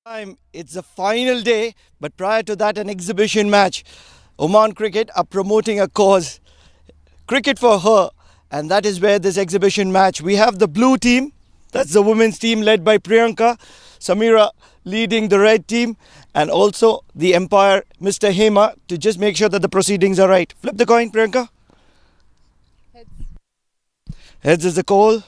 It's the final day, but prior to that, an exhibition match. Oman Cricket are promoting a cause, Cricket for Her, and that is where this exhibition match. We have the blue team, that's the women's team led by Priyanka, Samira leading the red team, and also the umpire, Mr. Hema, to just make sure that the proceedings are right. Flip the coin, Priyanka. Heads is the call.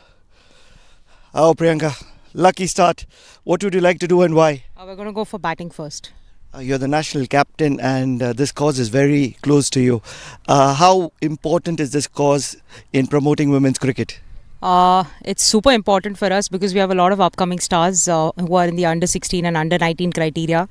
Oh, Priyanka, lucky start. What would you like to do and why? We're going to go for batting first. You're the national captain, and this cause is very close to you. How important is this cause in promoting women's cricket? It's super important for us because we have a lot of upcoming stars who are in the under 16 and under 19 criteria,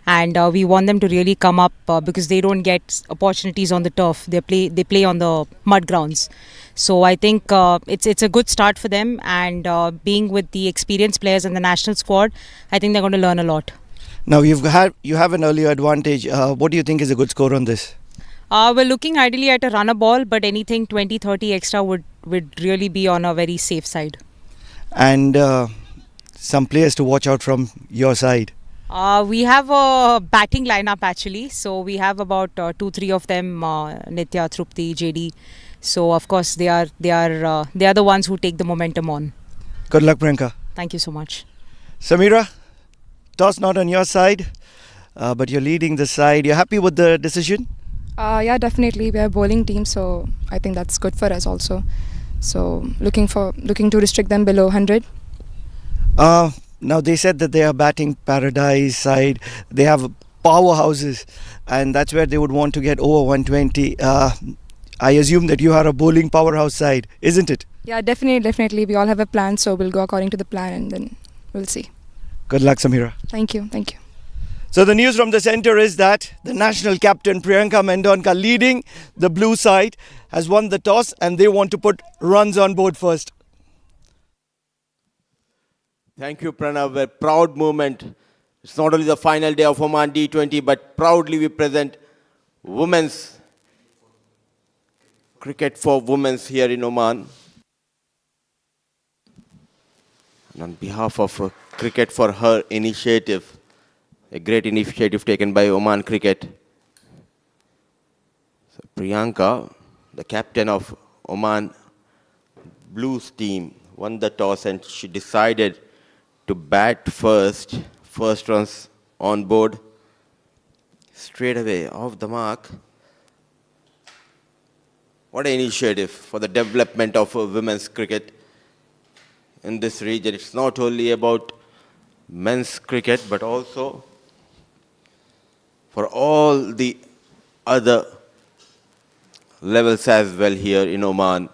and we want them to really come up because they don't get opportunities on the turf. They play on the mud grounds. So I think it's a good start for them, and being with the experienced players in the national squad, I think they're going to learn a lot. Now you have an earlier advantage. What do you think is a good score on this? We're looking ideally at a runner ball, but anything 20-30 extra would really be on a very safe side. And some players to watch out from your side. We have a batting lineup actually, so we have about 2-3 of them, Nitya, Trupti, JD. So of course they are the ones who take the momentum on. Good luck, Priyanka. Thank you so much. Samira, toss not on your side, but you're leading the side. You're happy with the decision? Yeah, definitely. We are a bowling team, so I think that's good for us also. So looking to restrict them below 100. Now they said that they are batting paradise side. They have powerhouses, and that's where they would want to get over 120. I assume that you are a bowling powerhouse side, isn't it? Yeah, definitely. We all have a plan, so we'll go according to the plan, and then we'll see. Good luck, Samira. Thank you. So the news from the centre is that the national captain Priyanka Mendonka, leading the blue side, has won the toss and they want to put runs on board first. Thank you, Pranav. A proud moment. It's not only the final day of Oman D20, but proudly we present women's cricket for women here in Oman. And on behalf of Cricket for Her initiative, a great initiative taken by Oman Cricket. So Priyanka, the captain of Oman Blues team, won the toss and she decided to bat first runs on board, straight away off the mark. What an initiative for the development of women's cricket in this region. It's not only about men's cricket, but also for all the other levels as well here in Oman.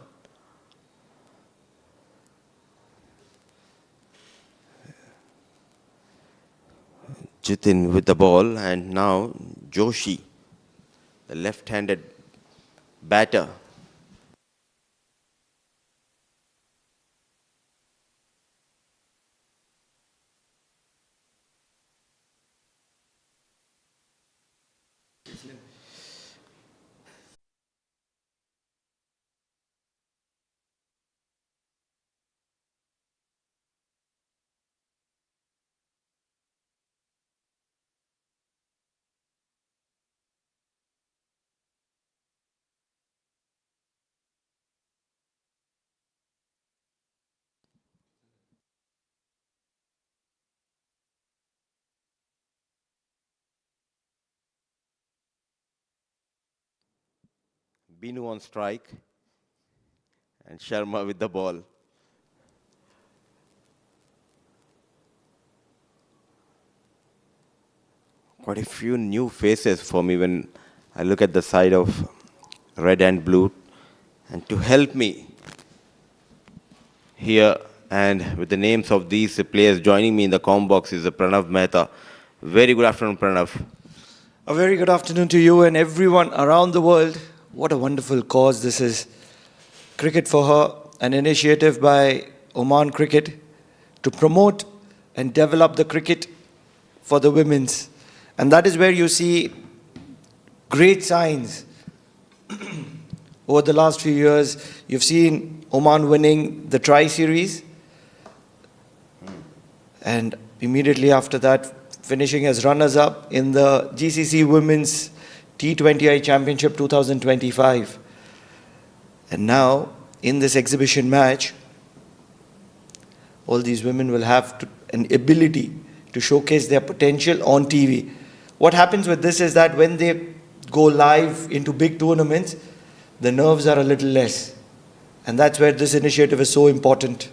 Jitin with the ball, and now Joshi, the left-handed batter. Binu on strike, and Sharma with the ball. Quite a few new faces for me when I look at the side of red and blue. And to help me here and with the names of these players joining me in the comm box is Pranav Mehta. Very good afternoon, Pranav. A very good afternoon to you and everyone around the world. What a wonderful cause this is. Cricket for Her, an initiative by Oman Cricket to promote and develop the cricket for the women's. And that is where you see great signs. Over the last few years, you've seen Oman winning the Tri-Series. And immediately after that, finishing as runners-up in the GCC Women's T20I Championship 2025. And now, in this exhibition match, all these women will have an ability to showcase their potential on TV. What happens with this is that when they go live into big tournaments, the nerves are a little less. And that's where this initiative is so important.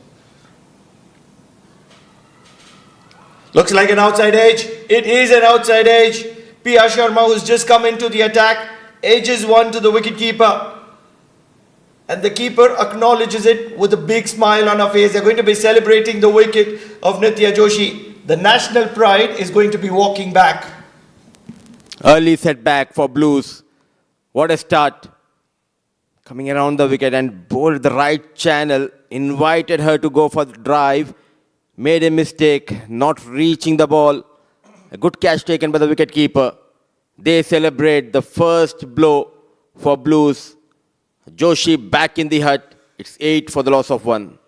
Looks like an outside edge. It is an outside edge. P.R. Sharma, who's just come into the attack, edges one to the wicketkeeper. And the keeper acknowledges it with a big smile on her face. They're going to be celebrating the wicket of Nitya Joshi. The national pride is going to be walking back. Early setback for Blues. What a start. Coming around the wicket and bowled the right channel. Invited her to go for the drive. Made a mistake, not reaching the ball. A good catch taken by the wicketkeeper. They celebrate the first blow for Blues. Joshi back in the hut. It's 8 for the loss of 1.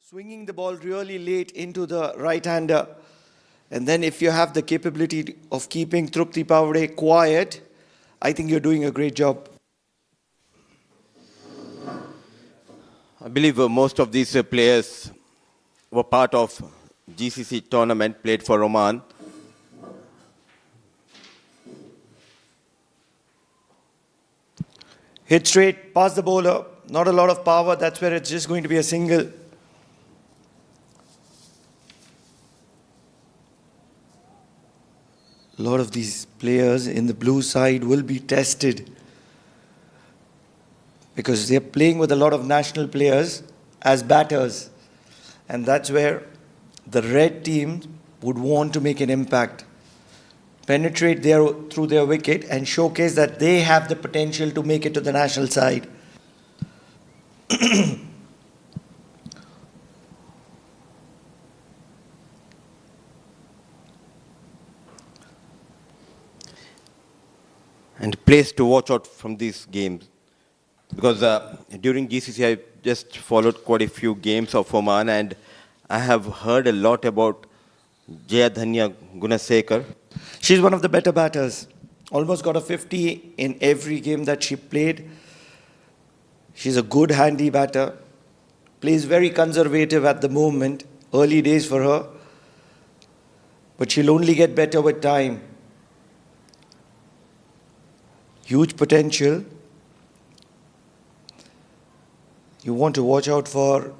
Swinging the ball really late into the right-hander. And then if you have the capability of keeping Trupti Pavade quiet, I think you're doing a great job. I believe most of these players were part of GCC tournament, played for Oman. Hit straight, past the bowler. Not a lot of power. That's where it's just going to be a single. A lot of these players in the blue side will be tested because they're playing with a lot of national players as batters. And that's where the red team would want to make an impact. Penetrate through their wicket and showcase that they have the potential to make it to the national side. And place to watch out from these games. Because during GCC, I just followed quite a few games of Oman, and I have heard a lot about Jayadhanya Gunasekar. She's one of the better batters. Almost got a 50 in every game that she played. She's a good handy batter. Plays very conservative at the moment. Early days for her. But she'll only get better with time. Huge potential. You want to watch out for...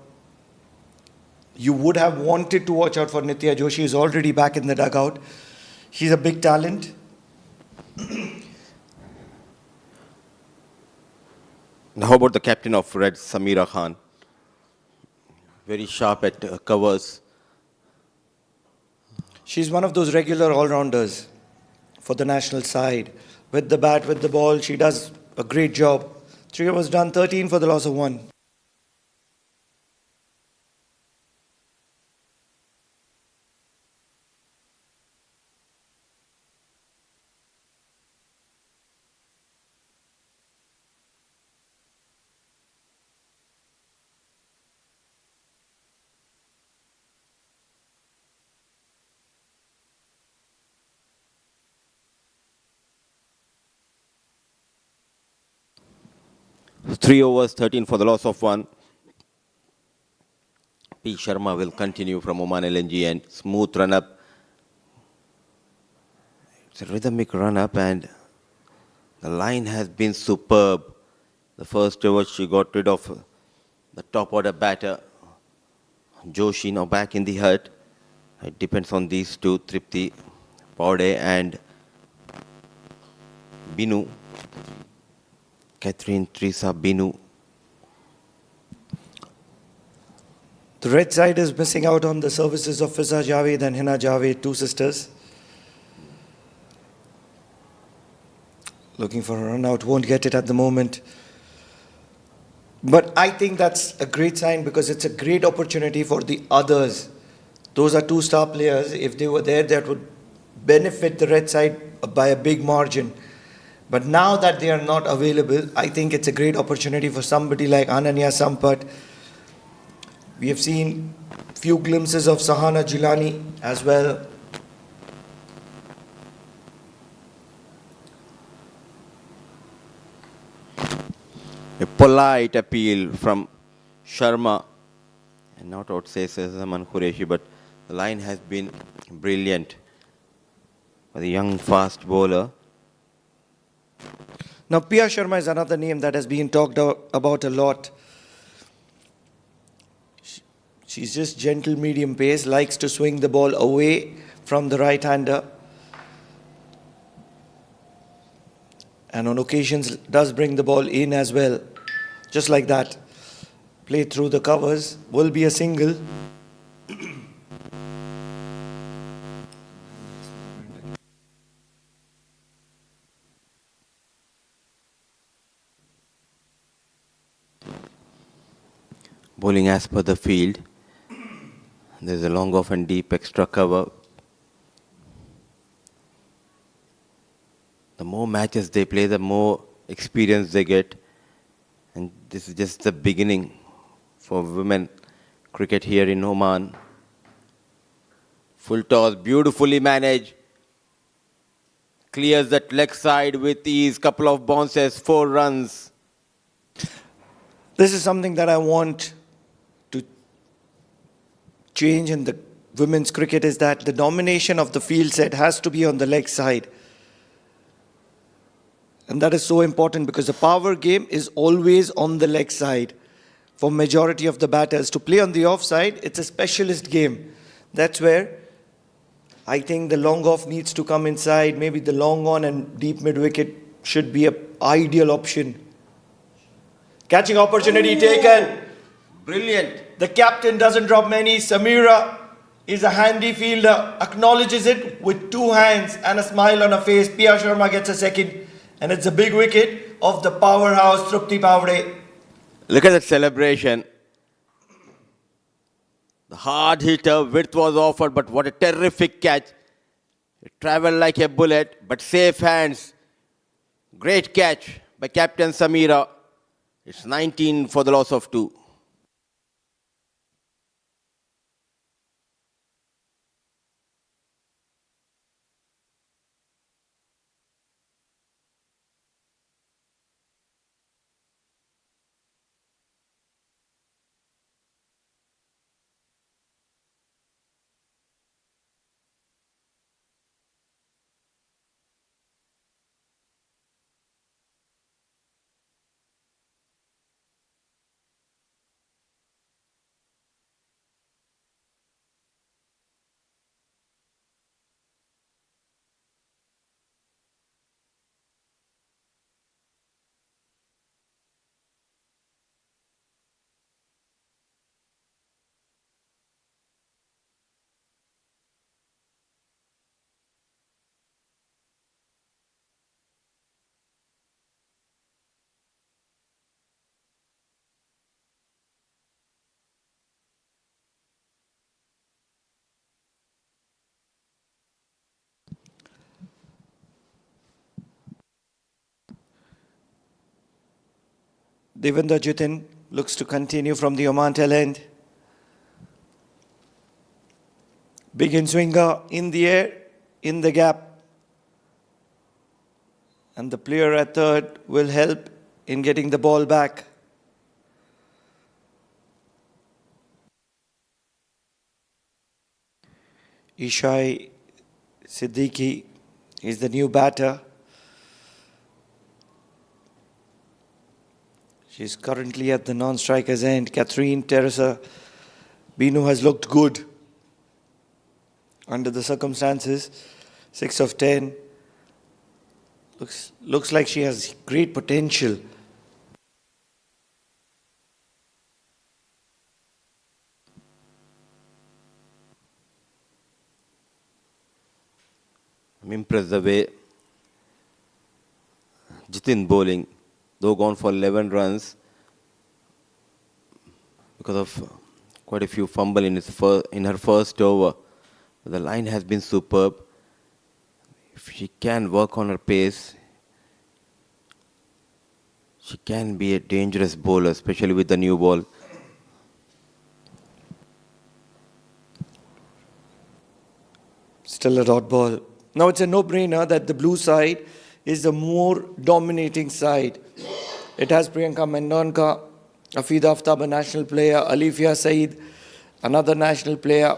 You would have wanted to watch out for Nitya Joshi, who's already back in the dugout. She's a big talent. Now, how about the captain of Red, Samira Khan? Very sharp at covers. She's one of those regular all-rounders for the national side. With the bat, with the ball, she does a great job. 3 overs done, 13 for the loss of 1. Three overs, 13 for the loss of 1. P. Sharma will continue from Oman LNG and smooth run up. It's a rhythmic run up and the line has been superb. The first over she got rid of the top order batter. Joshi now back in the hut. It depends on these two, Tripti Paude and Binu. Catherine, Teresa, Binu. The red side is missing out on the services of Fiza Javed and Hina Javed, two sisters. Looking for a run out, won't get it at the moment. But I think that's a great sign because it's a great opportunity for the others. Those are two star players. If they were there, that would benefit the red side by a big margin. But now that they are not available, I think it's a great opportunity for somebody like Ananya Sampat. We have seen few glimpses of Sahana Jilani as well. A polite appeal from Sharma, and not out say Zaman Qureshi, but the line has been brilliant for the young fast bowler. Now, Pia Sharma is another name that has been talked about a lot. She's just gentle medium pace, likes to swing the ball away from the right-hander. And on occasions does bring the ball in as well. Just like that. Play through the covers, will be a single. Bowling as per the field. There's a long off and deep extra cover. The more matches they play, the more experience they get. And this is just the beginning for women cricket here in Oman. Full toss, beautifully managed. Clears that leg side with ease. Couple of bounces, 4 runs. This is something that I want to change in the women's cricket, is that the domination of the field set has to be on the leg side. And that is so important because the power game is always on the leg side. For majority of the batters to play on the offside, it's a specialist game. That's where I think the long off needs to come inside. Maybe the long on and deep mid wicket should be an ideal option. Catching opportunity taken. Brilliant. The captain doesn't drop many. Samira is a handy fielder, acknowledges it with 2 hands and a smile on her face. Pia Sharma gets a second. And it's a big wicket of the powerhouse Trupti Pavde. Look at that celebration. The hard hitter, width was offered, but what a terrific catch. It traveled like a bullet, but safe hands. Great catch by Captain Samira. It's 19 for the loss of 2. Devendra Jitin looks to continue from the Oman tail end. Big in swinger in the air, in the gap. And the player at third will help in getting the ball back. Ishai Siddiqui is the new batter. She's currently at the non-strikers end. Catherine Teresa Binu has looked good under the circumstances. 6 of 10. Looks like she has great potential. I'm impressed the way Jitin bowling, though gone for 11 runs because of quite a few fumble in her first over. The line has been superb. If she can work on her pace, she can be a dangerous bowler, especially with the new ball. Still a dot ball. Now it's a no-brainer that the blue side is the more dominating side. It has Priyanka Mendonka, Afid Aftab, a national player, Alifia Saeed, another national player.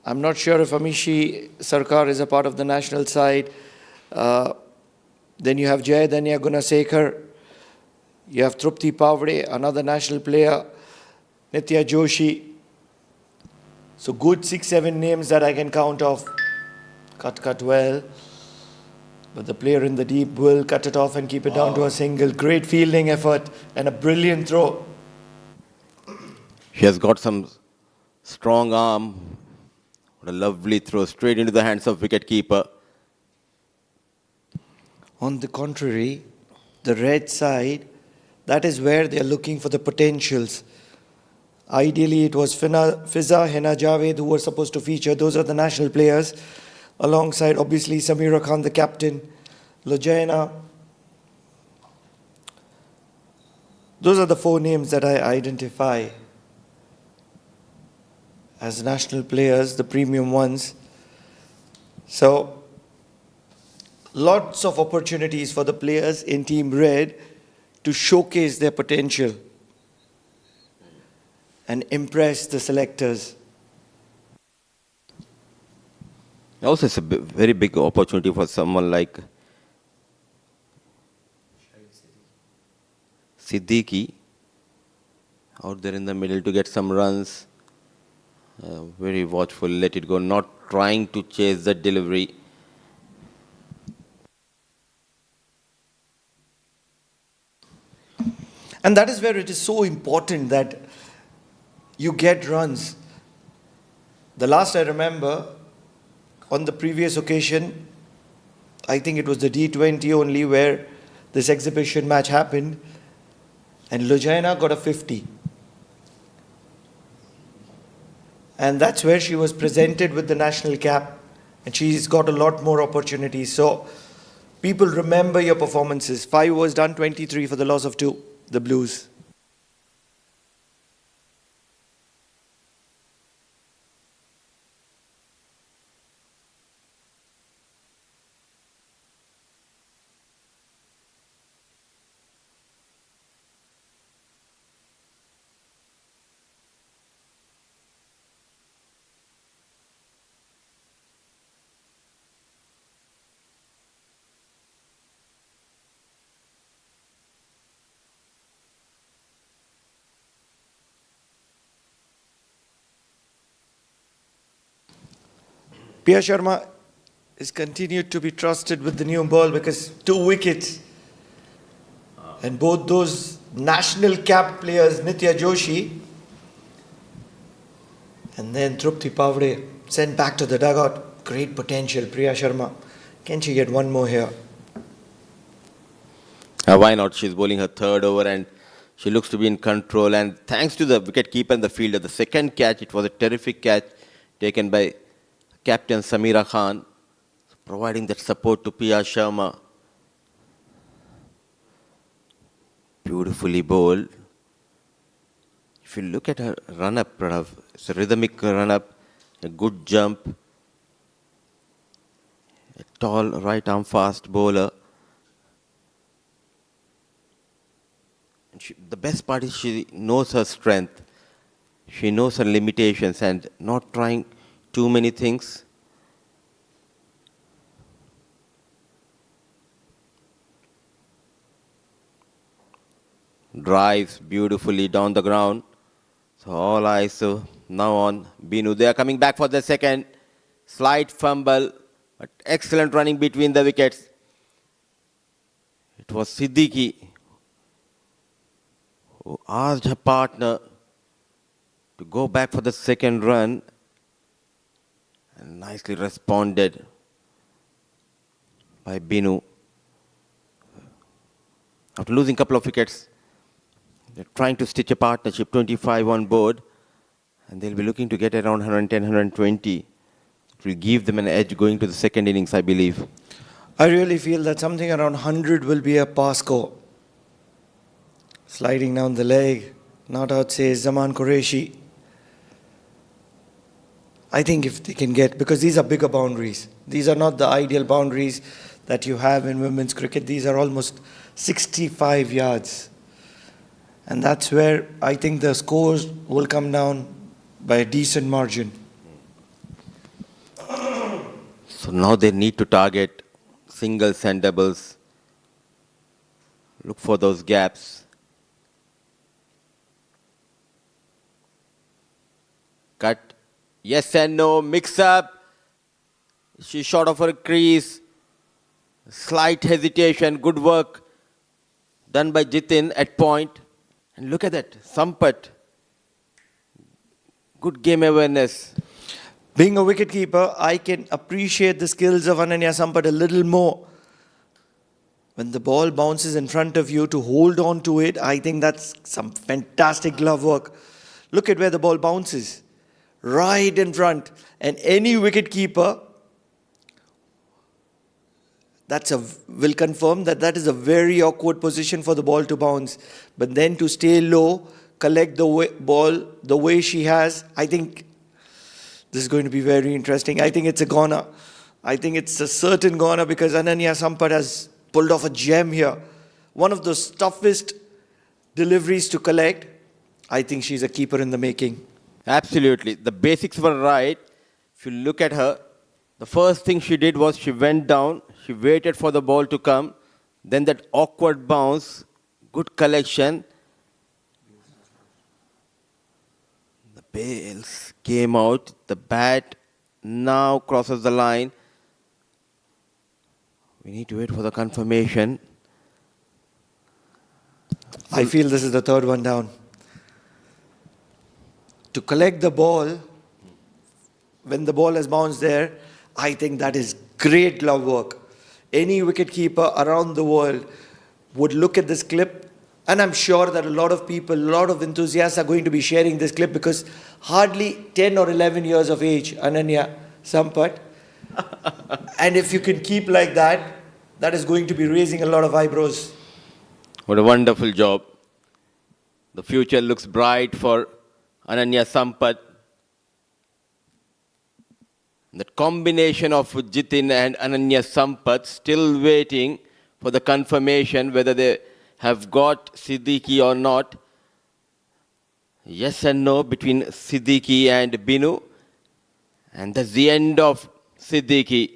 I'm not sure if Amishi Sarkar is a part of the national side. Then you have Jayadanya Gunasekar. You have Trupti Pavade, another national player, Nitya Joshi. So good 6-7 names that I can count off. Cut well. But the player in the deep will cut it off and keep it down to a single. Great fielding effort and a brilliant throw. She has got some strong arm. What a lovely throw straight into the hands of wicketkeeper. On the contrary, the red side, that is where they are looking for the potentials. Ideally, it was Fiza, Hena Javed who were supposed to feature. Those are the national players. Alongside, obviously, Samira Khan, the captain, Lojana. Those are the 4 names that I identify as national players, the premium ones. So, lots of opportunities for the players in Team Red to showcase their potential and impress the selectors. Also, it's a very big opportunity for someone like Siddiqui out there in the middle to get some runs. Very watchful, let it go, not trying to chase the delivery. And that is where it is so important that you get runs. The last I remember, on the previous occasion, I think it was the D20 only where this exhibition match happened, and Lojana got a 50. And that's where she was presented with the national cap, and she's got a lot more opportunities. So people remember your performances. 5 was done, 23 for the loss of 2, the Blues. Pia Sharma is continued to be trusted with the new ball because 2 wickets. And both those national cap players, Nitya Joshi and then Trupti Pavade, sent back to the dugout. Great potential, Priya Sharma. Can she get one more here? Why not? She's bowling her 3rd over and she looks to be in control. And thanks to the wicketkeeper and the fielder, the second catch, it was a terrific catch taken by Captain Samira Khan, providing that support to Pia Sharma. Beautifully bowled. If you look at her run-up, Pranav, it's a rhythmic run-up, a good jump, a tall right-arm fast bowler. And the best part is she knows her strength. She knows her limitations and not trying too many things. Drives beautifully down the ground. So all eyes now on Binu. They are coming back for the second. Slight fumble But excellent running between the wickets. It was Siddiqui who asked her partner to go back for the second run and nicely responded by Binu. After losing a couple of wickets, they're trying to stitch a partnership, 25 on board, and they'll be looking to get around 110, 120. It will give them an edge going to the second innings, I believe. I really feel that something around 100 will be a pass score. Sliding down the leg, not out says Zaman Qureshi. I think if they can get, because these are bigger boundaries. These are not the ideal boundaries that you have in women's cricket. These are almost 65 yards. And that's where I think the scores will come down by a decent margin. So now they need to target singles and doubles. Look for those gaps. Cut. Yes and no. Mix up. She's short of her crease. Slight hesitation. Good work done by Jitin at point. And look at that. Sampat. Good game awareness. Being a wicketkeeper, I can appreciate the skills of Ananya Sampat a little more. When the ball bounces in front of you, to hold on to it, I think that's some fantastic glove work. Look at where the ball bounces. Right in front. And any wicketkeeper will confirm that is a very awkward position for the ball to bounce. But then to stay low, collect the ball the way she has, I think this is going to be very interesting. I think it's a goner. I think it's a certain goner because Ananya Sampat has pulled off a gem here. One of the toughest deliveries to collect. I think she's a keeper in the making. Absolutely. The basics were right. If you look at her, the first thing she did was she went down, she waited for the ball to come, then that awkward bounce, good collection. The bails came out, the bat now crosses the line. We need to wait for the confirmation. I feel this is the third one down. To collect the ball, when the ball has bounced there, I think that is great glove work. Any wicketkeeper around the world would look at this clip, and I'm sure that a lot of people, a lot of enthusiasts are going to be sharing this clip because hardly 10 or 11 years of age, Ananya Sampat. And if you can keep like that, that is going to be raising a lot of eyebrows. What a wonderful job. The future looks bright for Ananya Sampat. That combination of Jitin and Ananya Sampat still waiting for the confirmation whether they have got Siddiqui or not. Yes and no between Siddiqui and Binu. And that's the end of Siddiqui.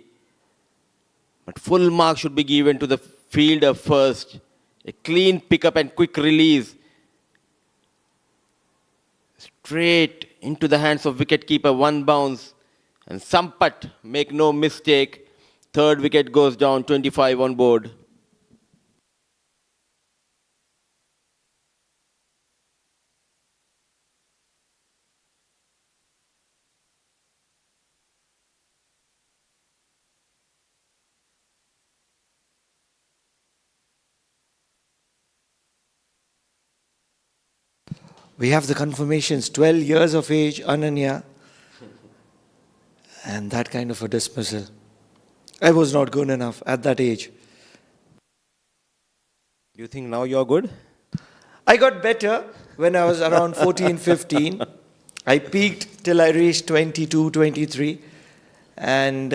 But full mark should be given to the fielder first. A clean pickup and quick release. Straight into the hands of wicketkeeper, one bounce. And Sampat, make no mistake, third wicket goes down, 25 on board. We have the confirmations, 12 years of age, Ananya. And that kind of a dismissal. I was not good enough at that age. Do you think now you're good? I got better when I was around 14, 15. I peaked till I reached 22, 23. And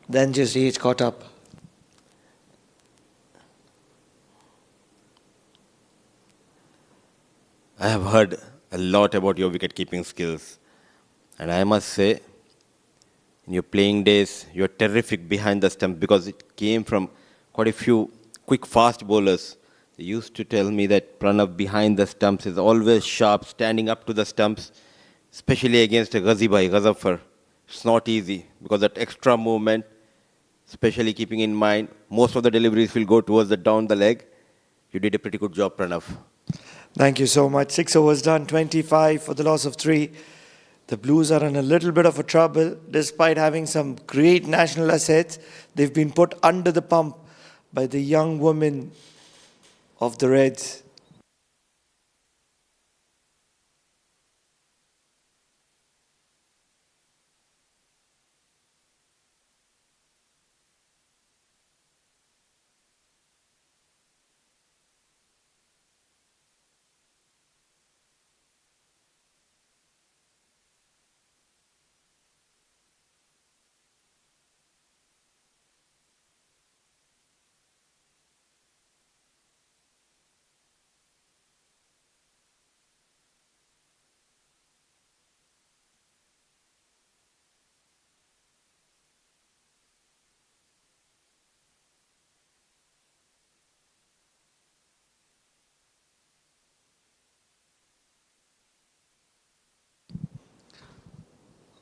then just age caught up. I have heard a lot about your wicket-keeping skills. And I must say, in your playing days, you're terrific behind the stumps because it came from quite a few quick, fast bowlers. They used to tell me that Pranav behind the stumps is always sharp, standing up to the stumps, especially against a Ghazibai, Ghazaffar. It's not easy because that extra movement especially keeping in mind most of the deliveries will go towards the down the leg. You did a pretty good job, Pranav. Thank you so much. 6 overs done, 25 for the loss of 3. The Blues are in a little bit of a trouble. Despite having some great national assets, they've been put under the pump by the young women of the Reds.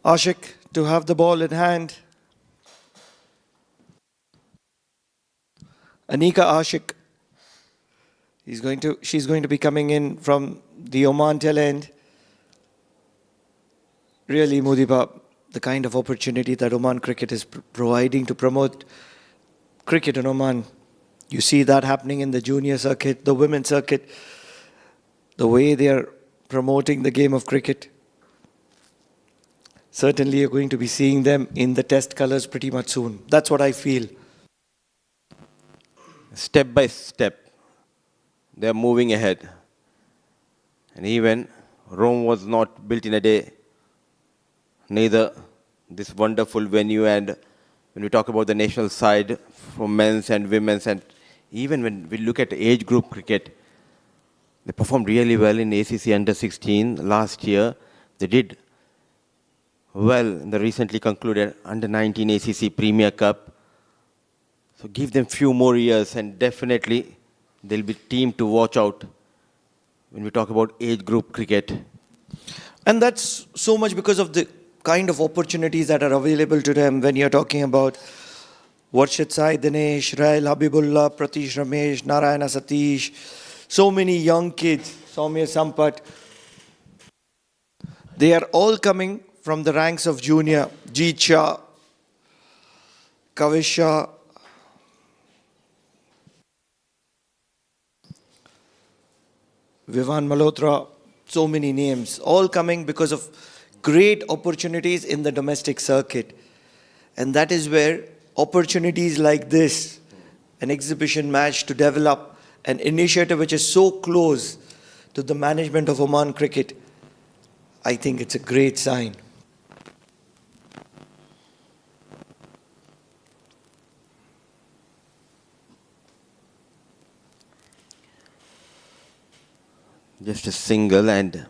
Ashik to have the ball in hand. Anika Ashik. She's going to be coming in from the Oman tail end. Really, Mudiba, the kind of opportunity that Oman cricket is providing to promote cricket in Oman. You see that happening in the junior circuit, the women's circuit, the way they are promoting the game of cricket. Certainly, you're going to be seeing them in the test colours pretty much soon. That's what I feel. Step by step, they are moving ahead. And even Rome was not built in a day. Neither this wonderful venue, and when we talk about the national side for men's and women's, and even when we look at age group cricket, they performed really well in ACC Under 16 last year. They did well in the recently concluded Under 19 ACC Premier Cup. So give them few more years and definitely they'll be team to watch out when we talk about age group cricket. And that's so much because of the kind of opportunities that are available to them when you're talking about Varshit Sai Dinesh, Rail Habibullah, Pratish Ramesh, Narayana Satish, so many young kids, Soumya Sampat. They are all coming from the ranks of junior. Jeet Shah, Kavish Shah, Vivan Malhotra, so many names, all coming because of great opportunities in the domestic circuit. And that is where opportunities like this, an exhibition match to develop an initiative which is so close to the management of Oman cricket, I think it's a great sign. Just a single, and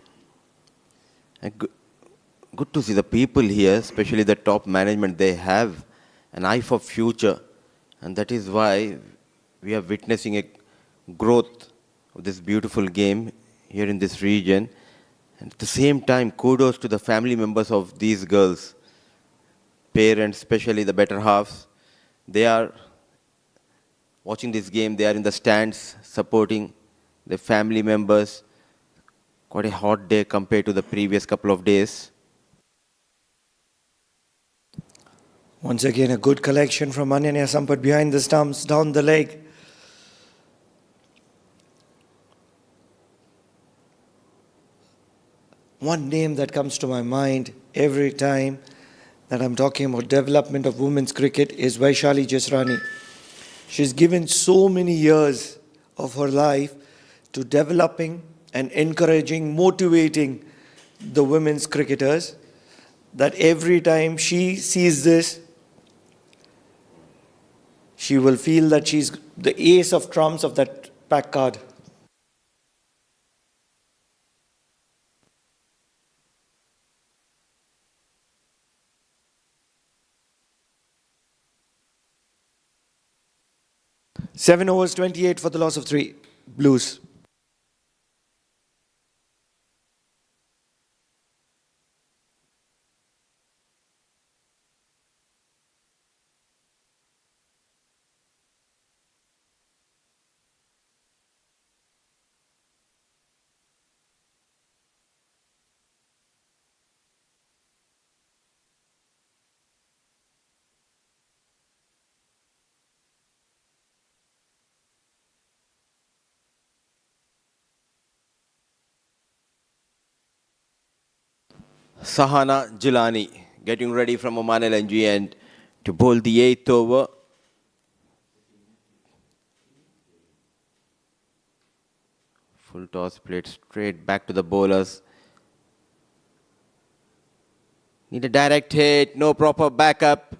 good to see the people here, especially the top management. They have an eye for future, and that is why we are witnessing a growth of this beautiful game here in this region. And at the same time, kudos to the family members of these girls, parents, especially the better halves. They are watching this game. They are in the stands supporting their family members. Quite a hot day compared to the previous couple of days. Once again, a good collection from Ananya Sampat behind the stumps, down the leg. One name that comes to my mind every time that I'm talking about development of women's cricket is Vaishali Jasrani. She's given so many years of her life to developing and encouraging, motivating the women's cricketers, that every time she sees this, she will feel that she's the ace of trumps of that pack card. Seven overs, 28 for the loss of 3. Blues. Sahana Jilani getting ready from Oman LNG and to bowl the 8th over. Full toss played straight back to the bowlers. Need a direct hit, no proper backup.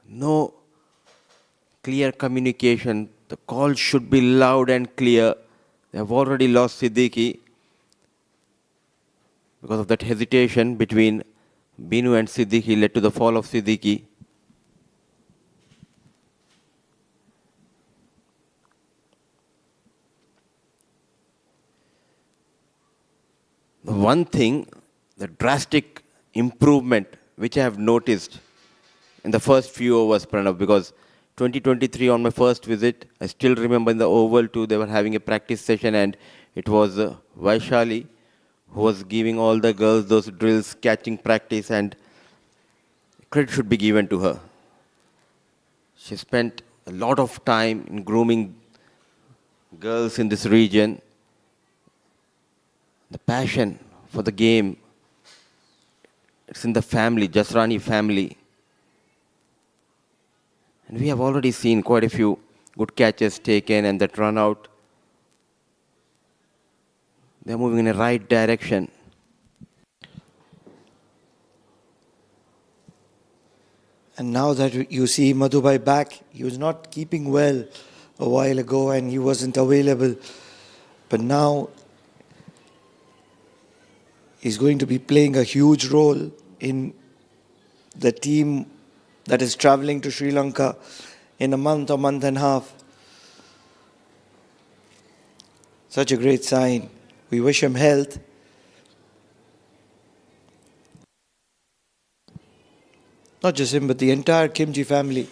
No clear communication. The call should be loud and clear. They have already lost Siddiqui because of that hesitation between Binu and Siddiqui led to the fall of Siddiqui. The one thing, the drastic improvement which I have noticed in the first few overs, Pranav, because 2023 on my first visit, I still remember in the Oval too, they were having a practice session and it was Vaishali who was giving all the girls those drills, catching practice, and credit should be given to her. She spent a lot of time in grooming girls in this region. The passion for the game, it's in the family, Jasrani family. And we have already seen quite a few good catches taken and that run out. They're moving in a right direction. And now that you see Madhubai back, he was not keeping well a while ago and he wasn't available. But now he's going to be playing a huge role in the team that is traveling to Sri Lanka in a month or month and a half. Such a great sign. We wish him health. Not just him, but the entire Kimji family.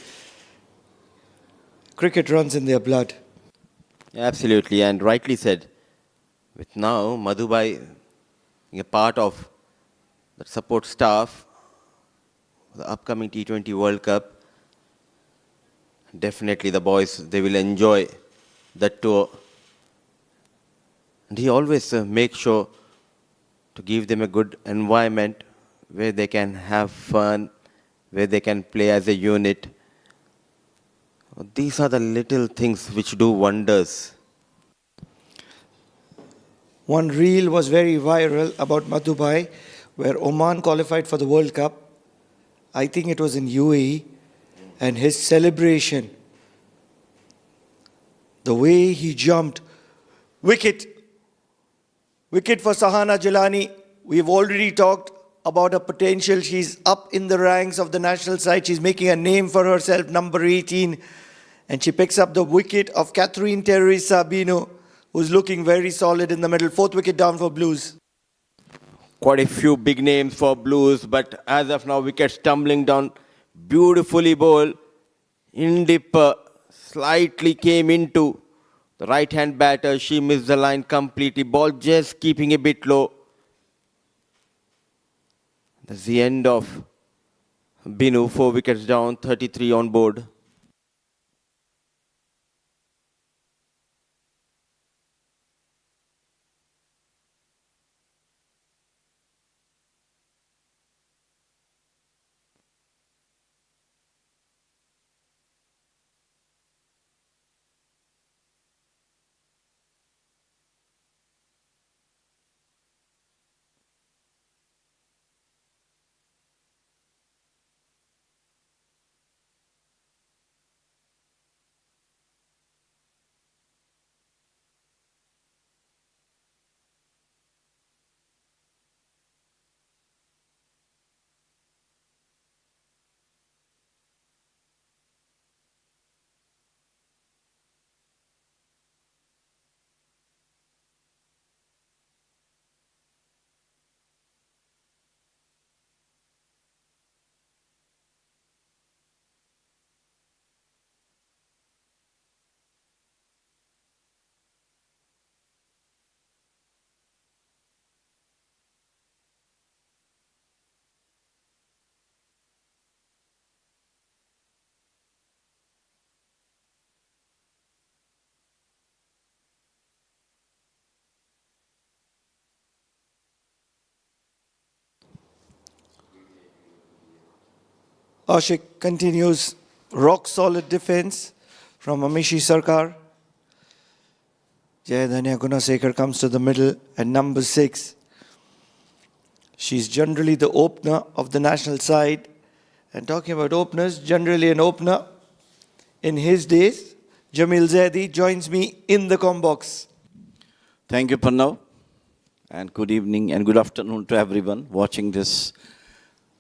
Cricket runs in their blood. Absolutely, and rightly said. With now Madhubai being a part of the support staff for the upcoming T20 World Cup, definitely the boys, they will enjoy that tour. And he always makes sure to give them a good environment where they can have fun, where they can play as a unit. These are the little things which do wonders. One reel was very viral about Madhubai, where Oman qualified for the World Cup. I think it was in UAE, and his celebration, the way he jumped, wicket for Sahana Jilani. We've already talked about her potential. She's up in the ranks of the national side. She's making a name for herself, number 18. And she picks up the wicket of Catherine Teresa Bino, who's looking very solid in the middle. 4th wicket down for Blues. Quite a few big names for Blues, but as of now, wickets tumbling down. Beautifully bowled. Indip slightly came into the right-hand batter. She missed the line completely. Ball just keeping a bit low. That's the end of Binu. 4 wickets down, 33 on board. Ashik continues rock solid defense from Amishi Sarkar. Jayadhanya Gunasekar comes to the middle at number 6. She's generally the opener of the national side. And talking about openers, generally an opener in his days, Jamil Zaidi joins me in the combox. Thank you, Pranav, and good evening and good afternoon to everyone watching this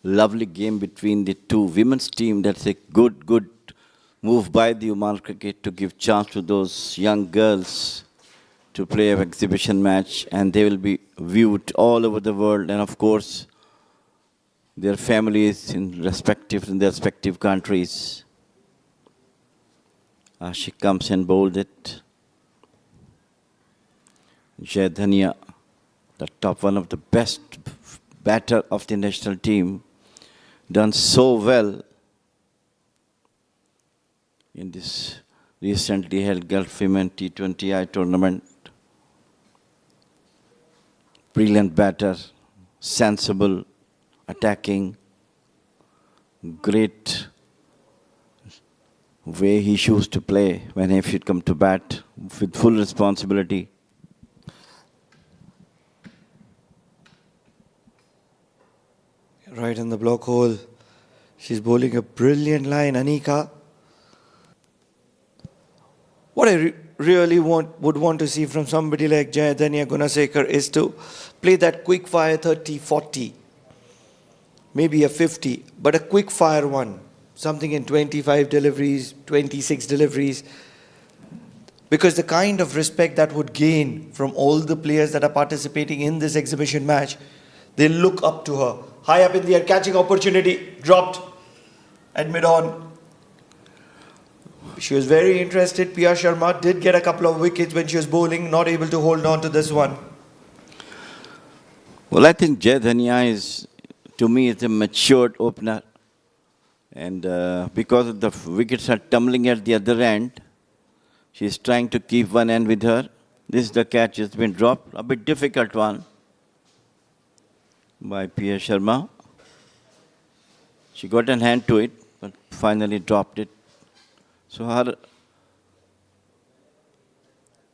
lovely game between the two women's team. That's a good move by the Oman Cricket to give chance to those young girls to play an exhibition match, and they will be viewed all over the world, and of course their families in their respective countries. She comes and bowled it. Jayadhanya, the top one of the best batter of the national team, done so well in this recently held Gulf Women T20I tournament. Brilliant batter, sensible, attacking, great way he chose to play when he should come to bat with full responsibility. Right in the block hole. She's bowling a brilliant line, Anika. What I really would want to see from somebody like Jayadhanya Gunasekar is to play that quick fire 30-40. Maybe a 50, but a quick fire one. Something in 25 deliveries, 26 deliveries. Because the kind of respect that would gain from all the players that are participating in this exhibition match, they look up to her. High up in the air, catching opportunity, dropped at mid-on. She was very interested. Pia Sharma did get a couple of wickets when she was bowling, not able to hold on to this one. Well, I think Jayadhanya is, to me, is a matured opener. And because of the wickets are tumbling at the other end, she's trying to keep one end with her. This is the catch has been dropped, a bit difficult one by Pia Sharma. She got a hand to it, but finally dropped it. So her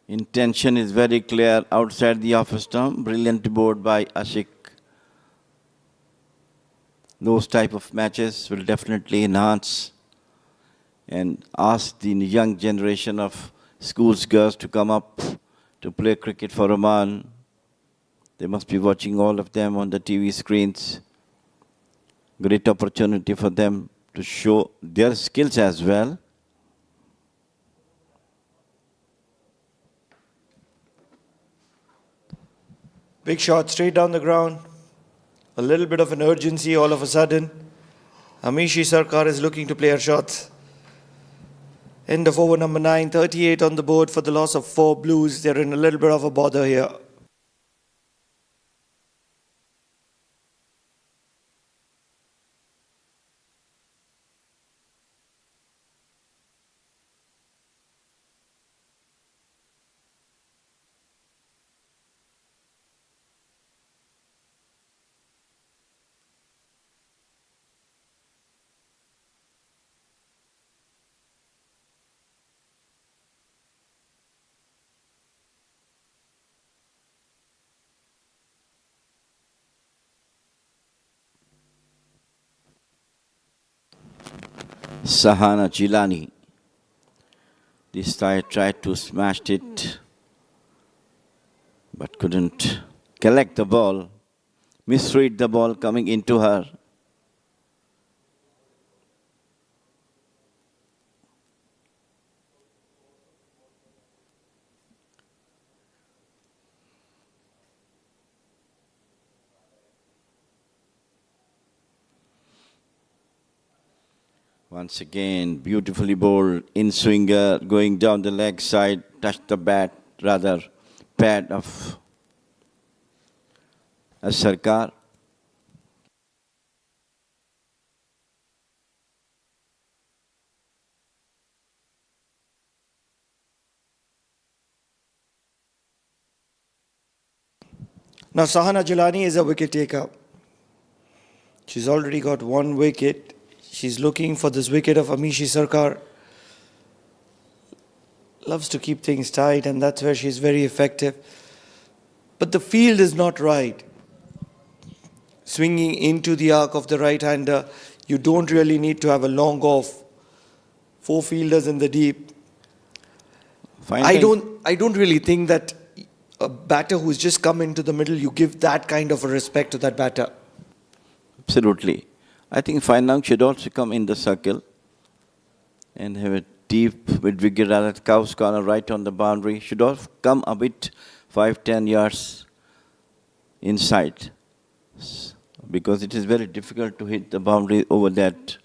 intention is very clear outside the off stump. Brilliant board by Ashik. Those type of matches will definitely enhance and ask the young generation of schools girls to come up to play cricket for Oman. They must be watching all of them on the TV screens. Great opportunity for them to show their skills as well. Big shot straight down the ground. A little bit of an urgency all of a sudden. Amishi Sarkar is looking to play her shots. End of over number 9, 38 on the board for the loss of 4 blues. They're in a little bit of a bother here. Sahana Jilani. This side tried to smash it, but couldn't collect the ball. Misread the ball coming into her. Once again, beautifully bowled, in-swinger, going down the leg side, touched the pad of Sarkar. Now Sahana Jilani is a wicket taker. She's already got 1 wicket. She's looking for this wicket of Amishi Sarkar. Loves to keep things tight, and that's where she's very effective. But the field is not right. Swinging into the arc of the right-hander, you don't really need to have a long off. 4 fielders in the deep. I don't really think that a batter who's just come into the middle, you give that kind of a respect to that batter. Absolutely. I think Finang should also come in the circle and have a deep mid-wicket at Cow's corner right on the boundary. Should have come a bit 5-10 yards inside, because it is very difficult to hit the boundary over that.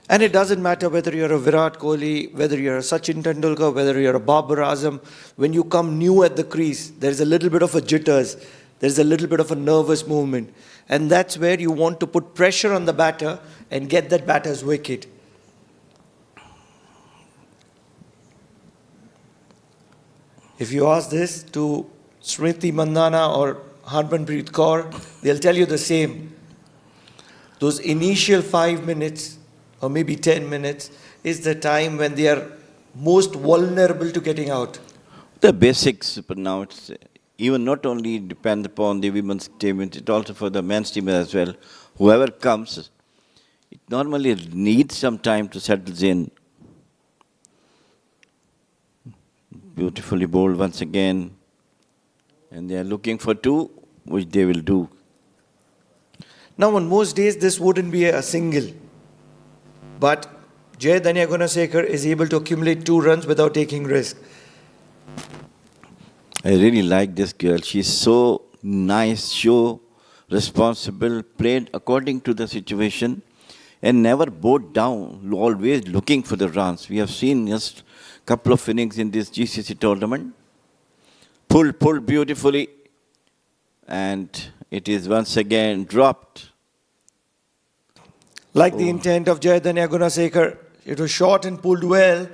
And it doesn't matter whether you're a Virat Kohli, whether you're a Sachin Tendulkar, whether you're a Babar Azam. When you come new at the crease, there's a little bit of a jitters. There's a little bit of a nervous movement. And that's where you want to put pressure on the batter and get that batter's wicket. If you ask this to Smriti Mandhana or Harmanpreet Kaur, they'll tell you the same. Those initial 5 minutes or maybe 10 minutes is the time when they are most vulnerable to getting out. The basics, but now it's even not only depend upon the women's team, it also for the men's team as well. Whoever comes, it normally needs some time to settle in. Beautifully bowled once again. And they are looking for 2, which they will do. Now, on most days, this wouldn't be a single. But Jay Danya Gunasekar is able to accumulate 2 runs without taking risk. I really like this girl. She's so nice, so responsible, played according to the situation, and never bowed down, always looking for the runs. We have seen just a couple of innings in this GCC tournament. Pulled beautifully, and it is once again dropped. Like the intent of Jay Danya Gunasekar, it was shot and pulled well.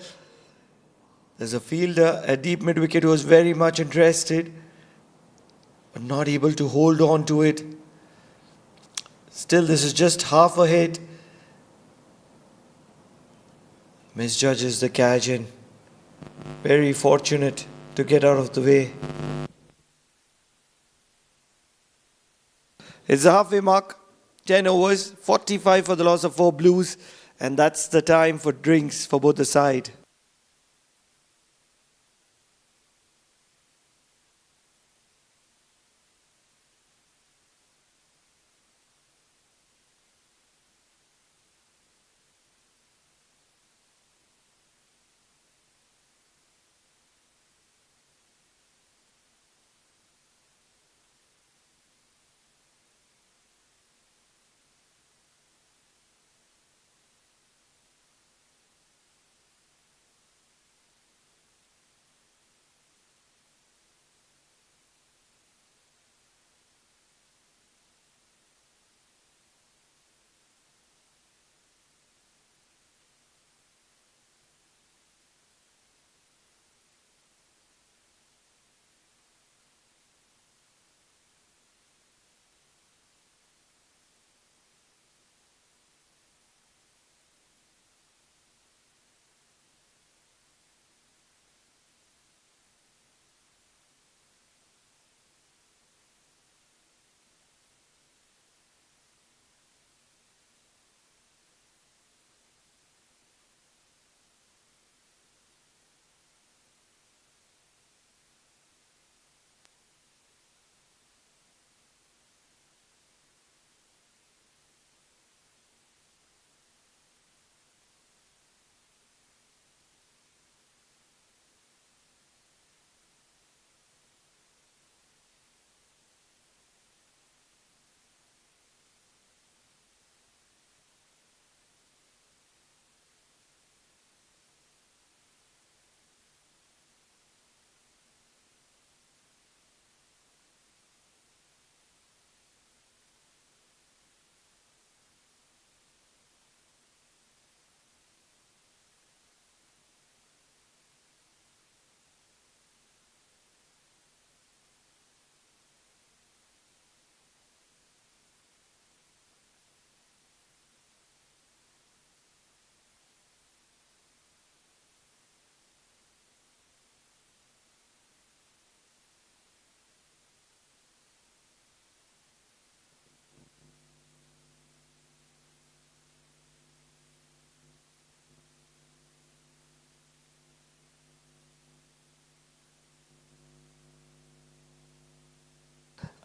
There's a fielder, a deep mid-wicket who was very much interested, but not able to hold on to it. Still, this is just half a hit. Misjudges the catch and very fortunate to get out of the way. It's the halfway mark, 10 overs, 45 for the loss of 4 blues, and that's the time for drinks for both the side.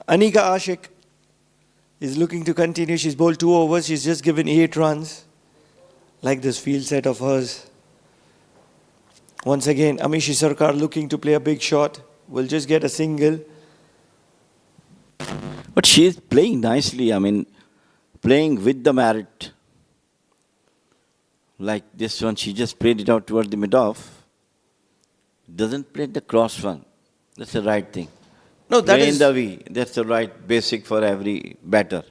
Anika Ashik is looking to continue. She's bowled 2 overs. She's just given 8 runs. Like this field set of hers. Once again, Amishi Sarkar looking to play a big shot. Will just get a single. But she is playing nicely. I mean, playing with the merit. Like this one, she just played it out toward the mid-off. Doesn't play the cross one. That's the right thing. No, that play is... in the V. That's the right basic for every batter.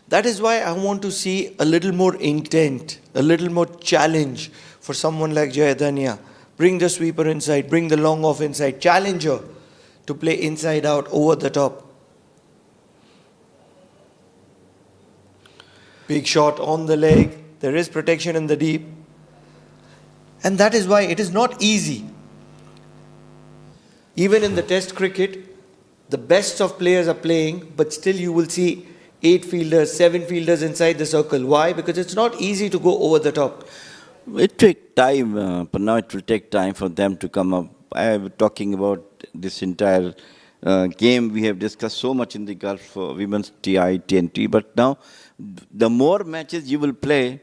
That is why I want to see a little more intent, a little more challenge for someone like Jayadanya. Bring the sweeper inside, bring the long off inside, challenge her to play inside out, over the top. Big shot on the leg. There is protection in the deep. And that is why it is not easy. Even in the test cricket, the best of players are playing, but still you will see 8 fielders, 7 fielders inside the circle. Why? Because it's not easy to go over the top. It takes time, but now it will take time for them to come up. I am talking about this entire game. We have discussed so much in the Gulf for women's T20, but now the more matches you will play,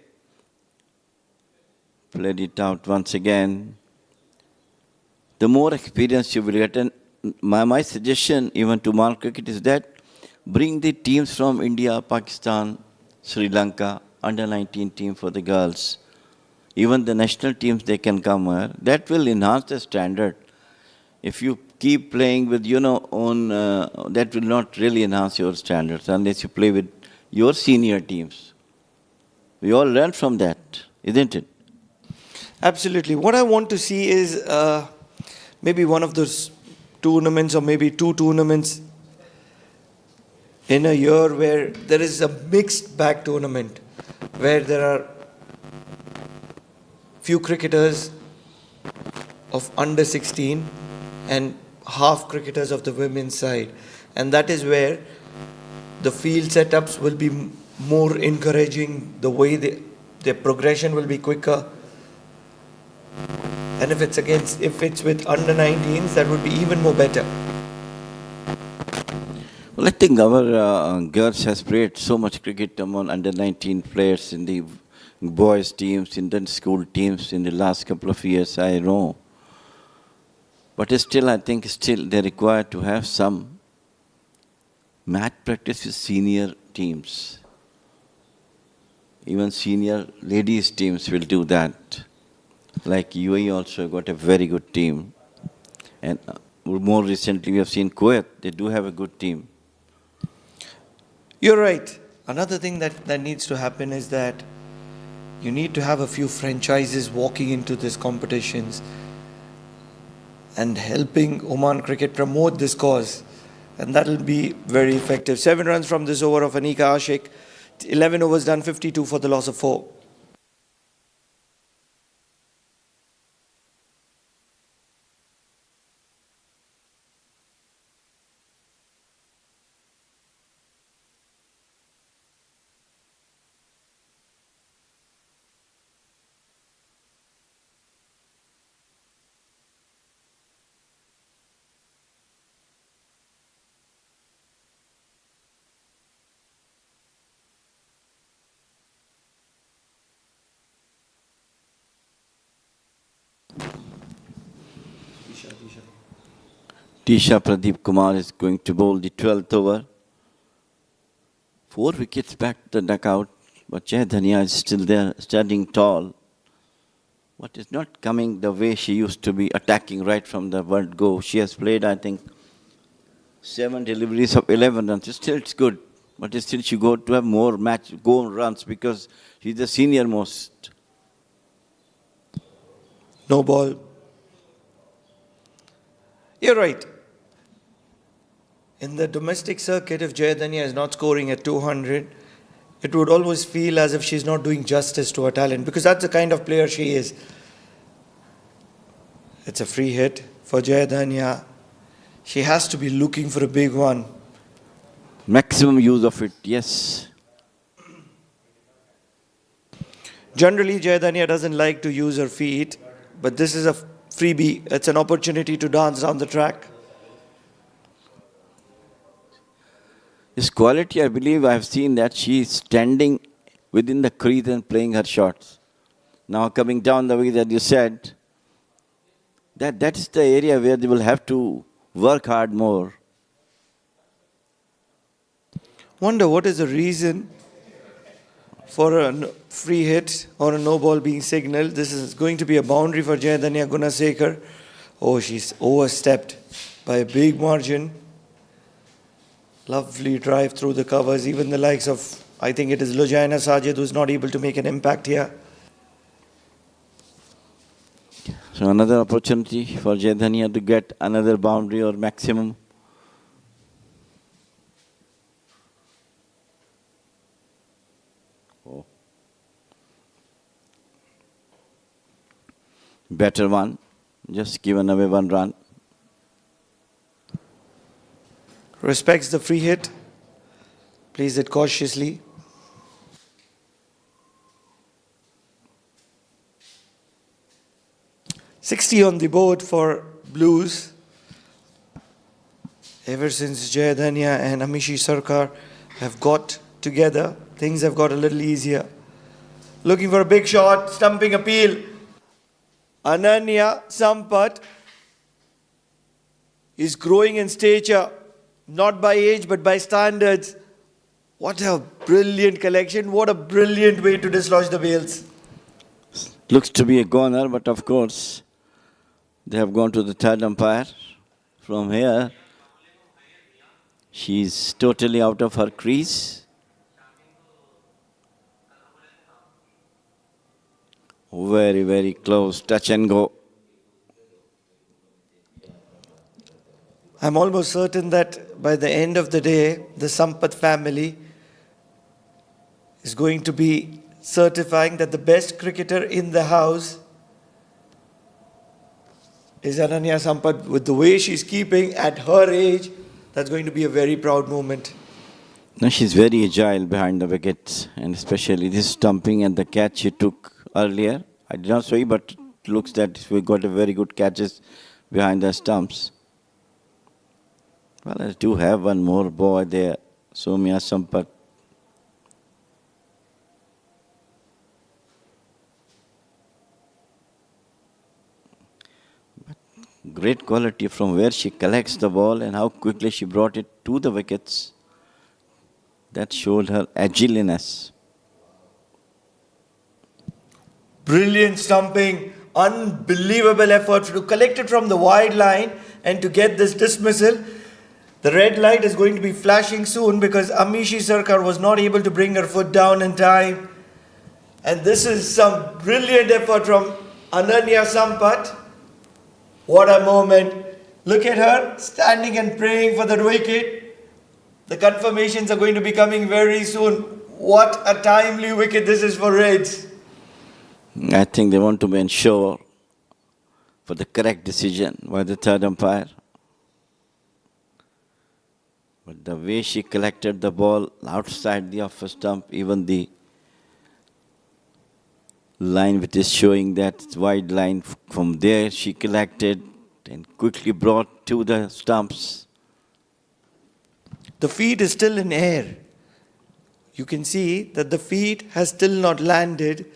played it out once again, the more experience you will get. And my suggestion even to Oman Cricket is that bring the teams from India, Pakistan, Sri Lanka, under-19 team for the girls. Even the national teams, they can come here. That will enhance the standard. If you keep playing with, that will not really enhance your standards unless you play with your senior teams. We all learn from that, isn't it? Absolutely. What I want to see is maybe one of those tournaments or maybe 2 tournaments in a year where there is a mixed bag tournament, where there are few cricketers of under 16 and half cricketers of the women's side. And that is where the field setups will be more encouraging, the way their progression will be quicker. And if it's with under 19s, that would be even more better. Well, I think our girls has played so much cricket among under 19 players in the boys teams, in the school teams in the last couple of years, I know. But still, I think they're required to have some match practice with senior teams. Even senior ladies teams will do that. Like UAE also got a very good team. And more recently we have seen Kuwait, they do have a good team. You're right. Another thing that needs to happen is that you need to have a few franchises walking into these competitions and helping Oman Cricket promote this cause. And that will be very effective. 7 runs from this over of Anika Ashik. 11 overs done, 52 for the loss of 4. Tisha Pradeep Kumar is going to bowl the 12th over. 4 wickets back the dugout, but Jayadanya is still there, standing tall. But it's not coming the way she used to be, attacking right from the word go. She has played, I think, 7 deliveries of 11 runs. Still it's good, but still she got to have more go runs because she's the senior most. No ball. You're right. In the domestic circuit, if Jayadanya is not scoring at 200, it would always feel as if she's not doing justice to her talent, because that's the kind of player she is. It's a free hit for Jayadanya. She has to be looking for a big one. Maximum use of it, yes. Generally, Jayadanya doesn't like to use her feet, but this is a freebie. It's an opportunity to dance down the track. This quality, I believe I have seen that she is standing within the crease and playing her shots. Now coming down the way that you said, that is the area where they will have to work hard more. Wonder what is the reason for a free hit or a no ball being signaled. This is going to be a boundary for Jayadanya Gunasekar. Oh, she's overstepped by a big margin. Lovely drive through the covers. Even the likes of, I think it is Lujaina Sajid, who's not able to make an impact here. So another opportunity for Jayadanya to get another boundary or maximum. Oh. Better one. Just given away 1 run. Respects the free hit. Plays it cautiously. $60 on the board for Blues. Ever since Jayadanya and Amishi Sarkar have got together, things have got a little easier. Looking for a big shot, stumping appeal. Ananya Sampat is growing in stature, not by age but by standards. What a brilliant collection, what a brilliant way to dislodge the bails. Looks to be a goner, but of course, they have gone to the third umpire. From here, she's totally out of her crease. Very, very close, touch and go. I'm almost certain that by the end of the day, the Sampath family is going to be certifying that the best cricketer in the house is Ananya Sampath. With the way she's keeping at her age, that's going to be a very proud moment. No, she's very agile behind the wickets, and especially this stumping and the catch she took earlier. I did not see, but it looks that we got a very good catches behind the stumps. Well, I do have one more boy there, Soumya Sampath. But great quality from where she collects the ball and how quickly she brought it to the wickets. That showed her agileness. Brilliant stumping, unbelievable effort to collect it from the wide line and to get this dismissal. The red light is going to be flashing soon because Amishi Sarkar was not able to bring her foot down in time. And this is some brilliant effort from Ananya Sampath. What a moment. Look at her standing and praying for the wicket. The confirmations are going to be coming very soon. What a timely wicket this is for Reds. I think they want to ensure for the correct decision by the third umpire. But the way she collected the ball outside the off stump, even the line which is showing that wide line from there, she collected and quickly brought to the stumps. The feet is still in air. You can see that the feet has still not landed.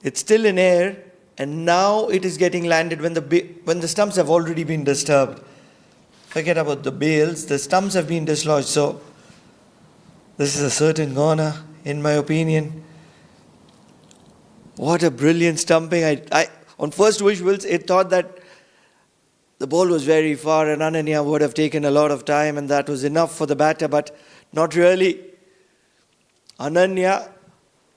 It's still in air, and now it is getting landed when the stumps have already been disturbed. Forget about the bails, the stumps have been dislodged, so this is a certain goner, in my opinion. What a brilliant stumping. I on first visuals, it thought that the ball was very far and Ananya would have taken a lot of time and that was enough for the batter, but not really. Ananya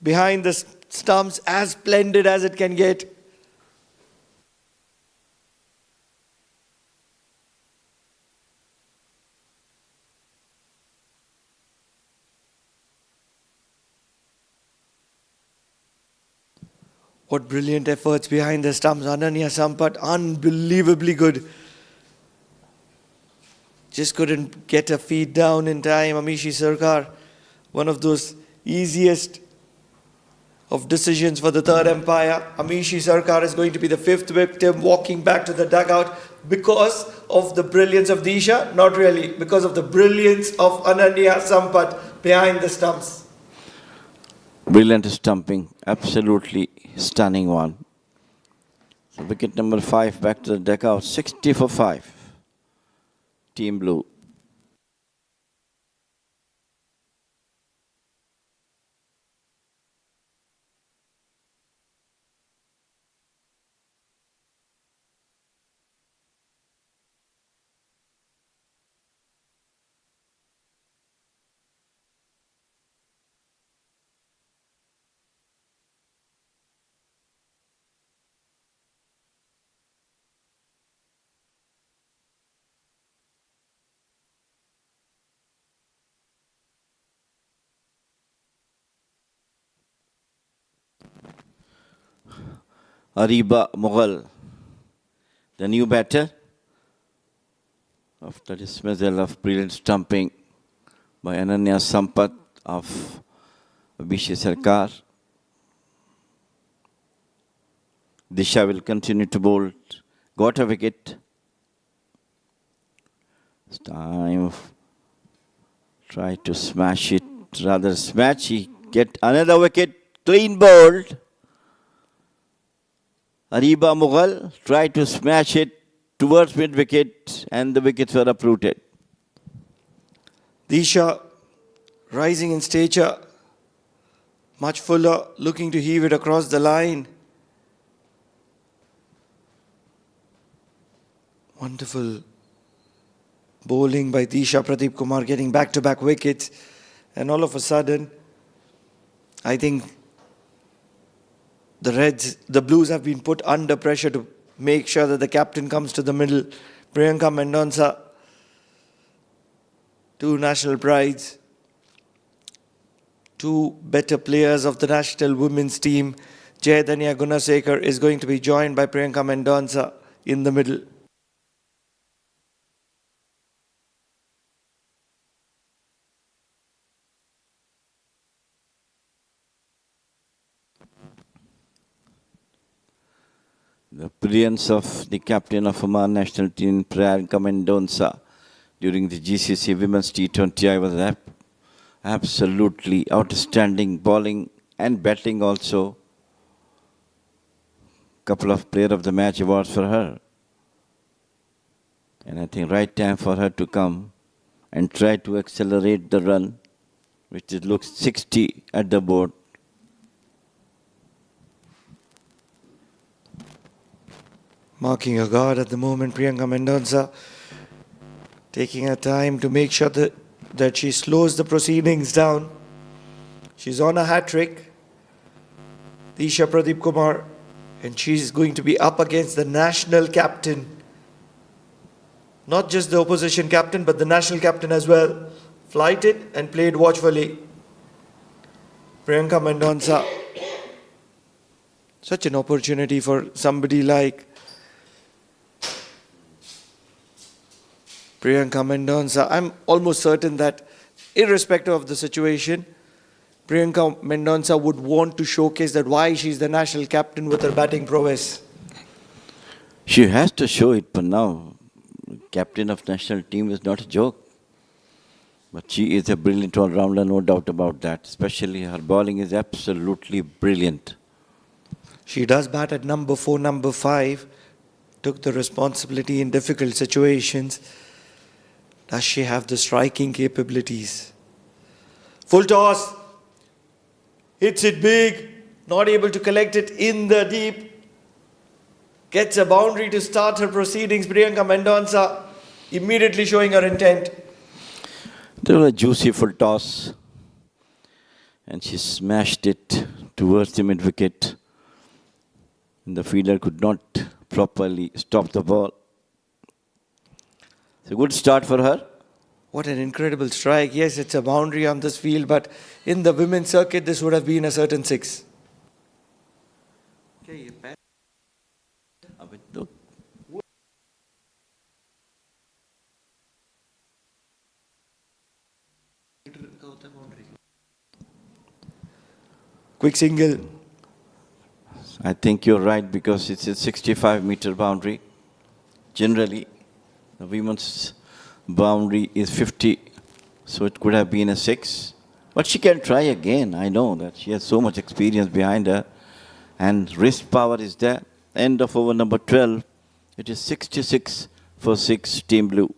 behind the stumps, as splendid as it can get. What brilliant efforts behind the stumps. Ananya Sampath, unbelievably good. Just couldn't get her feet down in time. Amishi Sarkar, one of those easiest of decisions for the third umpire. Amishi Sarkar is going to be the fifth victim walking back to the dugout. because of the brilliance of Disha? Not really. Because of the brilliance of Ananya Sampat behind the stumps. Brilliant stumping, absolutely stunning one. So wicket number 5 back to the deck out, 60 for 5. Team Blue. Ariba Mughal, the new batter, after dismissal of brilliant stumping by Ananya Sampat of Abhishek Sarkar. Disha will continue to bowl. Got a wicket. It's time. Try to smash it. Rather smash. He get another wicket. Clean bowled. Ariba Mughal tried to smash it towards mid-wicket and the wickets were uprooted. Disha rising in stature, much fuller, looking to heave it across the line. Wonderful bowling by Disha Pradeep Kumar, getting back-to-back wickets. And all of a sudden, I think the Blues have been put under pressure to make sure that the captain comes to the middle. Priyanka Mendonca, two national prides, two better players of the national women's team. Jayadanya Gunasekar is going to be joined by Priyanka Mendonca in the middle. The brilliance of the captain of Oman national team, Priyanka Mendonca, during the GCC Women's T20 was absolutely outstanding, bowling and batting also. Couple of player of the match awards for her. And I think right time for her to come and try to accelerate the run, which it looks 60 at the board. Marking a guard at the moment, Priyanka Mendonca taking her time to make sure that she slows the proceedings down. She's on a hat-trick, Disha Pradeep Kumar, and she's going to be up against the national captain. Not just the opposition captain, but the national captain as well. Flighted and played watchfully. Priyanka Mendonca, such an opportunity for somebody like Priyanka Mendonca. I'm almost certain that irrespective of the situation, Priyanka Mendonca would want to showcase that why she's the national captain with her batting prowess. She has to show it, but now captain of national team is not a joke. But she is a brilliant all-rounder, no doubt about that. Especially her bowling is absolutely brilliant. She does bat at number 4, number 5. Took the responsibility in difficult situations. Does she have the striking capabilities? Full toss. Hits it big. Not able to collect it in the deep. Gets a boundary to start her proceedings. Priyanka Mendonca immediately showing her intent. There was a juicy full toss. And she smashed it towards the mid-wicket. And the fielder could not properly stop the ball. It's a good start for her. What an incredible strike. Yes, it's a boundary on this field, but in the women's circuit, this would have been a certain 6. Quick single. I think you're right because it's a 65-meter boundary. Generally, the women's boundary is 50, so it could have been a 6. But she can try again. I know that she has so much experience behind her, and wrist power is there. End of over number 12. It is 66 for 6, Team Blue.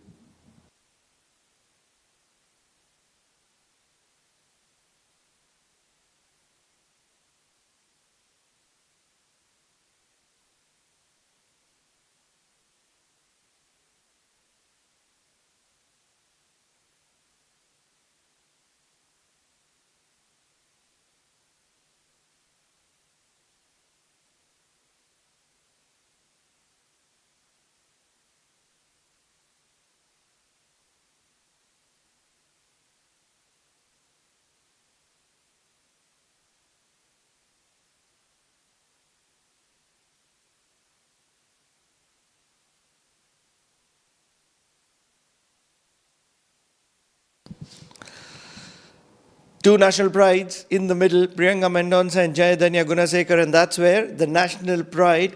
Two national prides in the middle, Priyanka Mendonca and Jayadanya Gunasekar, and that's where the national pride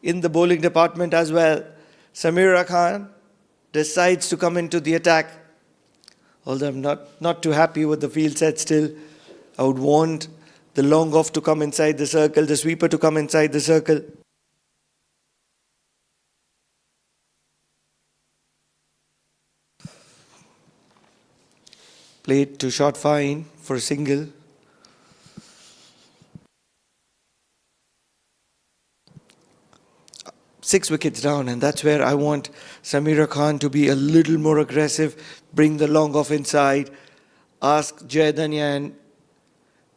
in the bowling department as well. Samira Khan decides to come into the attack. Although I'm not too happy with the field set still. I would want the long off to come inside the circle, the sweeper to come inside the circle. Played to short fine for a single. Six wickets down, and that's where I want Samira Khan to be a little more aggressive, bring the long off inside, ask Jayadanya and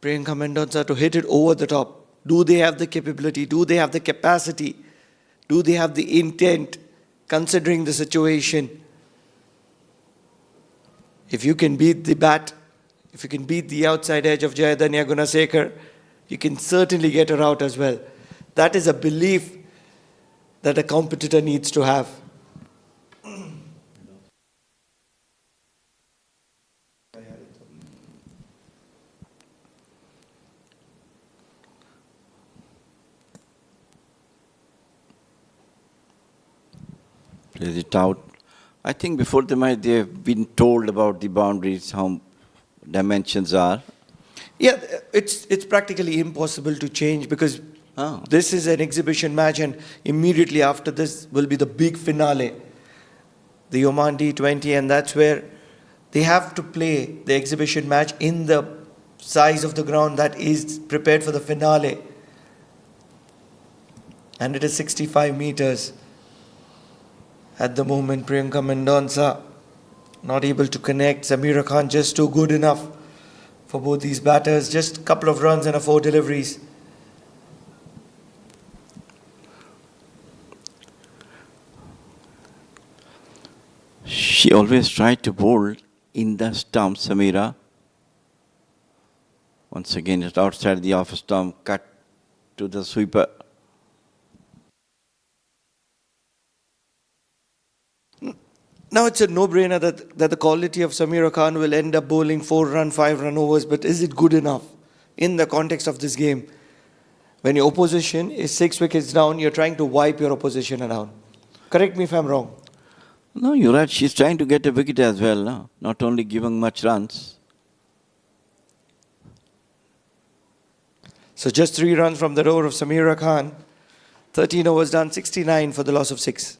Priyanka Mendonca to hit it over the top. Do they have the capability? Do they have the capacity? Do they have the intent, considering the situation? If you can beat the bat, if you can beat the outside edge of Jayadanya Gunasekar, you can certainly get her out as well. That is a belief that a competitor needs to have. Plays it out. I think before the match they have been told about the boundaries, how dimensions are. Yeah, it's practically impossible to change because this is an exhibition match, and immediately after this will be the big finale, the Oman D20, and that's where they have to play the exhibition match in the size of the ground that is prepared for the finale. And it is 65 meters. At the moment, Priyanka Mendonca not able to connect. Samira Khan just too good enough for both these batters. Just a couple of runs and 4 deliveries. She always tried to bowl in the stump, Samira. Once again, it's outside the off stump, cut to the sweeper. Now it's a no-brainer that the quality of Samira Khan will end up bowling 4-run, 5-run overs, but is it good enough in the context of this game? When your opposition is 6 wickets down, you're trying to wipe your opposition around. Correct me if I'm wrong. No, you're right. She's trying to get a wicket as well, no? Not only giving much runs. So just 3 runs from the roar of Samira Khan. 13 overs done, 69 for the loss of 6.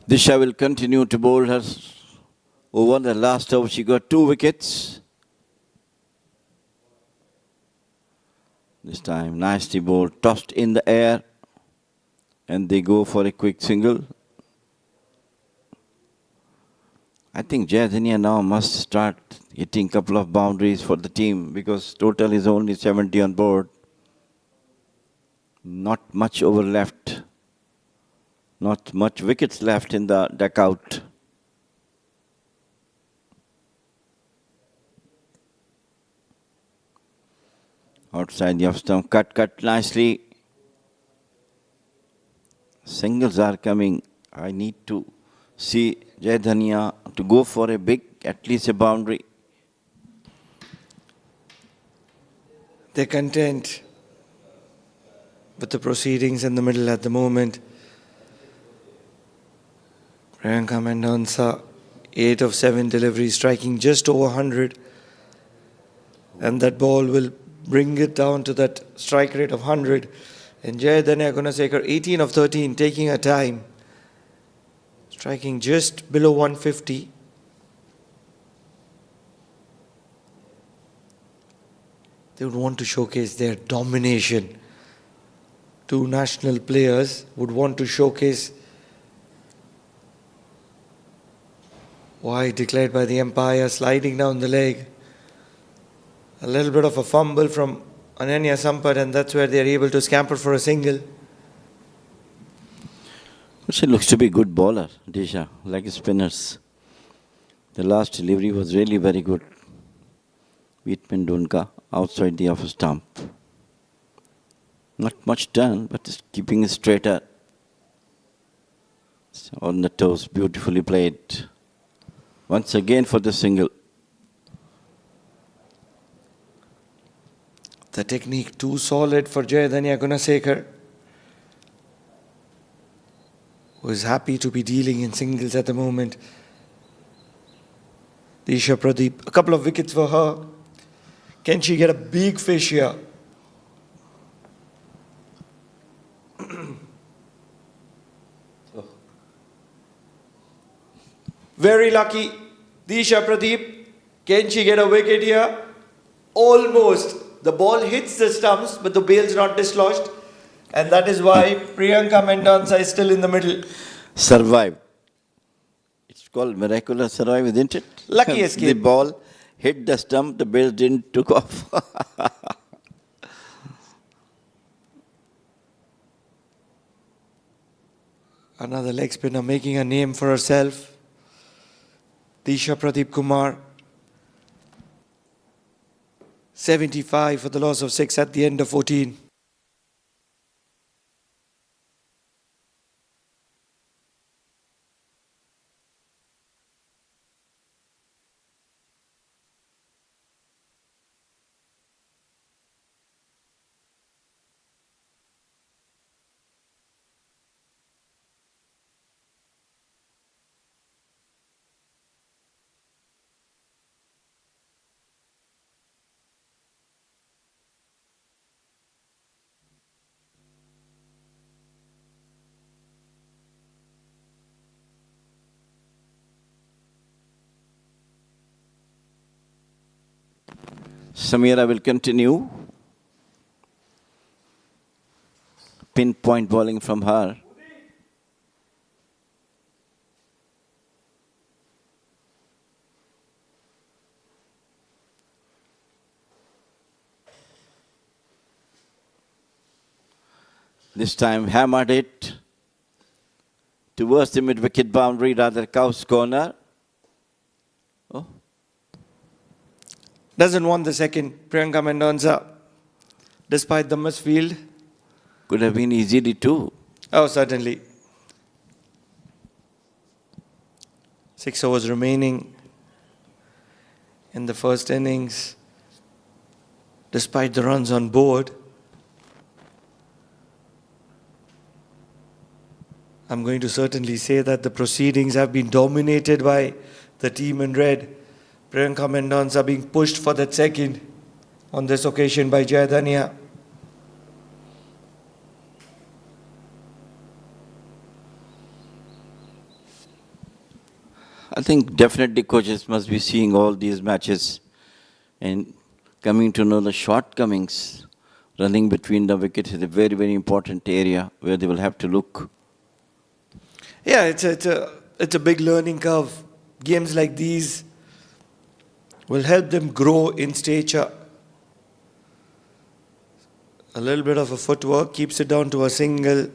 Disha will continue to bowl her over. The last over, she got 2 wickets. This time, nicely bowled, tossed in the air, and they go for a quick single. I think Jayadanya now must start hitting a couple of boundaries for the team because total is only 70 on board. Not much over left. Not much wickets left in the deck out. Outside the off stump, cut nicely. Singles are coming. I need to see Jai Dhania to go for a big, at least a boundary. They're content with the proceedings in the middle at the moment. Priyanka Mendonca, 8 of 7 deliveries, striking just over 100. And that ball will bring it down to that strike rate of 100. And Jai Dhania Gunasekar, 18 of 13, taking her time. Striking just below 150. They would want to showcase their domination. Two national players would want to showcase wide declared by the umpire, sliding down the leg. A little bit of a fumble from Ananya Sampat, and that's where they're able to scamper for a single. She looks to be a good bowler, Disha, like spinners. The last delivery was really very good. Beat Mendonca outside the off stump. Not much done, but just keeping it straighter. On the toes, beautifully played. Once again for the single. The technique too solid for Jai Dhania Gunasekar, who is happy to be dealing in singles at the moment. Disha Pradeep, a couple of wickets for her. Can she get a big fish here? Very lucky. Disha Pradeep. Can she get a wicket here? Almost. The ball hits the stumps, but the bail's not dislodged. And that is why Priyanka Mendonca is still in the middle. Survive. It's called miraculous survive, isn't it? Lucky escape. The ball hit the stump, the bail didn't took off. Another leg spinner making a name for herself. Disha Pradeep Kumar. 75 for the loss of 6 at the end of 14. Samira will continue. Pinpoint bowling from her. This time hammered it towards the mid-wicket boundary, rather Cow's corner. Oh. Doesn't want the second. Priyanka Mendonca, despite the misfield. Could have been easily too. Oh, certainly. 6 overs remaining in the first innings. Despite the runs on board, I'm going to certainly say that the proceedings have been dominated by the team in red. Priyanka Mendonca being pushed for that second on this occasion by Jai Dhania. I think definitely coaches must be seeing all these matches and coming to know the shortcomings. Running between the wickets is a very, very important area where they will have to look. Yeah, it's a big learning curve. Games like these will help them grow in stature. A little bit of a footwork keeps it down to a single.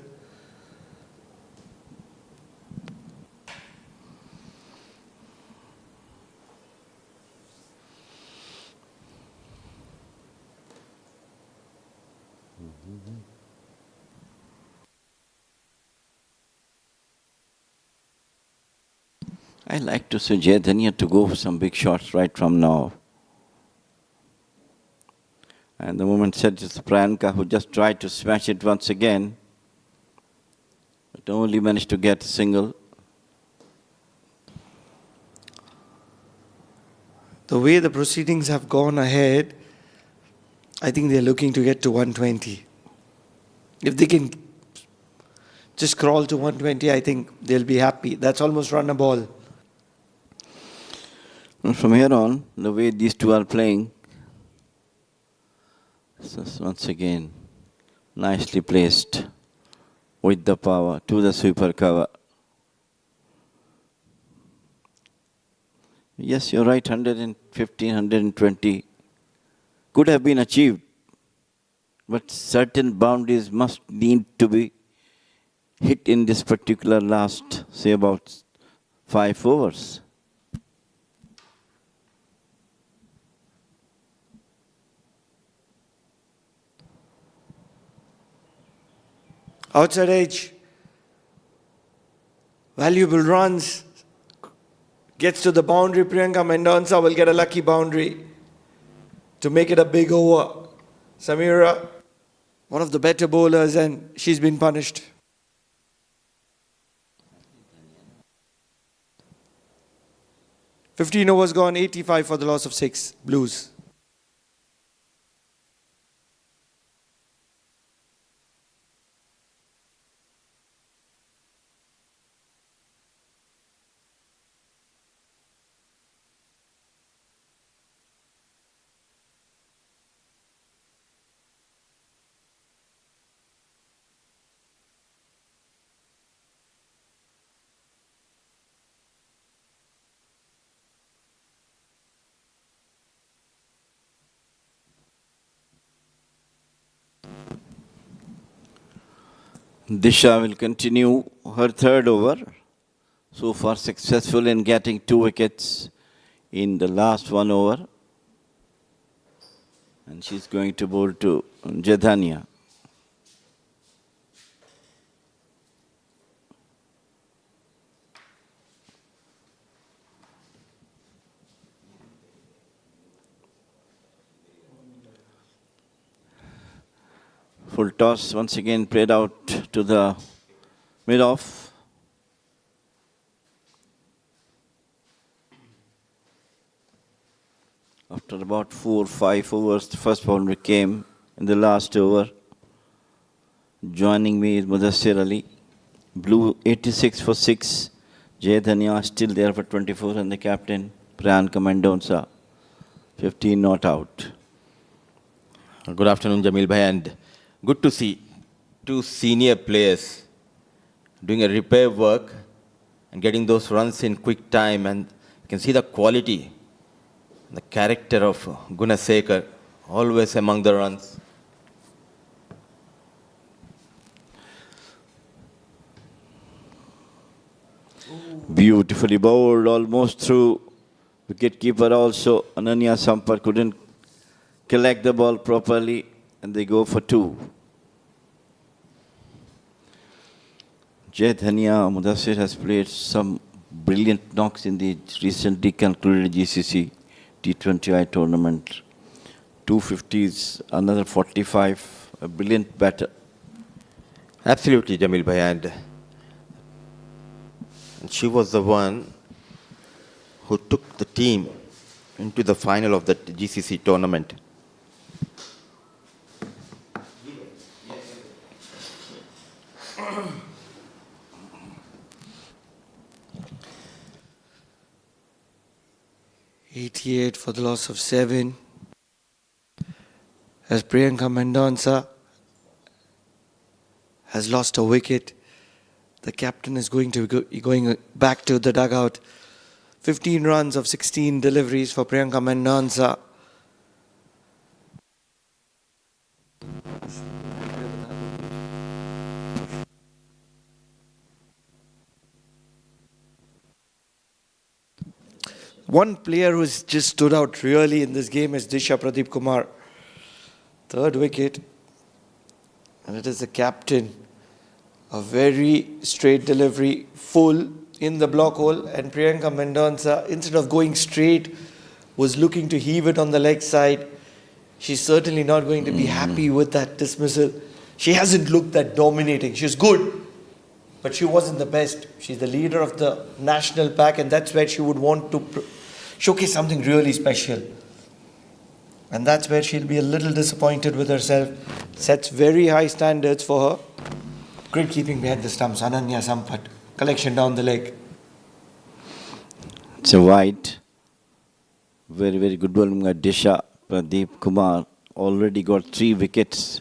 I like to suggest Dania to go for some big shots right from now. And the moment set is Priyanka, who just tried to smash it once again, but only managed to get a single. The way the proceedings have gone ahead, I think they're looking to get to 120. If they can just crawl to 120, I think they'll be happy. That's almost run a ball. And from here on, the way these two are playing, so once again, nicely placed with the power to the sweeper cover. Yes, you're right, 115, 120 could have been achieved, but certain boundaries must need to be hit in this particular last, say about 5 overs. Outside edge. Valuable runs. Gets to the boundary. Priyanka Mendonça will get a lucky boundary to make it a big over. Samira, one of the better bowlers, and she's been punished. "15 overs gone, 85 for the loss of 6. Blues." Disha will continue her third over. So far successful in getting 2 wickets in the last 1 over. And she's going to bowl to Jedhania. Full toss once again played out to the mid-off. After about 4 or 5 overs, the first boundary came in the last over. Joining me is Mudassir Ali. Blue 86 for 6. Jay Dhania still there for 24, and the captain Priyanka Mendonça 15 not out. Good afternoon, Jamil Bhai, and good to see 2 senior players doing a repair work and getting those runs in quick time, and you can see the quality, the character of Gunasekar, always among the runs. Beautifully bowled, almost through. Wicket-keeper also, Ananya Sampar, couldn't collect the ball properly, and they go for 2. Jay Dhania Mudassir has played some brilliant knocks in the recently concluded GCC T20I tournament. 250s, another 45, a brilliant batter. Absolutely, Jamil Bhai, and she was the one who took the team into the final of the GCC tournament. "88 for the loss of 7. As Priyanka Mendonça has lost a wicket, the captain is going back to the dugout. 15 runs of 16 deliveries for Priyanka Mendonça. one player who's just stood out really in this game is Disha Pradeep Kumar. Third wicket. And it is the captain. A very straight delivery, full in the block hole. And Priyanka Mendonca, instead of going straight, was looking to heave it on the leg side. She's certainly not going to be happy with that dismissal. She hasn't looked that dominating. She's good, but she wasn't the best. She's the leader of the national pack, and that's where she would want to showcase something really special. And that's where she'll be a little disappointed with herself. Sets very high standards for her. Great keeping behind the stumps. Ananya Sampath. Collection down the leg. It's a wide. Very, very good bowling by Disha Pradeep Kumar. Already got 3 wickets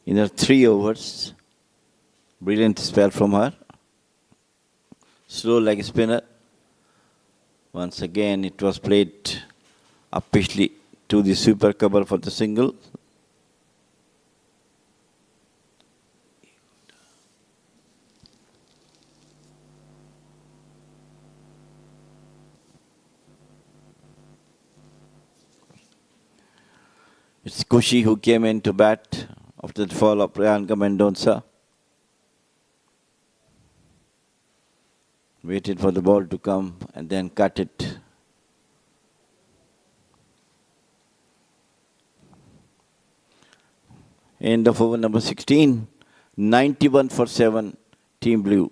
in her 3 overs. Brilliant spell from her. Slow leg spinner. Once again, it was played upishly to the super cover for the single. It's Kushi who came in to bat after the fall of Priyanka Mendonca. Waited for the ball to come and then cut it. End of over number 16. 91 for 7, Team Blue.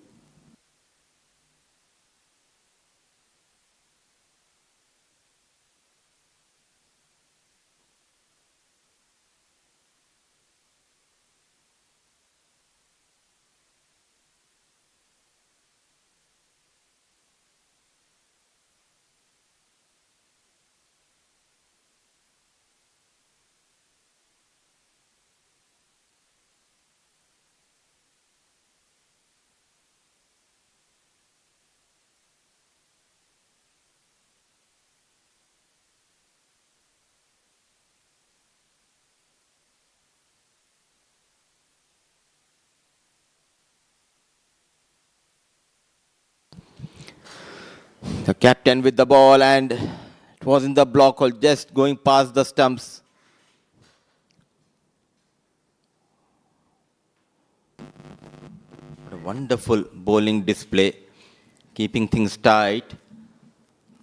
The captain with the ball, and it was in the block hole, just going past the stumps. What a wonderful bowling display, keeping things tight.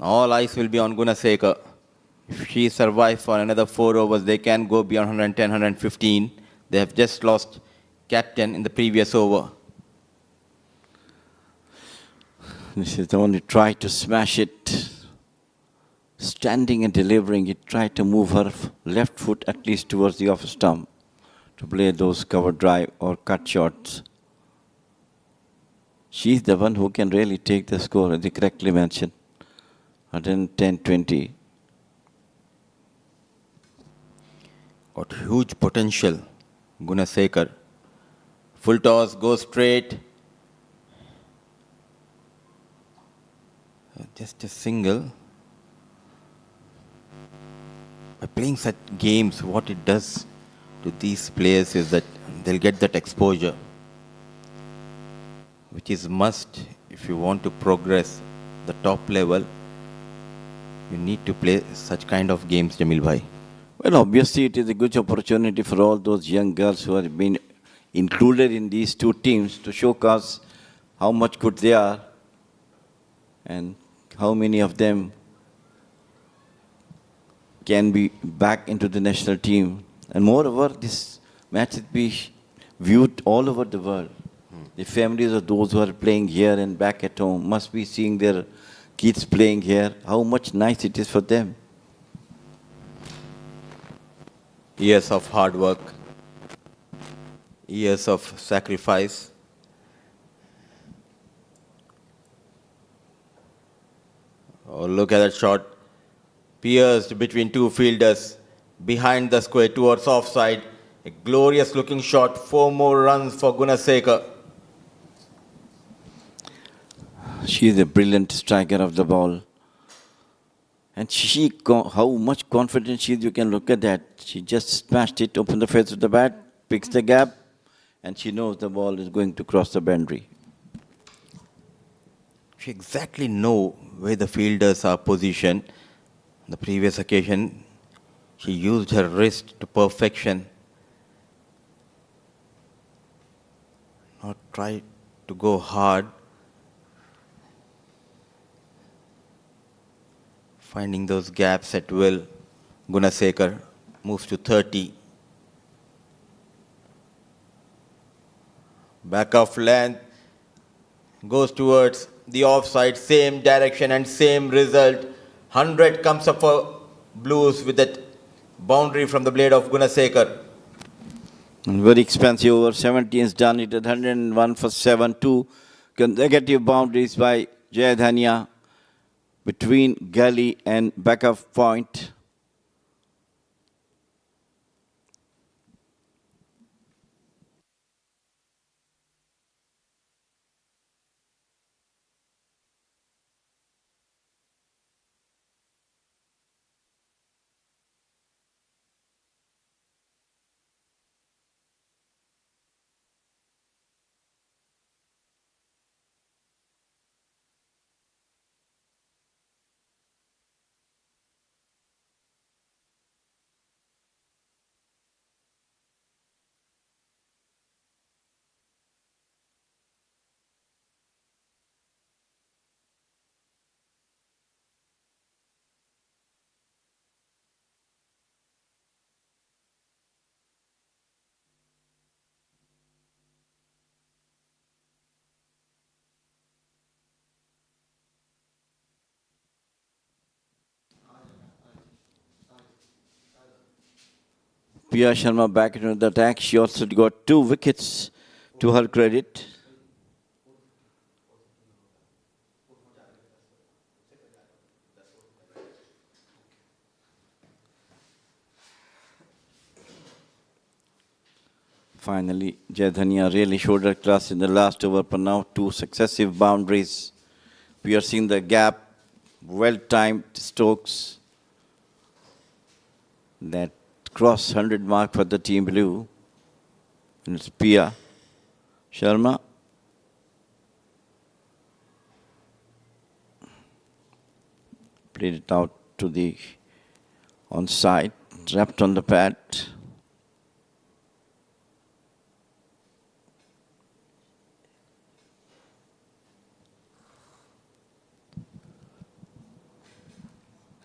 All eyes will be on Gunasekar. If she survives for another 4 overs, they can go beyond 110, 115. They have just lost captain in the previous over. This is the one who tried to smash it. Standing and delivering, he tried to move her left foot at least towards the off stump to play those cover drive or cut shots. She's the one who can really take the score, as you correctly mentioned. 110-20. Got huge potential, Gunasekar. Full toss, goes straight. Just a single. By playing such games, what it does to these players is that they'll get that exposure, which is must if you want to progress the top level. You need to play such kind of games, Jamil Bhai. Well, obviously it is a good opportunity for all those young girls who have been included in these 2 teams to showcase how much good they are and how many of them can be back into the national team. And moreover, this match will be viewed all over the world. The families of those who are playing here and back at home must be seeing their kids playing here, how much nice it is for them. Years of hard work, years of sacrifice. Oh, look at that shot. Pierced between 2 fielders, behind the square towards offside. A glorious looking shot. 4 more runs for Gunasekar. She is a brilliant striker of the ball. And how much confident she is, you can look at that. She just smashed it, opened the face of the bat, picks the gap, and she knows the ball is going to cross the boundary. she exactly know where the fielders are positioned. On the previous occasion, she used her wrist to perfection. Not try to go hard. Finding those gaps at will. Gunasekar moves to 30. Back of length. Goes towards the offside. Same direction and same result. 100 comes up for Blues with that boundary from the blade of Gunasekar. And very expensive over. 17 is done. It at 101 for 7. 2 consecutive boundaries by Jayadhania between gully and back of point. Priya Sharma back into the attack. She also got 2 wickets to her credit. Finally, Jayadhania really showed her class in the last over, but now 2 successive boundaries. We are seeing the gap, well-timed strokes that cross 100 mark for the team blue. And it's Priya Sharma. Played it out to the onside, wrapped on the pad.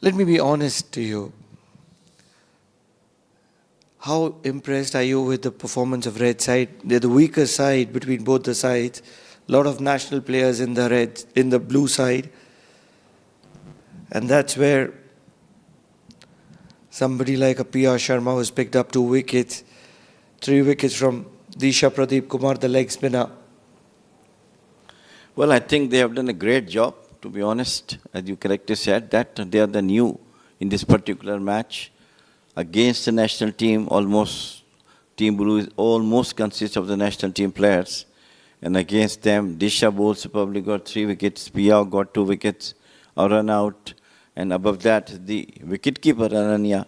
Let me be honest to you. How impressed are you with the performance of red side? They're the weaker side between both the sides. A lot of national players in the blue side. And that's where somebody like a Priya Sharma who's picked up 2 wickets, 3 wickets from Disha Pradeep Kumar, the leg spinner. Well, I think they have done a great job, to be honest. As you correctly said, that they are the new in this particular match. Against the national team, Team Blue almost consists of the national team players. And against them, Disha bowls probably got 3 wickets, Priya got 2 wickets, a run out. And above that, the wicketkeeper, Ananya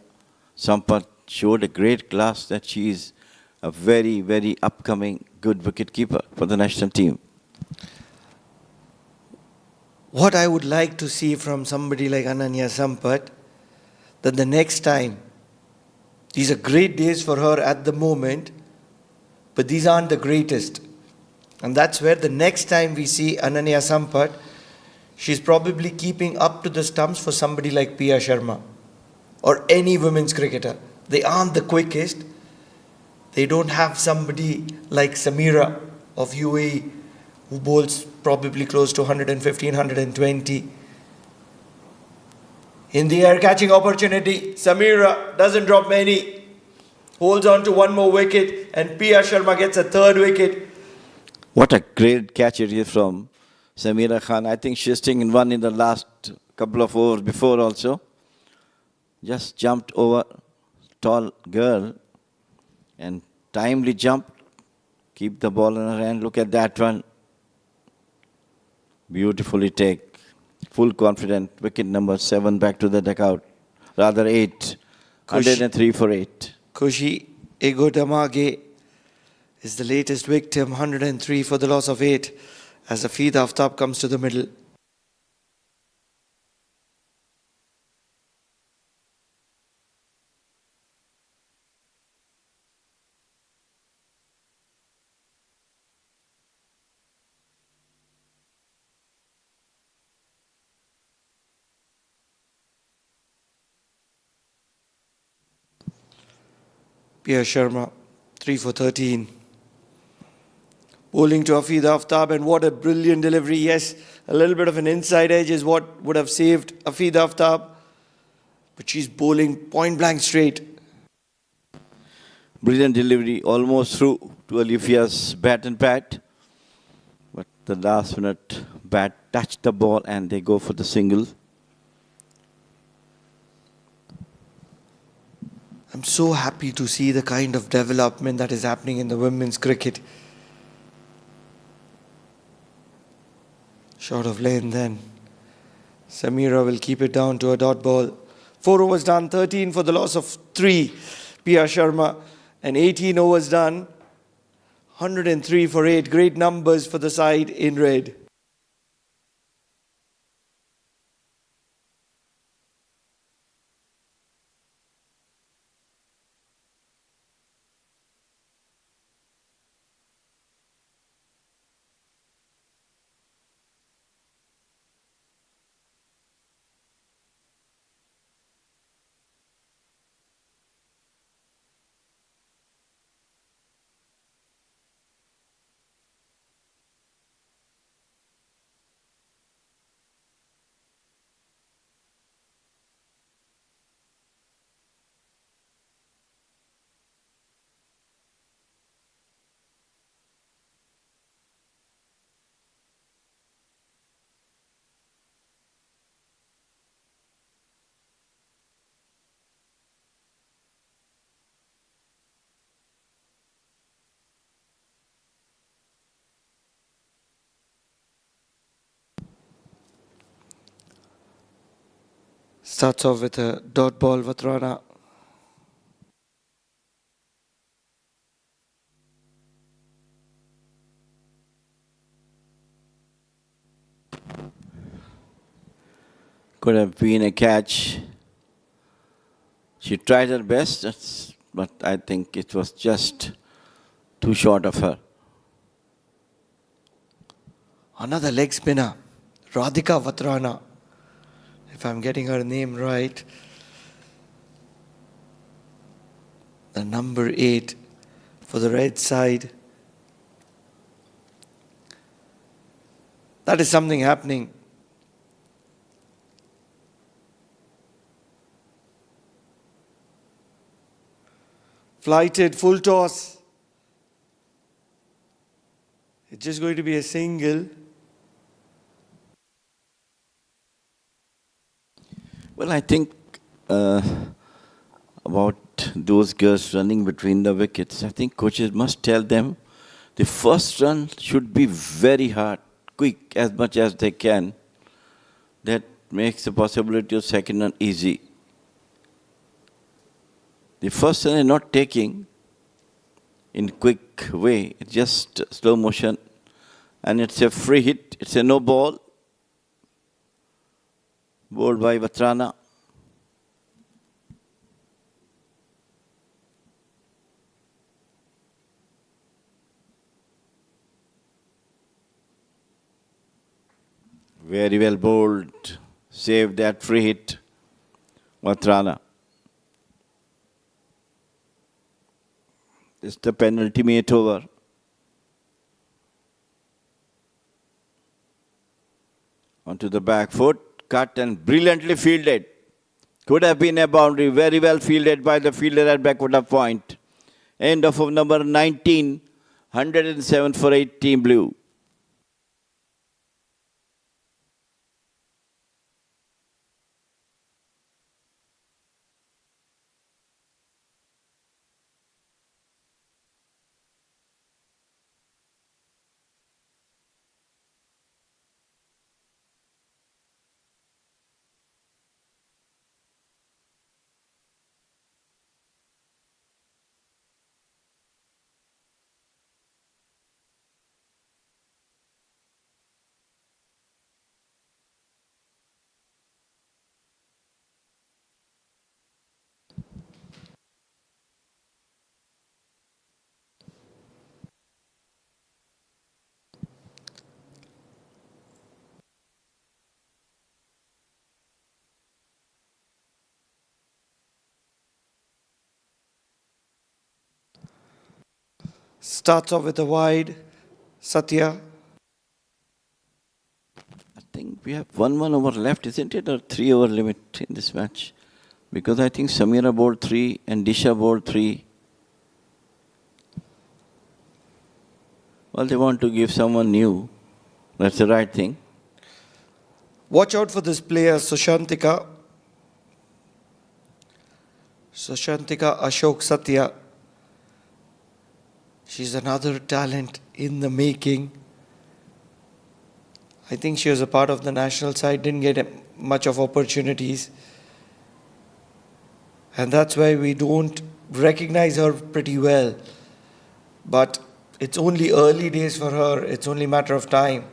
Sampath, showed a great class that she is a very, very upcoming good wicketkeeper for the national team. What I would like to see from somebody like Ananya Sampath, that the next time, these are great days for her at the moment, but these aren't the greatest. And that's where the next time we see Ananya Sampath, she's probably keeping up to the stumps for somebody like Priya Sharma or any women's cricketer. They aren't the quickest. They don't have somebody like Samira of UAE who bowls probably close to 115, 120. In the air catching opportunity, Samira doesn't drop many, holds on to 1 more wicket, and Priya Sharma gets a 3rd wicket. What a great catch it is from Samira Khan. I think she's taken one in the last couple of overs before also. Just jumped over tall girl and timely jump. Keep the ball in her hand. Look at that one. Beautifully take. Full confident. Wicket number 7 back to the dugout. Rather 8. 103 for 8. Khushi Egodamage is the latest victim. 103 for the loss of 8 as Hafeed Aftab comes to the middle. Pierre Sharma, 3 for 13. Bowling to Hafid Aftab, and what a brilliant delivery. Yes, a little bit of an inside edge is what would have saved Hafid Aftab, but she's bowling point blank straight. Brilliant delivery, almost through to Olivia's bat and pat. But the last minute bat touched the ball and they go for the single. I'm so happy to see the kind of development that is happening in the women's cricket. Short of lane then. Samira will keep it down to a dot ball. 4 overs done, 13 for the loss of 3. Pia Sharma, and 18 overs done, 103 for 8. Great numbers for the side in red. Starts off with a dot ball, Vatrana. Could have been a catch. She tried her best, but I think it was just too short of her. Another leg spinner, Radhika Vatrana, if I'm getting her name right. The number 8 for the red side. That is something happening. Flighted, full toss. It's just going to be a single. Well, I think about those girls running between the wickets, I think coaches must tell them the first run should be very hard, quick as much as they can. That makes the possibility of second run easy. The first run is not taking in quick way, it's just slow motion, and it's a free hit, it's a no ball, bowled by Vatrana. Very well bowled, saved that free hit, Vatrana. It's the penultimate over. Onto the back foot, cut and brilliantly fielded. Could have been a boundary, very well fielded by the fielder at backward of point. End of number 19, 107 for 8, Team Blue. Starts off with a wide. Satya. I think we have 1 over left, isn't it? Or 3 over limit in this match? Because I think Samira bowled 3 and Disha bowled 3. Well, they want to give someone new. That's the right thing. Watch out for this player, Sushantika. Sushantika Ashok Satya. She's another talent in the making. I think she was a part of the national side, didn't get much of opportunities. And that's why we don't recognize her pretty well. But it's only early days for her, it's only a matter of time.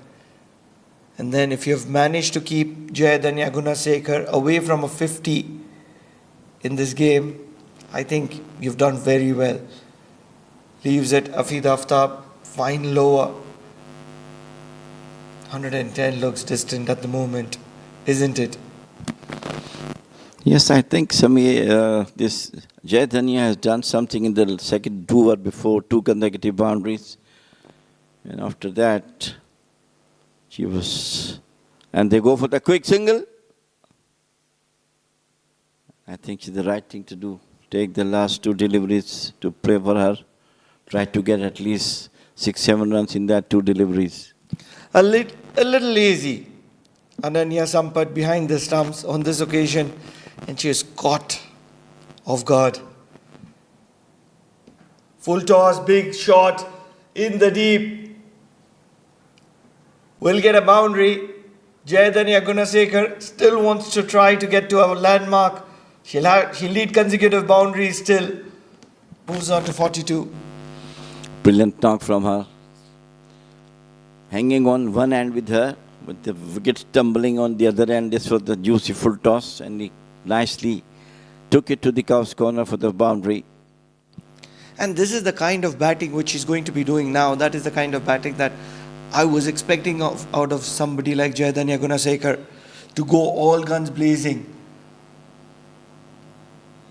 And then if you've managed to keep Jayadanya Gunasekar away from a 50 in this game, I think you've done very well. Leaves it Afid Aftab, fine lower. 110 looks distant at the moment, isn't it? Yes, I think this Jayadanya has done something in the second 2 over before, 2 consecutive boundaries. And after that, she was... And they go for the quick single. I think it's the right thing to do. Take the last 2 deliveries to play for her. Try to get at least 6-7 runs in that 2 deliveries. A little lazy. Ananya Sampat behind the stumps on this occasion, and she is caught off guard. Full toss, big shot in the deep. Will get a boundary. Jayadanya Gunasekar still wants to try to get to our landmark. She'll lead consecutive boundaries still. Moves on to 42. Brilliant knock from her. Hanging on one hand with her, with the wicket tumbling on the other end. This was the juicy full toss, and he nicely took it to the cow's corner for the boundary. And this is the kind of batting which she's going to be doing now. That is the kind of batting that I was expecting out of somebody like Jayadanya Gunasekar, to go all guns blazing.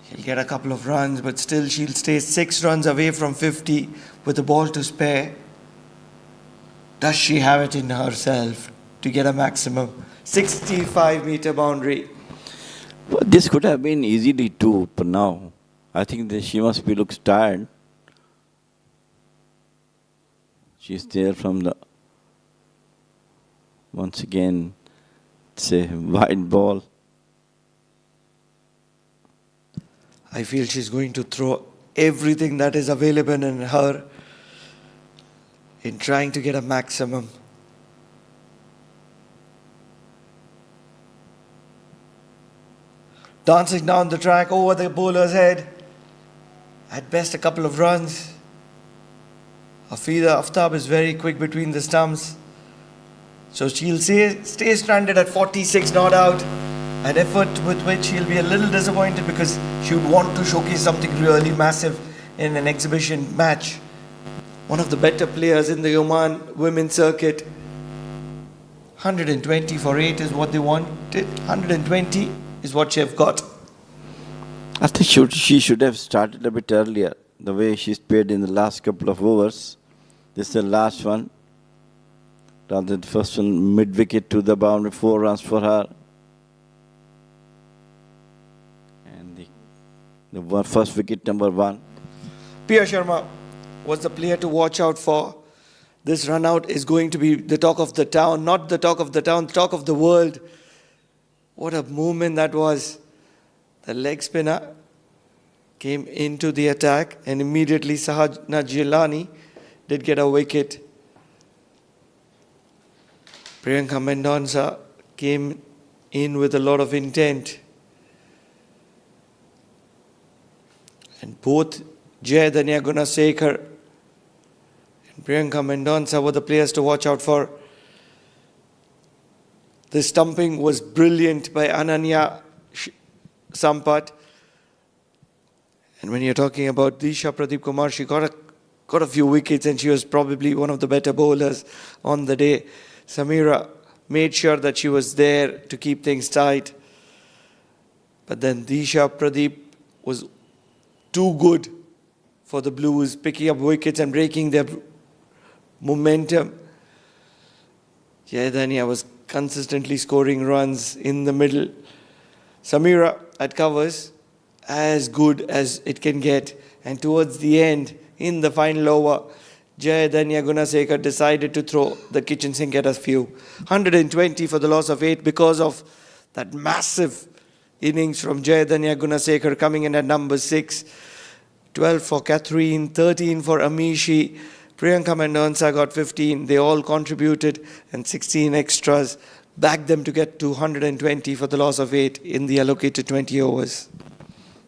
He'll get a couple of runs, but still she'll stay 6 runs away from 50 with a ball to spare. Does she have it in herself to get a maximum 65-meter boundary? Well, this could have been easily 2, but now I think that she looks tired. She's there from the... Once again, it's a wide ball. I feel she's going to throw everything that is available in her in trying to get a maximum. Dancing down the track over the bowler's head. At best a couple of runs. Afida Aftab is very quick between the stumps. So she'll stay stranded at 46 not out. An effort with which she'll be a little disappointed because she would want to showcase something really massive in an exhibition match. One of the better players in the Oman women's circuit. 120 for 8 is what they wanted. 120 is what she have got. I think she should have started a bit earlier, the way she's played in the last couple of overs. This is the last one. Rather than the first one, mid-wicket to the boundary, 4 runs for her. And the first wicket, number 1. Pia Sharma was the player to watch out for. This run out is going to be the talk of the town, not the talk of the town, talk of the world. What a movement that was. The leg spinner came into the attack and immediately Sahajna Jilani did get a wicket. Priyanka Mendonca came in with a lot of intent. And both Jayadanya Gunasekar and Priyanka Mendonca were the players to watch out for. The stumping was brilliant by Ananya Sampat. And when you're talking about Disha Pradeep Kumar, she got a few wickets and she was probably one of the better bowlers on the day. Samira made sure that she was there to keep things tight. But then Disha Pradeep was too good for the Blues, picking up wickets and breaking their momentum. Jayadanya was consistently scoring runs in the middle. Samira at covers, as good as it can get. And towards the end, in the final over, Jayadanya Gunasekar decided to throw the kitchen sink at a few. 120 for the loss of 8 because of that massive innings from Jayadanya Gunasekar coming in at number 6. 12 for Catherine, 13 for Amishi. Priyanka Mendonca got 15. They all contributed, and 16 extras backed them to get to 120 for the loss of 8 in the allocated 20 overs.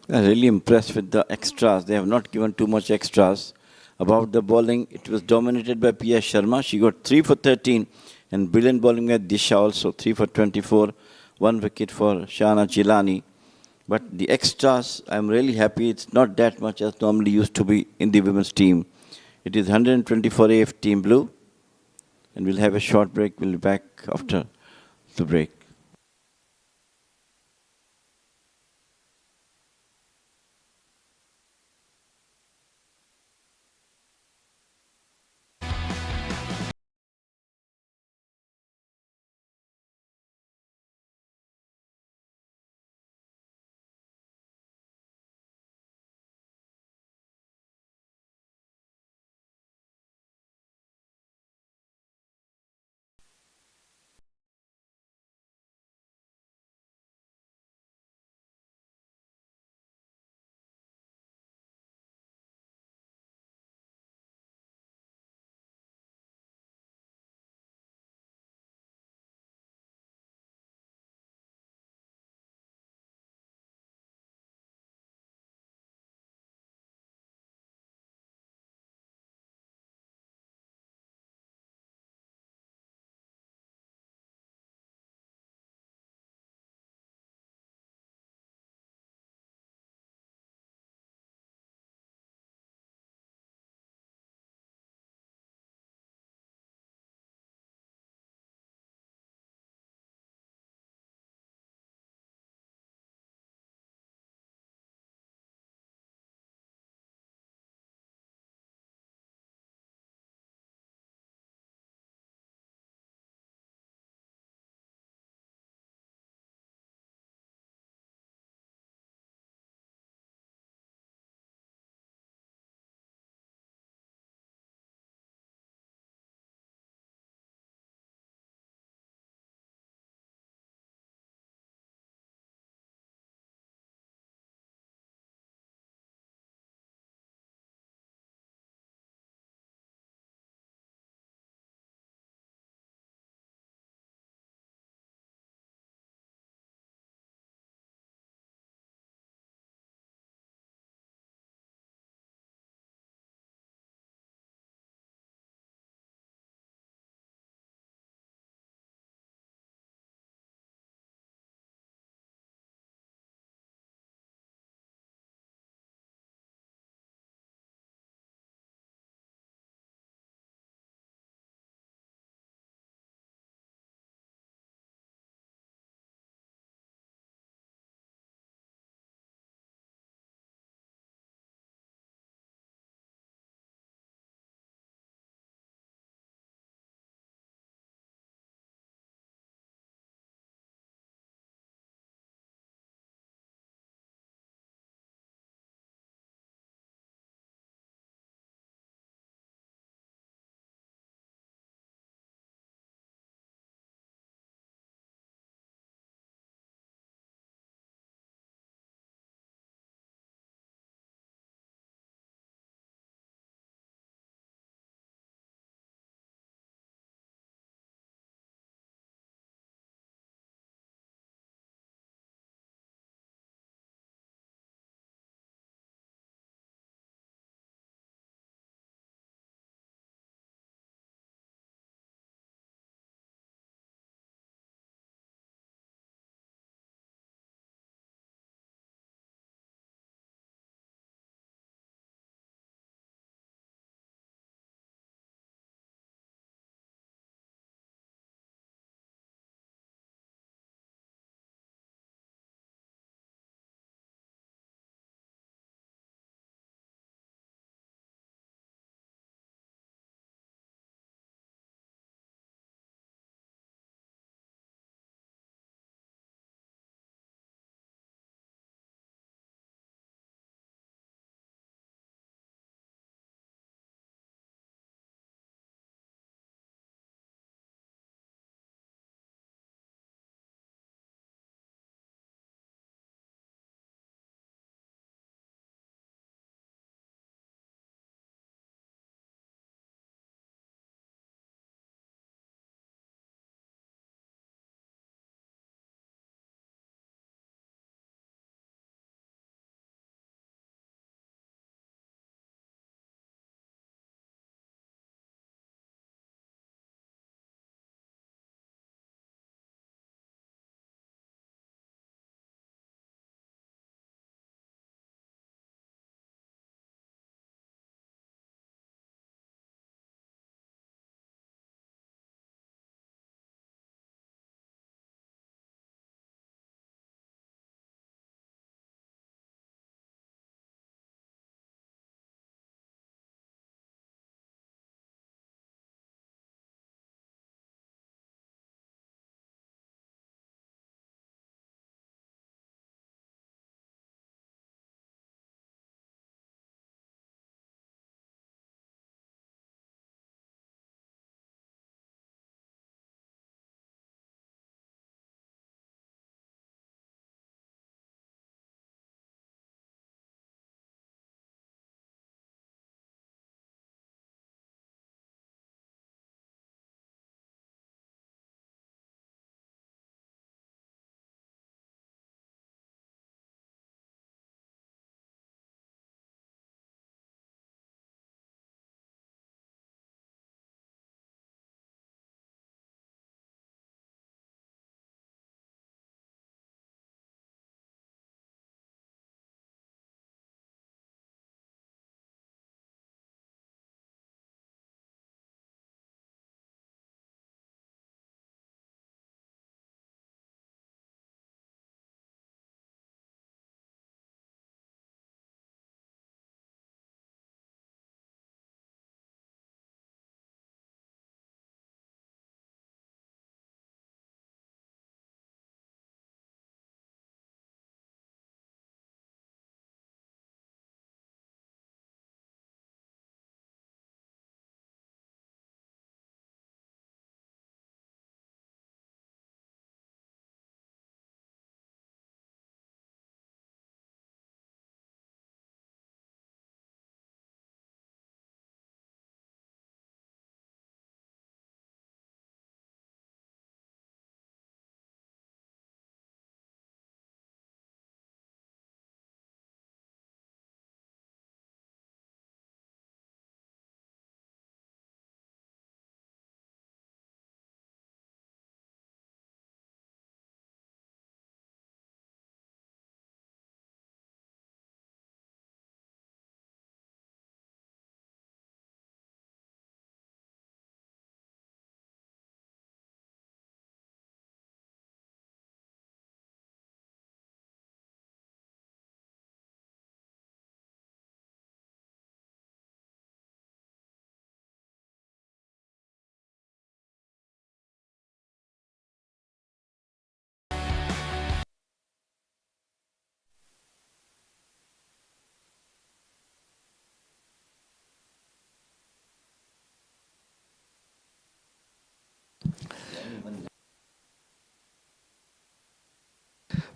I'm really impressed with the extras. They have not given too much extras. About the bowling, it was dominated by Pia Sharma. She got 3 for 13, and brilliant bowling by Disha also, 3 for 24, 1 wicket for Shana Jilani. But the extras, I'm really happy. It's not that much as normally used to be in the women's team. It is 120 for AF Team Blue. And we'll have a short break. We'll be back after the break.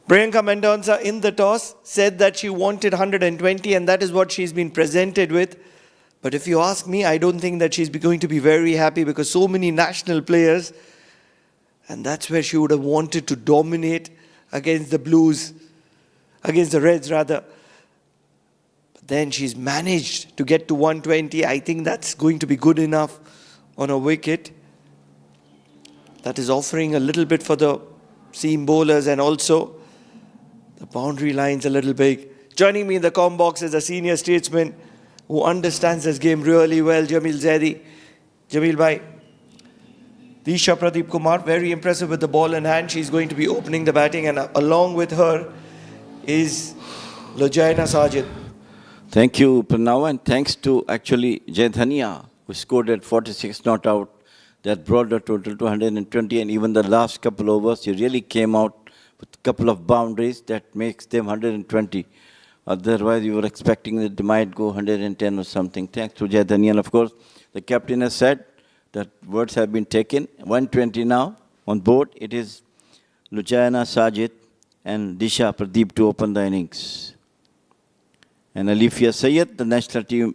Priyanka Mendonca in the toss said that she wanted 120 and that is what she's been presented with. But if you ask me, I don't think that she's going to be very happy because so many national players, and that's where she would have wanted to dominate against the Blues, against the Reds rather. But then she's managed to get to 120. I think that's going to be good enough on a wicket. That is offering a little bit for the seam bowlers, and also the boundary line's a little big. Joining me in the comm box is a senior statesman who understands this game really well, Jamil Zaidi. Jamil bhai, Disha Pradeep Kumar, very impressive with the ball in hand. She's going to be opening the batting, and along with her is Lojaina Sajid. Thank you, Pranav, and thanks to actually Jaidhania, who scored at 46 not out. That brought the total to 120, and even the last couple overs, he really came out with a couple of boundaries that makes them 120. Otherwise, you were expecting that they might go 110 or something. Thanks to Jaidhania, and of course, the captain has said that words have been taken. 120 now on board. It is Lujaina Sajid and Disha Pradeep to open the innings. And Alifia Sayed, the national team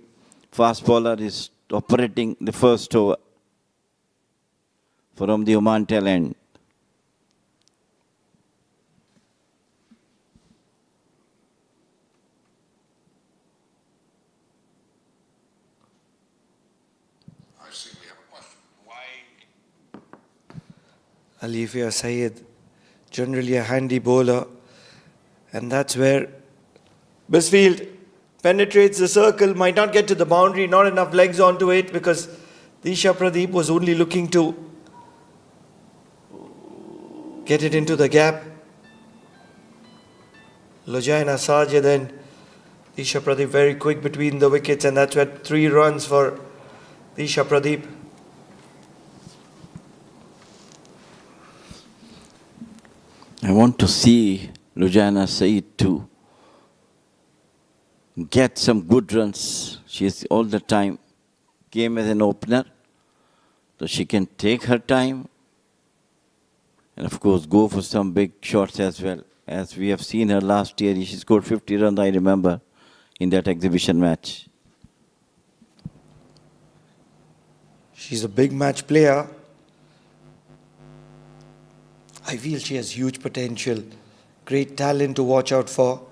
fast bowler, is operating the first over from the Oman tail end. I see we have a question. Why? Alifia Sayed, generally a handy bowler, and that's where Bisfield penetrates the circle, might not get to the boundary, not enough legs onto it because Disha Pradeep was only looking to get it into the gap. Lojaina Sajid and Disha Pradeep very quick between the wickets, and that's where 3 runs for Disha Pradeep. I want to see Lujaina Saeed to get some good runs. She is all the time came as an opener, so she can take her time and of course go for some big shots as well. As we have seen her last year, she scored 50 runs, I remember, in that exhibition match. She's a big match player. I feel she has huge potential, great talent to watch out for.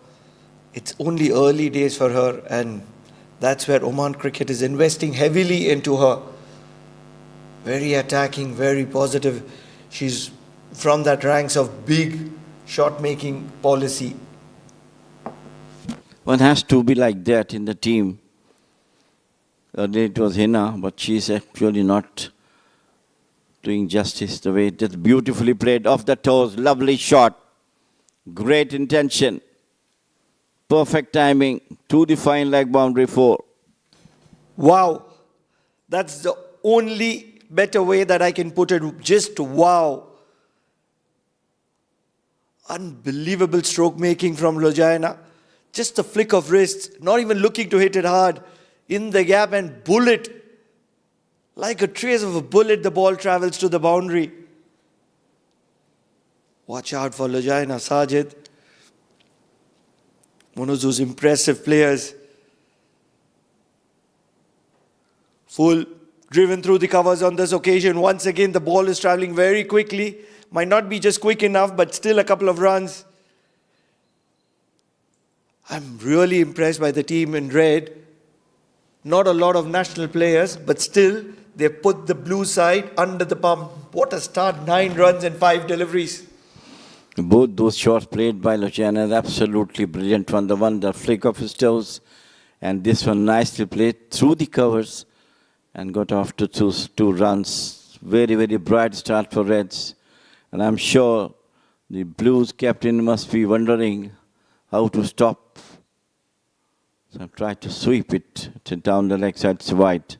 It's only early days for her, and that's where Oman Cricket is investing heavily into her. Very attacking, very positive. She's from that ranks of big shot-making policy. One has to be like that in the team. Earlier it was Hina, but she's actually not doing justice the way it is. Beautifully played off the toes, lovely shot, great intention, perfect timing to the fine leg boundary 4. Wow, that's the only better way that I can put it. Just wow. Unbelievable stroke making from Lojaina. Just a flick of wrists, not even looking to hit it hard. In the gap and bullet. Like a trace of a bullet, the ball travels to the boundary. Watch out for Lojaina Sajid. One of those impressive players. Full driven through the covers on this occasion. Once again, the ball is traveling very quickly. Might not be just quick enough, but still a couple of runs. I'm really impressed by the team in red. Not a lot of national players, but still they put the blue side under the pump. What a start, 9 runs and 5 deliveries. Both those shots played by Luciana is absolutely brilliant. One, the flick of his toes, and this one nicely played through the covers and got off to 2 runs. Very, very bright start for Reds. And I'm sure the Blues captain must be wondering how to stop. So I've tried to sweep it down the leg side, it's wide.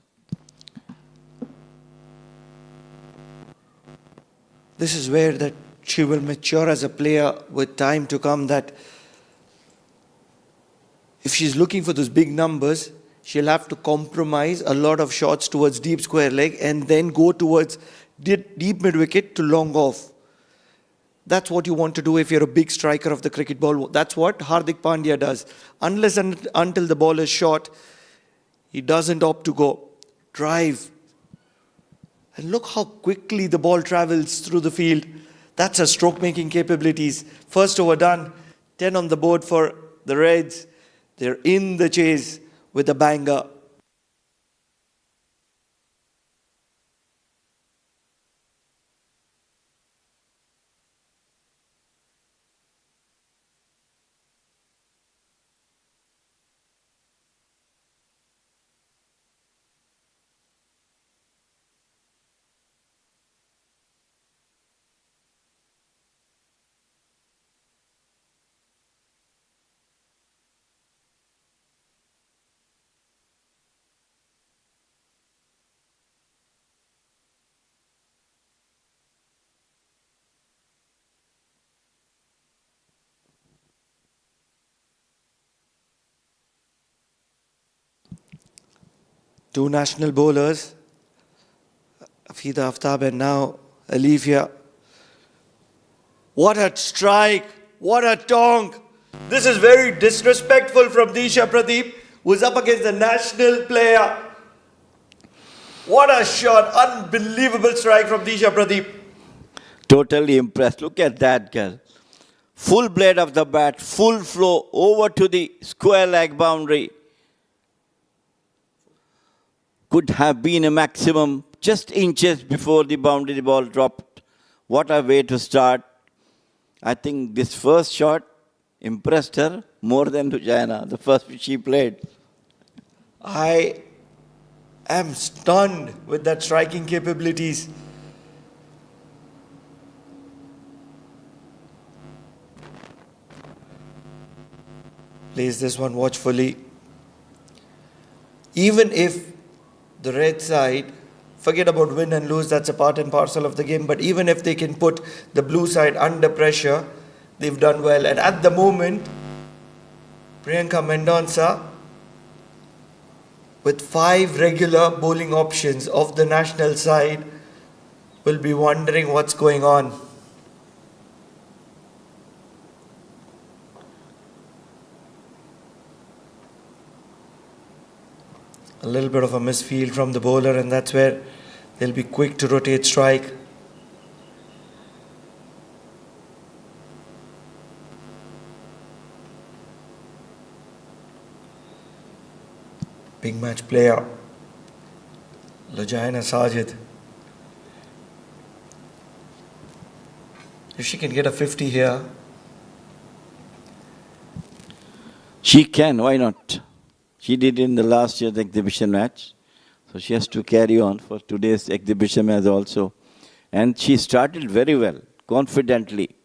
This is where that she will mature as a player with time to come, that if she's looking for those big numbers, she'll have to compromise a lot of shots towards deep square leg and then go towards deep mid-wicket to long off. That's what you want to do if you're a big striker of the cricket ball. That's what Hardik Pandya does. Unless and until the ball is short, he doesn't opt to go. Drive. And look how quickly the ball travels through the field. That's her stroke-making capabilities. First over done. 10 on the board for the Reds. They're in the chase with a banger. Two national bowlers, Afida Aftab and now Alivia. What a strike! What a tonk! This is very disrespectful from Disha Pradeep, who's up against the national player. What a shot! Unbelievable strike from Disha Pradeep. Totally impressed. Look at that girl. Full blade of the bat, full flow over to the square leg boundary. Could have been a maximum just inches before the boundary the ball dropped. What a way to start. I think this first shot impressed her more than Rujana, the first which she played. I am stunned with that striking capabilities. Plays this one watchfully. Even if the red side, forget about win and lose, that's a part and parcel of the game, but even if they can put the blue side under pressure, they've done well. And at the moment, Priyanka Mendonca, with 5 regular bowling options of the national side, will be wondering what's going on. A little bit of a misfield from the bowler, and that's where they'll be quick to rotate strike. Big match player, Lajina Sajid. If she can get a 50 here. She can, why not? She did in the last year's exhibition match. So she has to carry on for today's exhibition match also. And she started very well, confidently.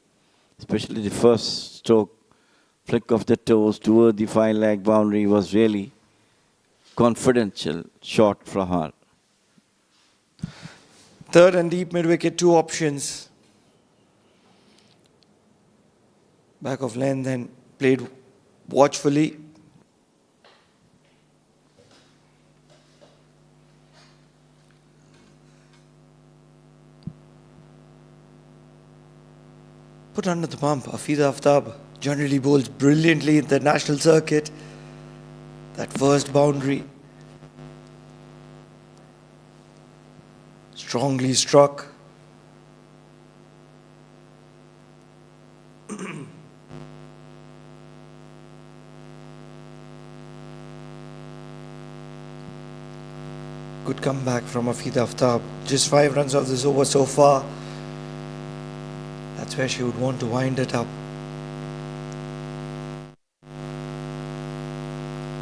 Especially the first stroke, flick of the toes toward the 5-leg boundary was really confidential shot for her. Third and deep mid-wicket, 2 options. Back of length and played watchfully. Put under the pump. Afida Aftab generally bowls brilliantly in the national circuit. That first boundary. Strongly struck. Good comeback from Afida Aftab. Just 5 runs off this over so far. That's where she would want to wind it up.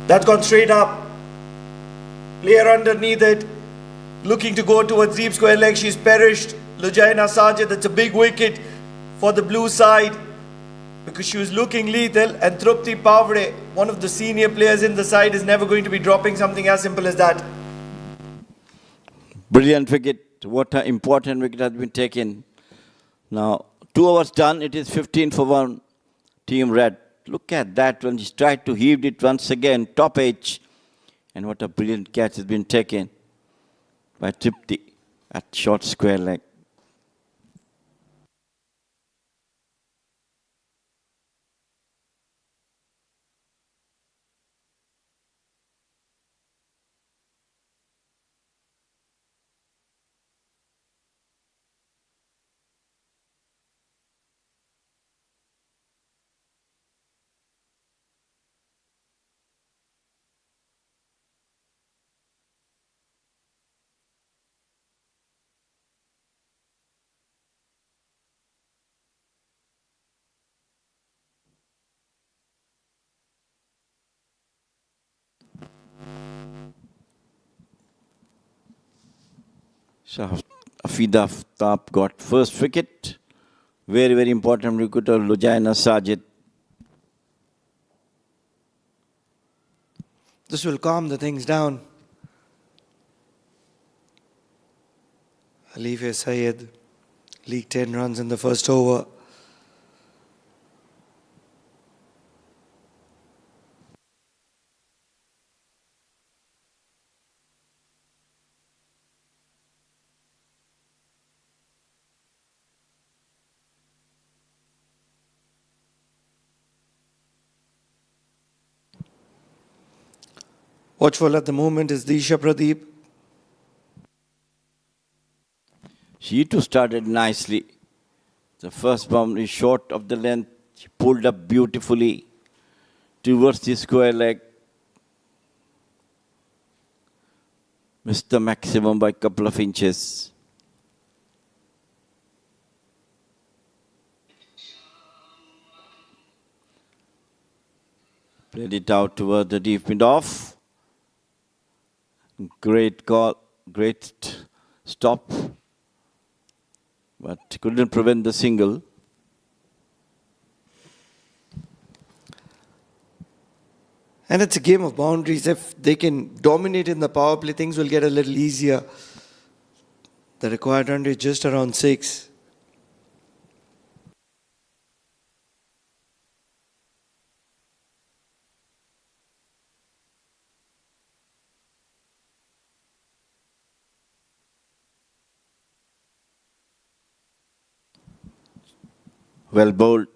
That's gone straight up. Player underneath it. Looking to go towards deep square leg. She's perished. Lujina Sajid, that's a big wicket for the blue side. Because she was looking lethal. And Trupti Pavre, one of the senior players in the side, is never going to be dropping something as simple as that. Brilliant wicket. What an important wicket has been taken. Now, 2 overs done. It is 15 for 1. Team Red. Look at that one. She tried to heave it once again. Top edge. And what a brilliant catch has been taken by Tripti at short square leg. So Afida Aftab got first wicket. Very, very important wicket of Lujaina Sajid. This will calm the things down. Alifia Sayed leaked 10 runs in the first over. Watchful at the moment is Disha Pradeep. She too started nicely. The first boundary short of the length. She pulled up beautifully towards the square leg. Missed the maximum by a couple of inches. Played it out toward the deep mid off. Great call, great stop. But couldn't prevent the single. And it's a game of boundaries. If they can dominate in the power play, things will get a little easier. The required run rate just around 6. Well bowled.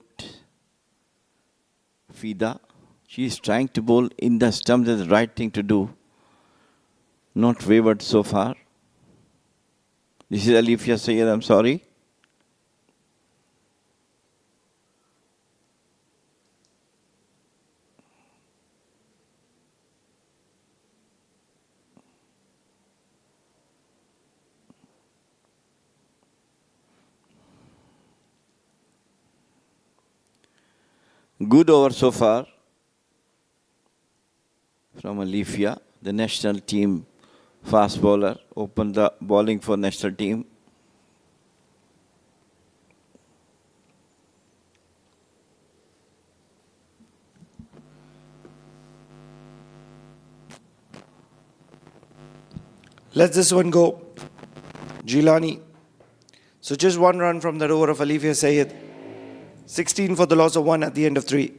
Fida. She is trying to bowl in the stump. That's the right thing to do. Not wavered so far. This is Alifia Sayed, I'm sorry. Good over so far from Alifia, the national team fast bowler. Opened the bowling for national team. Let this one go. Jilani. So just 1 run from that over of Alifia Sayed. 16 for the loss of 1 at the end of 3.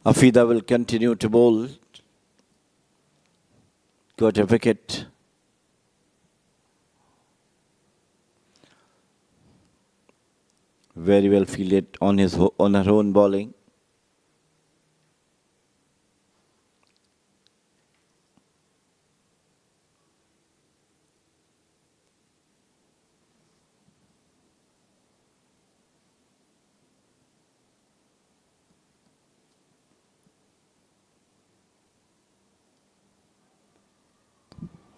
Afida will continue to bowl. Got a wicket. Very well fielded on her own bowling.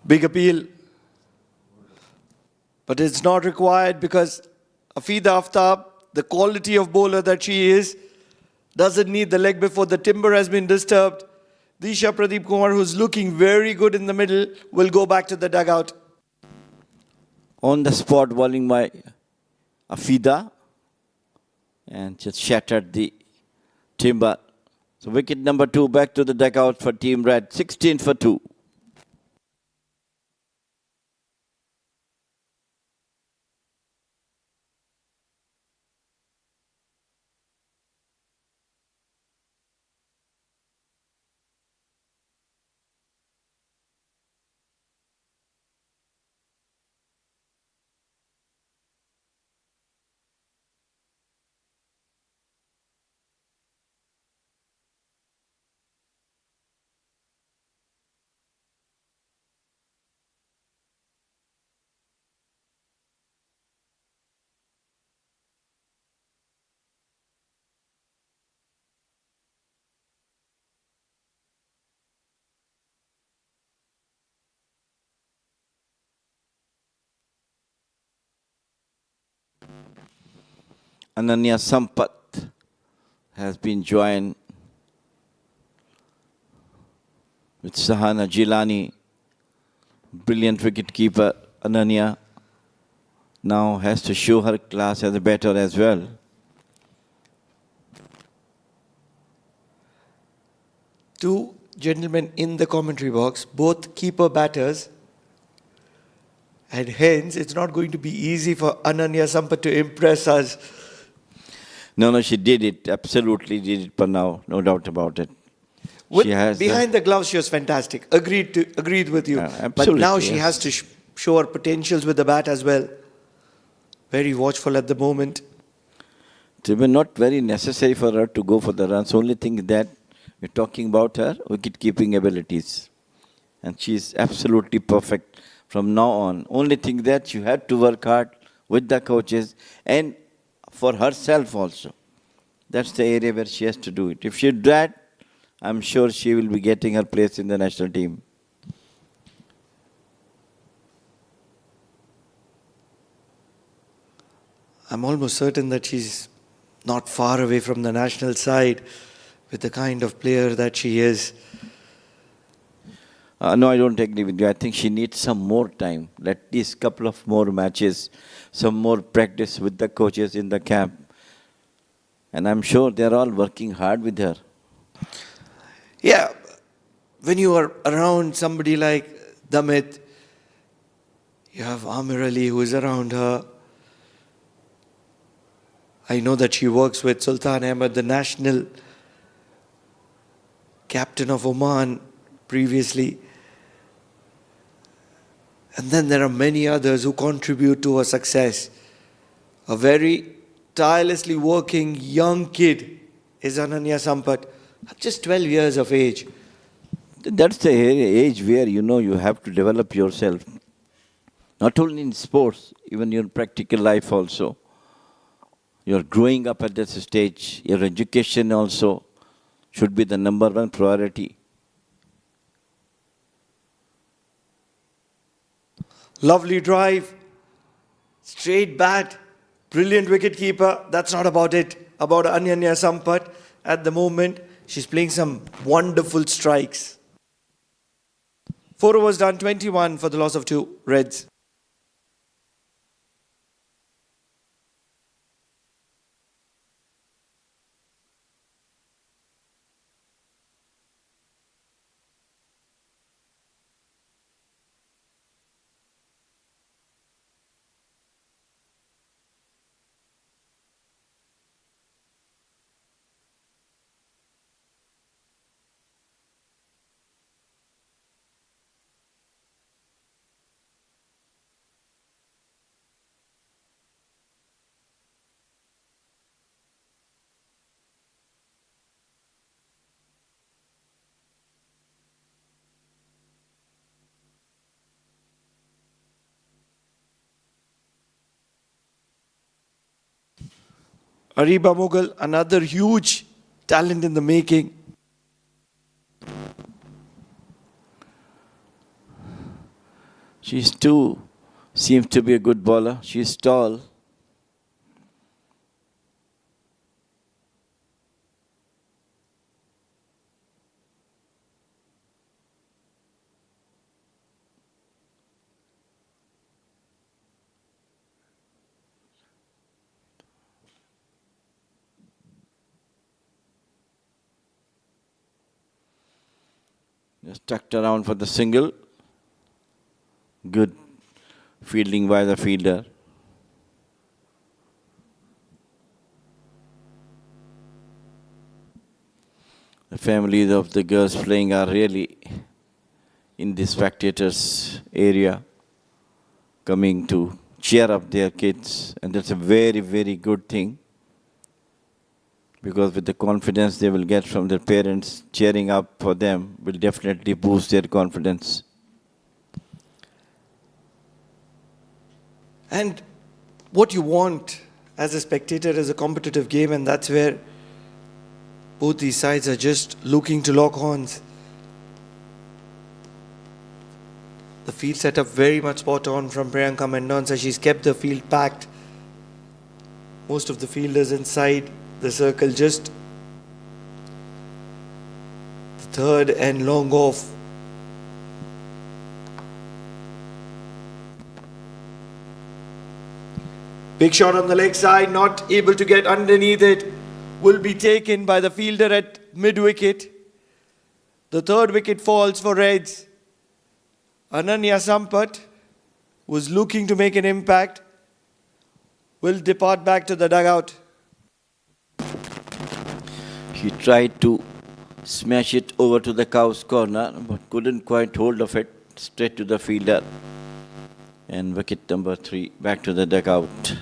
Big appeal. But it's not required because Afida Aftab, the quality of bowler that she is, doesn't need the leg before the timber has been disturbed. Disha Pradeep Kumar, who's looking very good in the middle, will go back to the dugout. On the spot bowling by Afida. And just shattered the timber. So wicket number 2 back to the dugout for Team Red. 16 for 2. Ananya Sampath has been joined with Sahana Jilani. Brilliant wicket-keeper Ananya now has to show her class as a batter as well. Two gentlemen in the commentary box, both keeper batters. And hence, it's not going to be easy for Ananya Sampath to impress us. No, she did it. Absolutely did it, Pranav. No doubt about it. She has behind the gloves, she was fantastic. Agreed with you. But Absolutely, now she yes. has to show her potentials with the bat as well. Very watchful at the moment. It was not very necessary for her to go for the runs. Only thing is that we're talking about her wicket-keeping abilities. And she's absolutely perfect from now on. Only thing that you had to work hard with the coaches and for herself also. That's the area where she has to do it. If she did that, I'm sure she will be getting her place in the national team. I'm almost certain that she's not far away from the national side with the kind of player that she is. No, I don't agree with you. I think she needs some more time, at least couple of more matches, some more practice with the coaches in the camp. And I'm sure they're all working hard with her. Yeah, when you are around somebody like Damit, you have Amir Ali who is around her. I know that she works with Sultan Ahmed, the national captain of Oman previously. And then there are many others who contribute to her success. A very tirelessly working young kid is Ananya Sampath, just 12 years of age. That's the age where, you have to develop yourself. Not only in sports, even your practical life also. You're growing up at this stage. Your education also should be the number one priority. Lovely drive, straight bat, brilliant wicket-keeper. That's not about it. About Ananya Sampath at the moment. She's playing some wonderful strikes. 4 overs done, 21 for the loss of 2 Reds. Ariba Mughal, another huge talent in the making. She's too, seems to be a good bowler. She's tall. Just tucked around for the single. Good fielding by the fielder. The families of the girls playing are really in the spectators area, coming to cheer up their kids, and that's a very, very good thing, because with the confidence they will get from their parents, cheering up for them will definitely boost their confidence. And what you want as a spectator is a competitive game, and that's where both these sides are just looking to lock horns. The field setup very much spot on from Priyanka Mendonca. She's kept the field packed. Most of the fielders inside the circle, just the third and long off. Big shot on the leg side, not able to get underneath it, will be taken by the fielder at mid-wicket. The third wicket falls for Reds. Ananya Sampat was looking to make an impact, will depart back to the dugout. He tried to smash it over to the cow's corner, but couldn't quite hold of it. Straight to the fielder. And wicket number 3 back to the dugout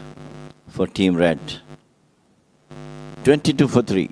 for Team Red. 22 for 3.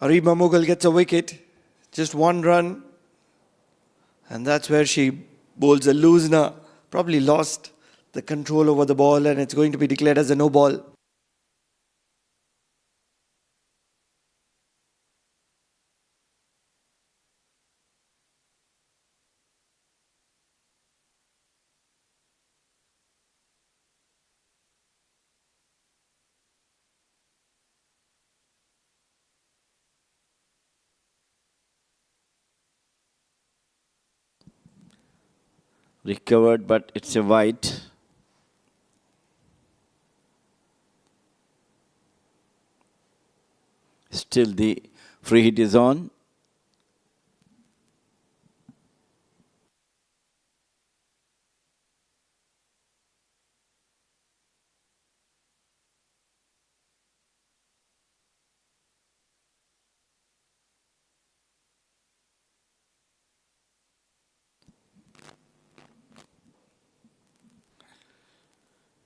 Arima Mughal gets a wicket, just one run, and that's where she bowls a loosener. Probably lost the control over the ball, and it's going to be declared as a no ball. Recovered, but it's a wide. Still the free hit is on.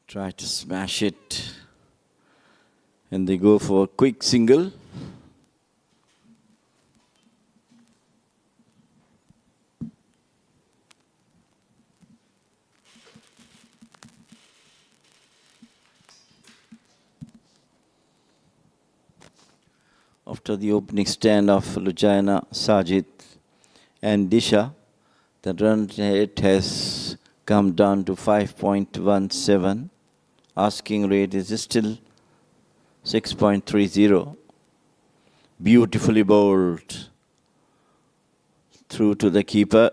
Try to smash it. And they go for a quick single. After the opening stand of Lujana, Sajid and Disha, the run rate has come down to 5.17. Asking rate is still 6.30. Beautifully bowled through to the keeper.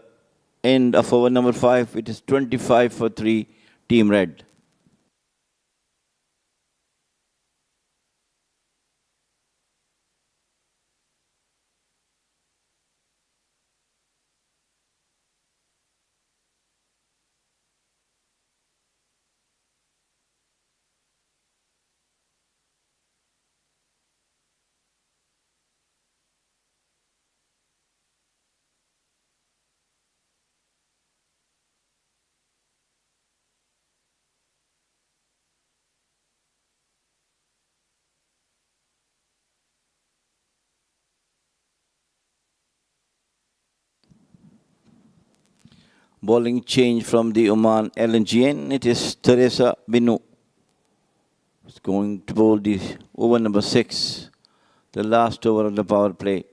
End of over number 5. It is 25 for 3, Team Red. Bowling change from the Oman LNGN. It is Teresa Binu. It's going to bowl the over number 6, the last over of the power play.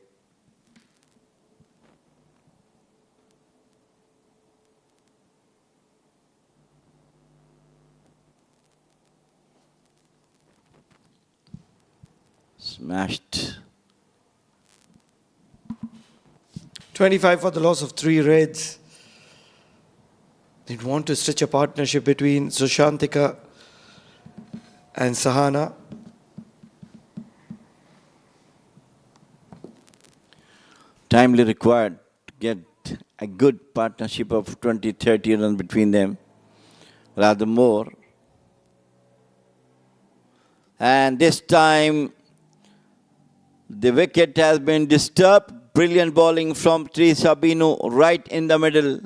Smashed. 25 for the loss of 3 Reds. They'd want to stretch a partnership between Sushantika and Sahana. Timely required to get a good partnership of 20-30 runs between them, rather more. And this time, the wicket has been disturbed. Brilliant bowling from Teresa Binu right in the middle.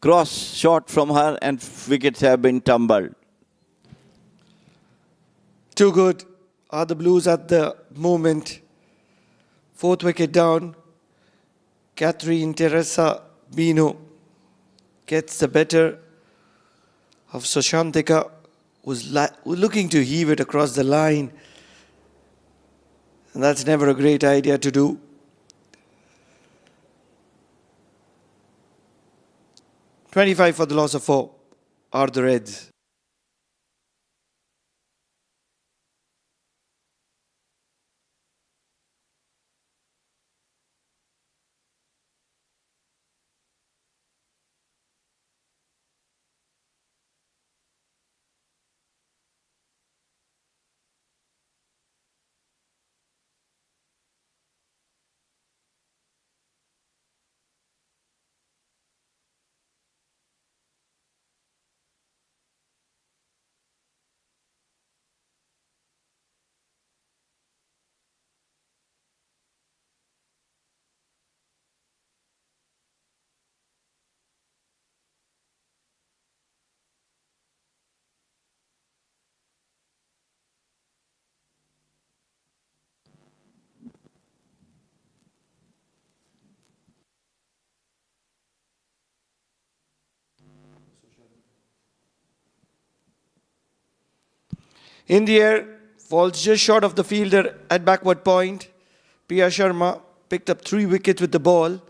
Cross shot from her and wickets have been tumbled. Too good are the Blues at the moment. Fourth wicket down. Catherine Teresa Bino gets the better of Sushantika, who's looking to heave it across the line. And that's never a great idea to do. "25 for the loss of 4 are the Reds. In the air, falls just short of the fielder at backward point. Priya Sharma picked up 3 wickets with the ball.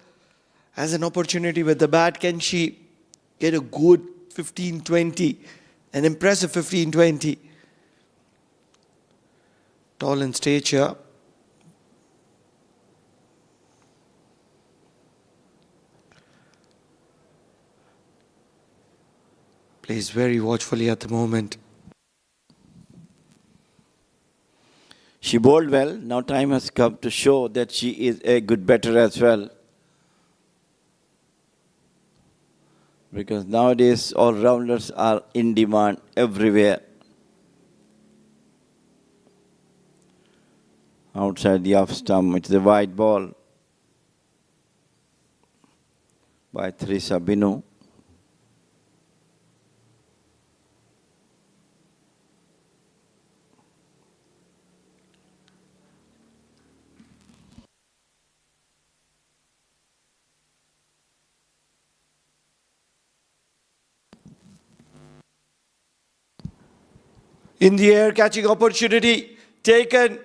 Has an opportunity with the bat. Can she get a good 15-20? An impressive 15-20. Tall in stature. Plays very watchfully at the moment. She bowled well. Now time has come to show that she is a good batter as well. Because nowadays all-rounders are in demand everywhere. Outside the off stump, it's the wide ball by Teresa Binu. In the air, catching opportunity taken.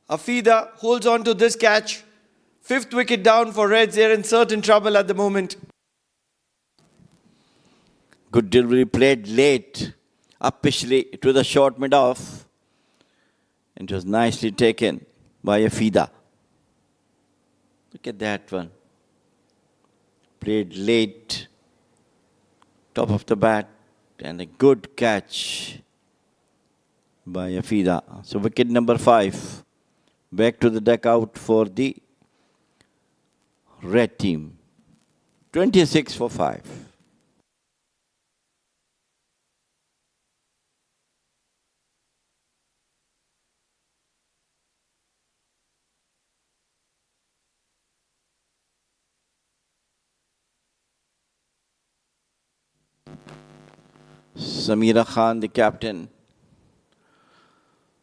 Afida holds on to this catch. 5th wicket down for Reds. They're in certain trouble at the moment. Good delivery played late, upishly to the short mid-off. It was nicely taken by Afida. Look at that one. Played late, top of the bat, and a good catch by Afida. So wicket number 5. Back to the deck out for the red team. 26 for 5. Samira Khan, the captain,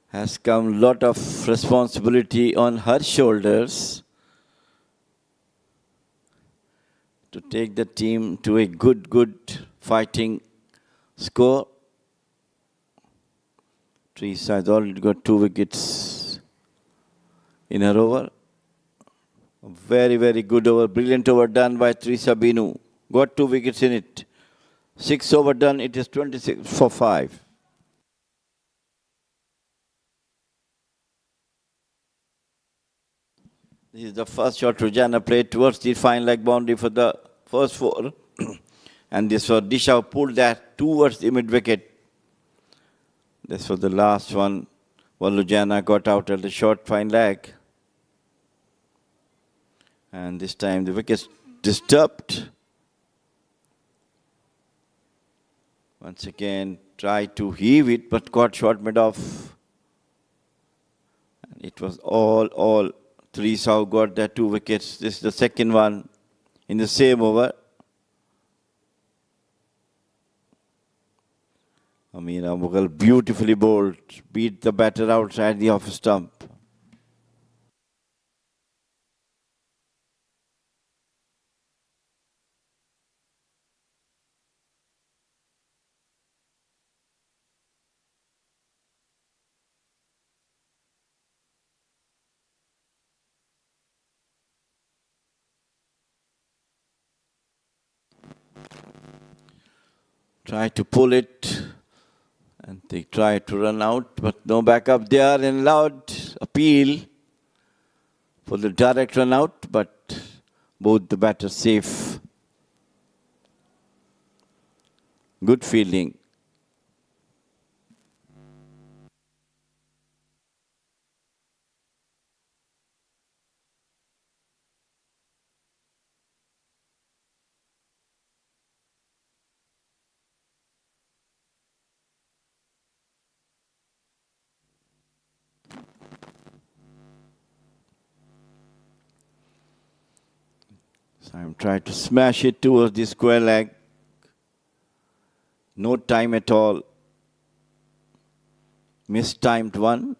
has come lot of responsibility on her shoulders to take the team to a good fighting score. Teresa has already got 2 wickets in her over. A very good over, brilliant over done by Teresa Binu. Got 2 wickets in it. 6 over done, it is 26 for 5. This is the first shot Rujana played towards the fine leg boundary for the first 4. And this was Disha who pulled that towards the mid wicket. This was the last one. While Rujana got out at the short fine leg. And this time the wickets disturbed. Once again, tried to heave it, but got short mid off. And it was all. Three South got their 2 wickets. This is the second one in the same over. Amira Mughal beautifully bowled, beat the batter outside the off stump. Try to pull it, and they try to run out, but no backup there, and loud appeal for the direct run out, but both the batters safe. Good fielding. So I'm trying to smash it towards the square leg. No time at all. Mistimed one.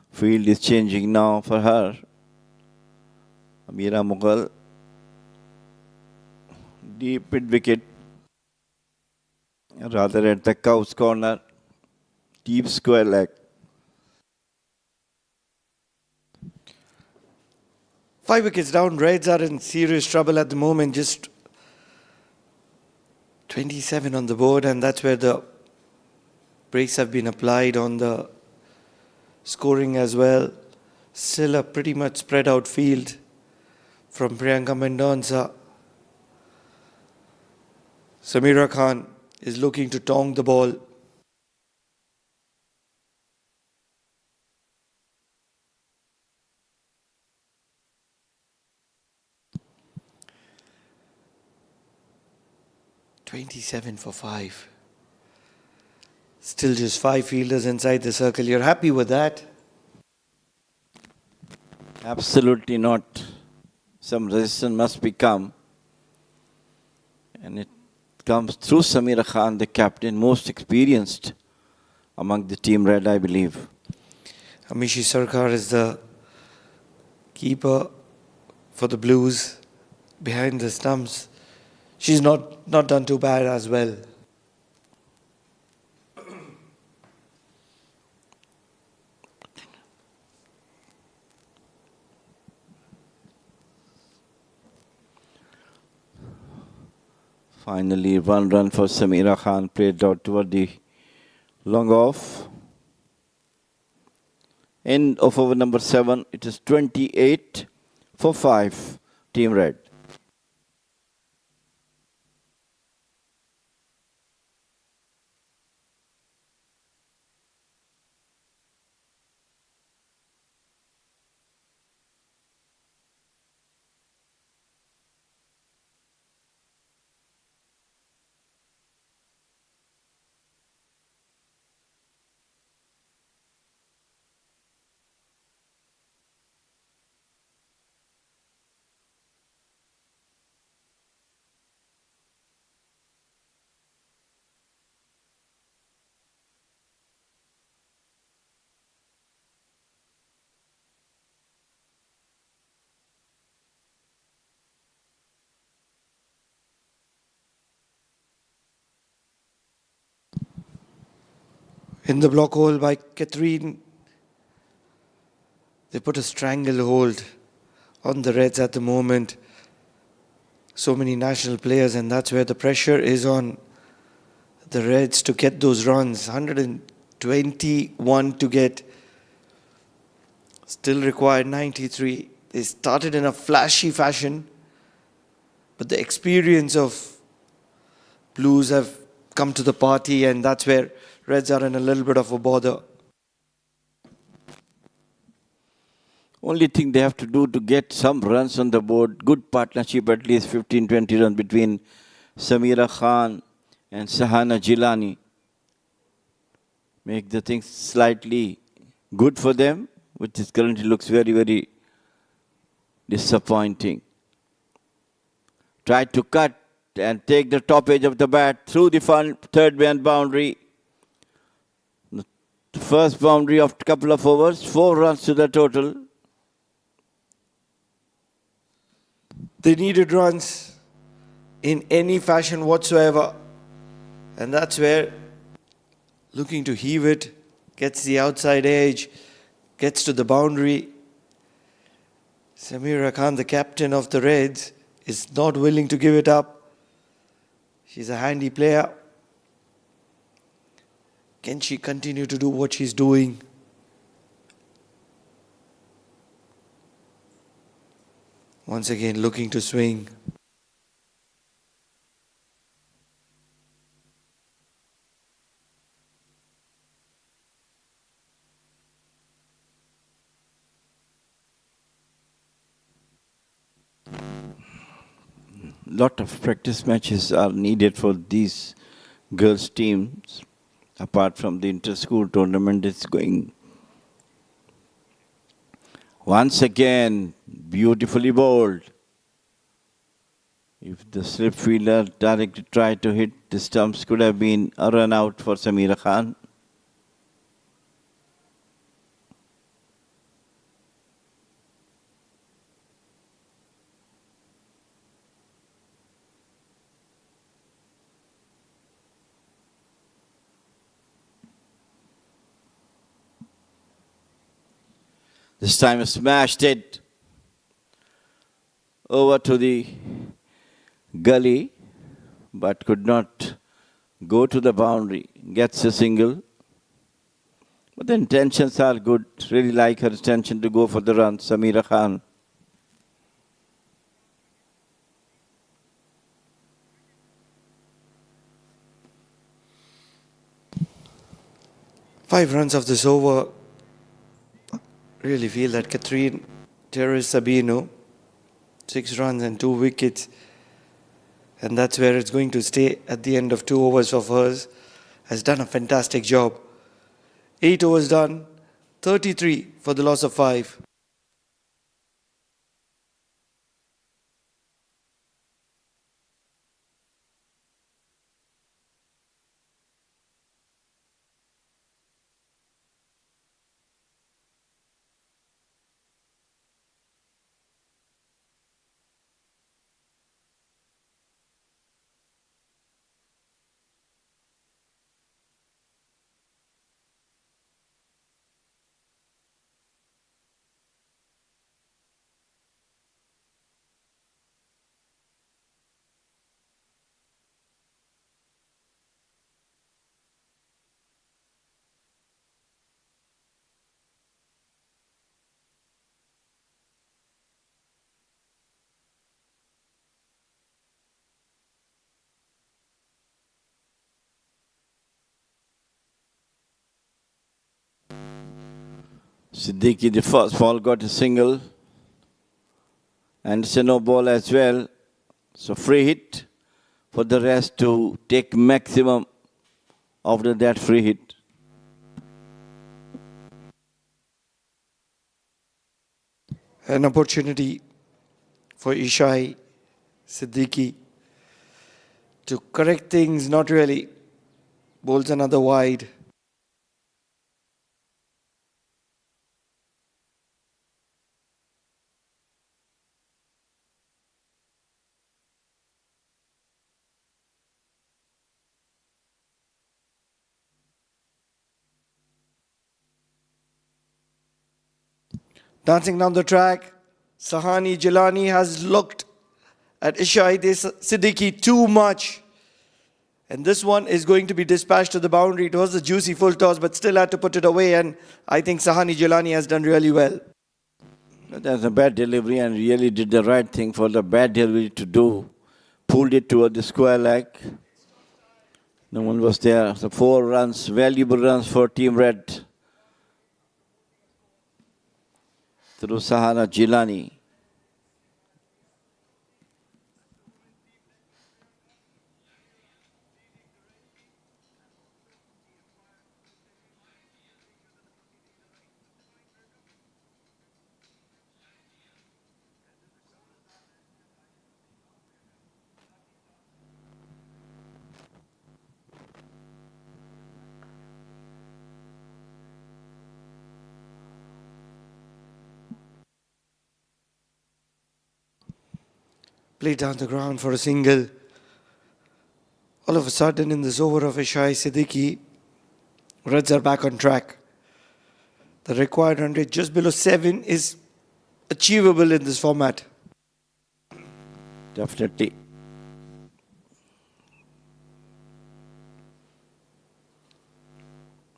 Field is changing now for her. Amira Mughal. Deep mid wicket. Rather at the cow's corner. Deep square leg. 5 wickets down. Reds are in serious trouble at the moment. Just 27 on the board, and that's where the breaks have been applied on the scoring as well. Still a pretty much spread out field from Priyanka Mendonca. Samira Khan is looking to tong the ball. "27 for 5. Still just 5 fielders inside the circle. You're happy with that? Absolutely not. Some resistance must become. And it comes through Samira Khan, the captain, most experienced among the team red, I believe. Amishi Sarkar is the keeper for the Blues behind the stumps. She's not done too bad as well. Finally, 1 run for Samira Khan, played out toward the long off. End of over number 7. It is 28 for 5, Team Red. In the block hole by Catherine, they put a stranglehold on the Reds at the moment. So many national players, and that's where the pressure is on the Reds to get those runs. 121 to get. Still required 93. They started in a flashy fashion, but the experience of Blues have come to the party, and that's where Reds are in a little bit of a bother. Only thing they have to do to get some runs on the board, good partnership, at least 15-20 runs between Samira Khan and Sahana Jilani. Make the things slightly good for them, which is currently looks very, very disappointing. Tried to cut and take the top edge of the bat through the third man boundary. The first boundary of a couple of overs, 4 runs to the total. They needed runs in any fashion whatsoever. And that's where looking to heave it, gets the outside edge, gets to the boundary. Samira Khan, the captain of the Reds, is not willing to give it up. She's a handy player. Can she continue to do what she's doing? Once again, looking to swing. Lot of practice matches are needed for these girls' teams. Apart from the inter-school tournament, it's going. Once again, beautifully bowled. If the slip fielder directly tried to hit the stumps, could have been a run out for Samira Khan. This time smashed it over to the gully, but could not go to the boundary. Gets a single. But the intentions are good. Really like her intention to go for the run, Samira Khan. Five runs of this over. Really feel that Catherine Terrace Sabino, 6 runs and 2 wickets, and that's where it's going to stay at the end of 2 overs of hers, has done a fantastic job. 8 overs done, 33 for the loss of 5. Siddiqui, the first ball, got a single. And it's a no ball as well. So free hit for the rest to take maximum after that free hit. An opportunity for Ishai Siddiqui to correct things, not really. Bowls another wide. Dancing down the track, Sahani Jilani has looked at Ishai Siddiqui too much. And this one is going to be dispatched to the boundary. It was a juicy full toss, but still had to put it away. And I think Sahani Jilani has done really well. That's a bad delivery and really did the right thing for the bad delivery to do. Pulled it toward the square leg. No one was there. So 4 runs, valuable runs for Team Red. through Sahana Jilani. Played down the ground for a single. All of a sudden, in this over of Ishai Siddiqui, Reds are back on track. The required run rate just below 7 is achievable in this format. Definitely.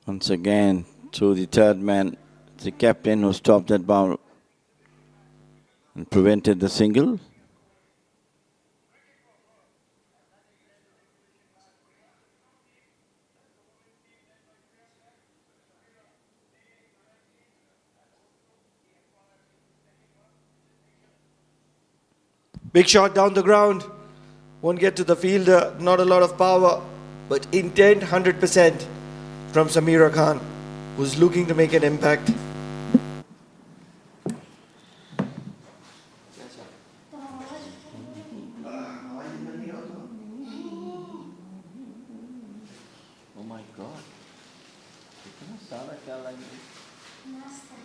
Once again, through the third man, the captain who stopped that ball and prevented the single. Big shot down the ground. Won't get to the fielder. Not a lot of power, but intent 100% from Samira Khan, who's looking to make an impact. Oh my God. इतना सारा क्या लाएंगे? नाश्ता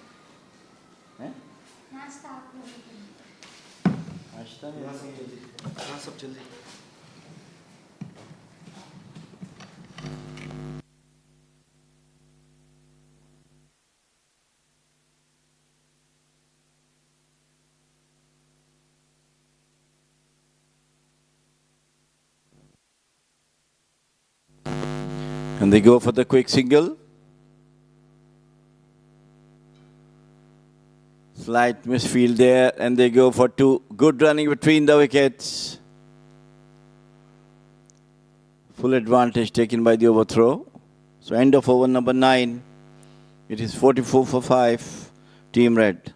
हैं? नाश्ता आप लोगों को नाश्ता में सब जल्दी. And they go for the quick single. Slight misfield there, and they go for two. Good running between the wickets. Full advantage taken by the overthrow. So end of over number 9. It is 44 for 5. Team Red.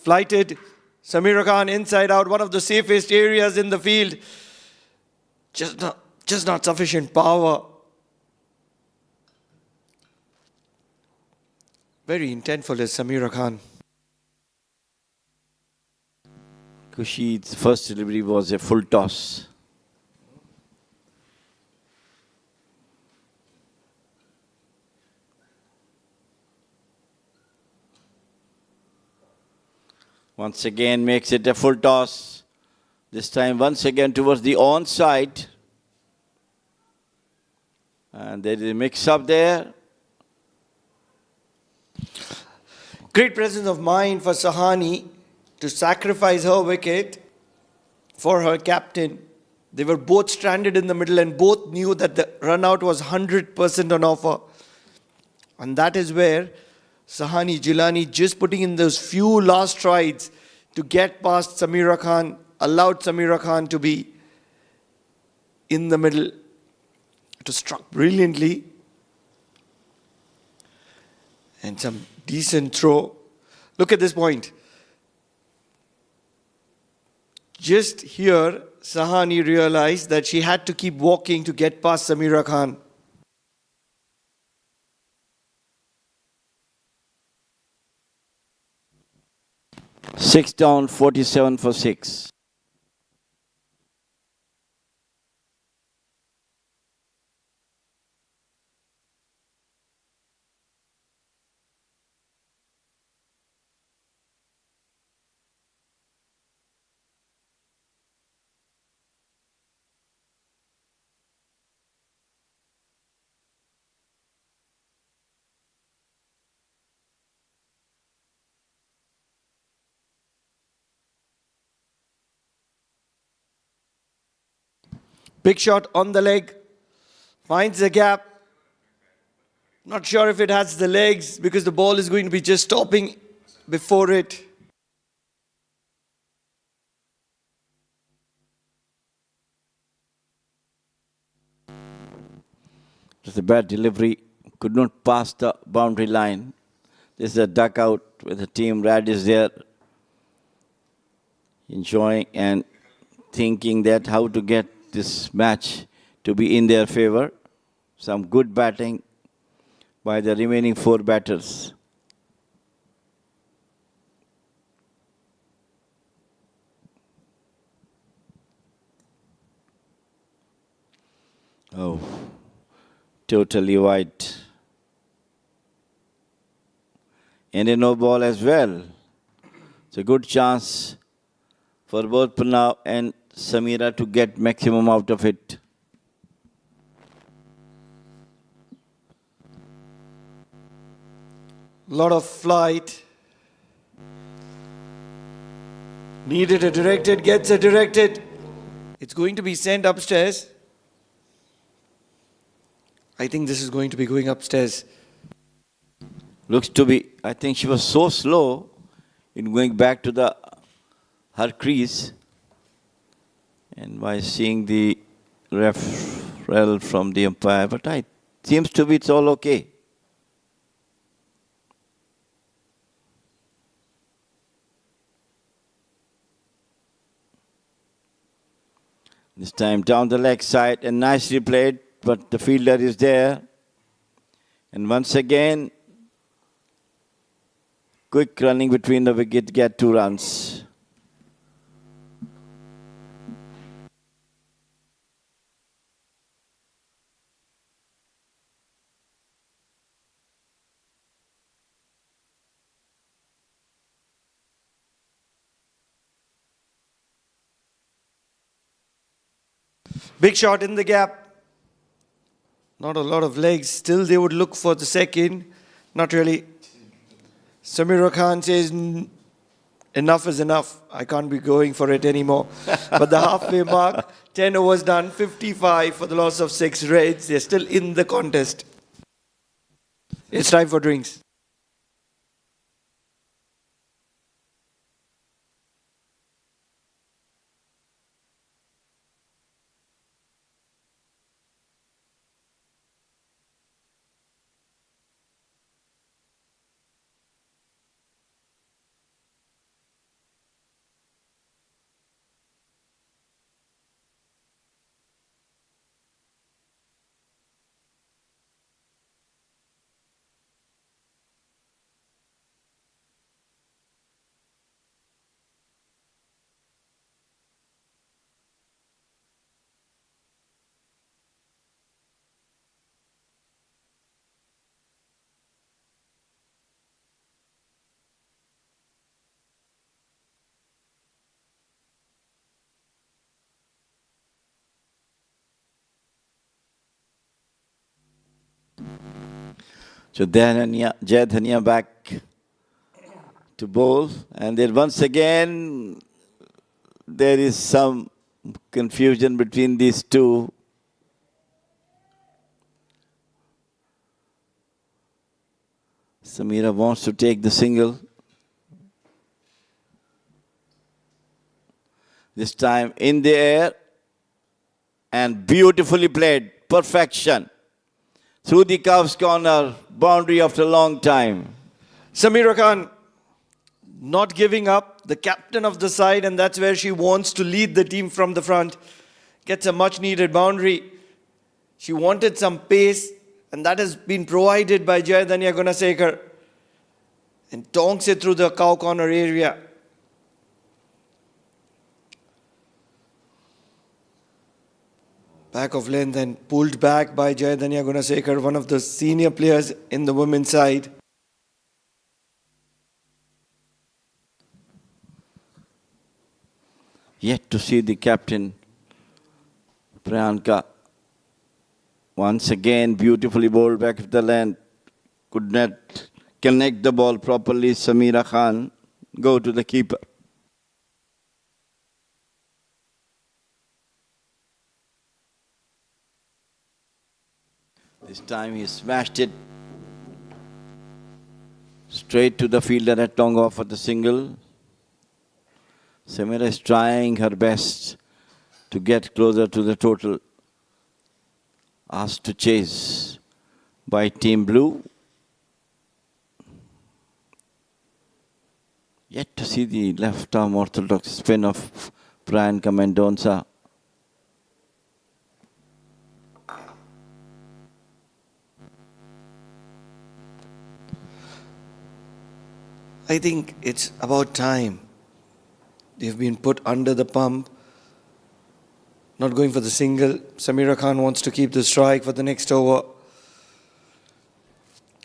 Flighted. Samira Khan inside out, one of the safest areas in the field. Just not sufficient power. Very intentful is Samira Khan. Khurshid's first delivery was a full toss. Once again makes it a full toss. This time once again towards the onside. And there is a mix-up there. Great presence of mind for Sahani to sacrifice her wicket for her captain. They were both stranded in the middle and both knew that the run out was 100% on offer. And that is where Sahani Jilani, just putting in those few last strides to get past Samira Khan, allowed Samira Khan to be in the middle. It was struck brilliantly. And some decent throw. Look at this point. Just here, Sahani realized that she had to keep walking to get past Samira Khan. 6 down, 47 for 6. Big shot on the leg. Finds the gap. Not sure if it has the legs because the ball is going to be just stopping before it. Just a bad delivery. Could not pass the boundary line. This is a dugout with the team. Rad is there, enjoying and thinking that how to get this match to be in their favor. Some good batting by the remaining 4 batters. Oh, totally wide. And a no ball as well. It's a good chance for both Pranav and Samira to get maximum out of it. Lot of flight. Needed a directed, gets a directed. It's going to be sent upstairs. I think this is going to be going upstairs. Looks to be, I think she was so slow in going back to her crease. And by seeing the referral from the umpire, but it seems to be it's all okay. This time down the leg side and nicely played, but the fielder is there. And once again, quick running between the wicket, get 2 runs. Big shot in the gap. Not a lot of legs. Still they would look for the second. Not really. Samira Khan says, enough is enough. I can't be going for it anymore. But the halfway mark, 10 overs done, 55 for the loss of 6 reds. They're still in the contest. It's time for drinks. So Jai Dhania back to bowl. And then once again, there is some confusion between these two. Samira wants to take the single. This time in the air and beautifully played. Perfection. Through the curves corner, boundary after a long time. Samira Khan not giving up, the captain of the side, and that's where she wants to lead the team from the front. Gets a much needed boundary. She wanted some pace, and that has been provided by Jai Dhania Gunasekar. And tonks it through the cow corner area. back of length and pulled back by Jayadanya Gunasekar, one of the senior players in the women's side. Yet to see the captain, Priyanka, once again beautifully bowled back of the length. Could not connect the ball properly. Samira Khan go to the keeper. This time he smashed it straight to the fielder at long off for the single. Samira is trying her best to get closer to the total. Asked to chase by Team Blue. Yet to see the left arm orthodox spin of Priyanka Mendonça. I think it's about time. They've been put under the pump. Not going for the single. Samira Khan wants to keep the strike for the next over.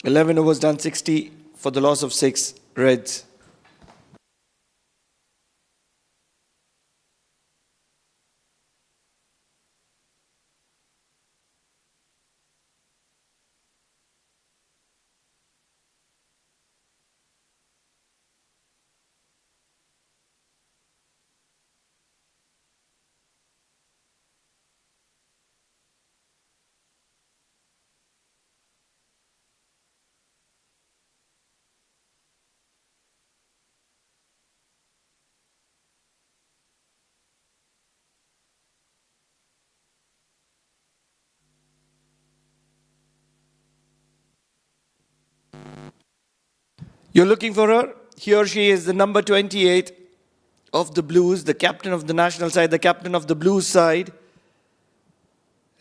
11 overs done, 60 for the loss of 6 Reds. You're looking for her? Here she is, the number 28 of the Blues, the captain of the national side, the captain of the Blues side.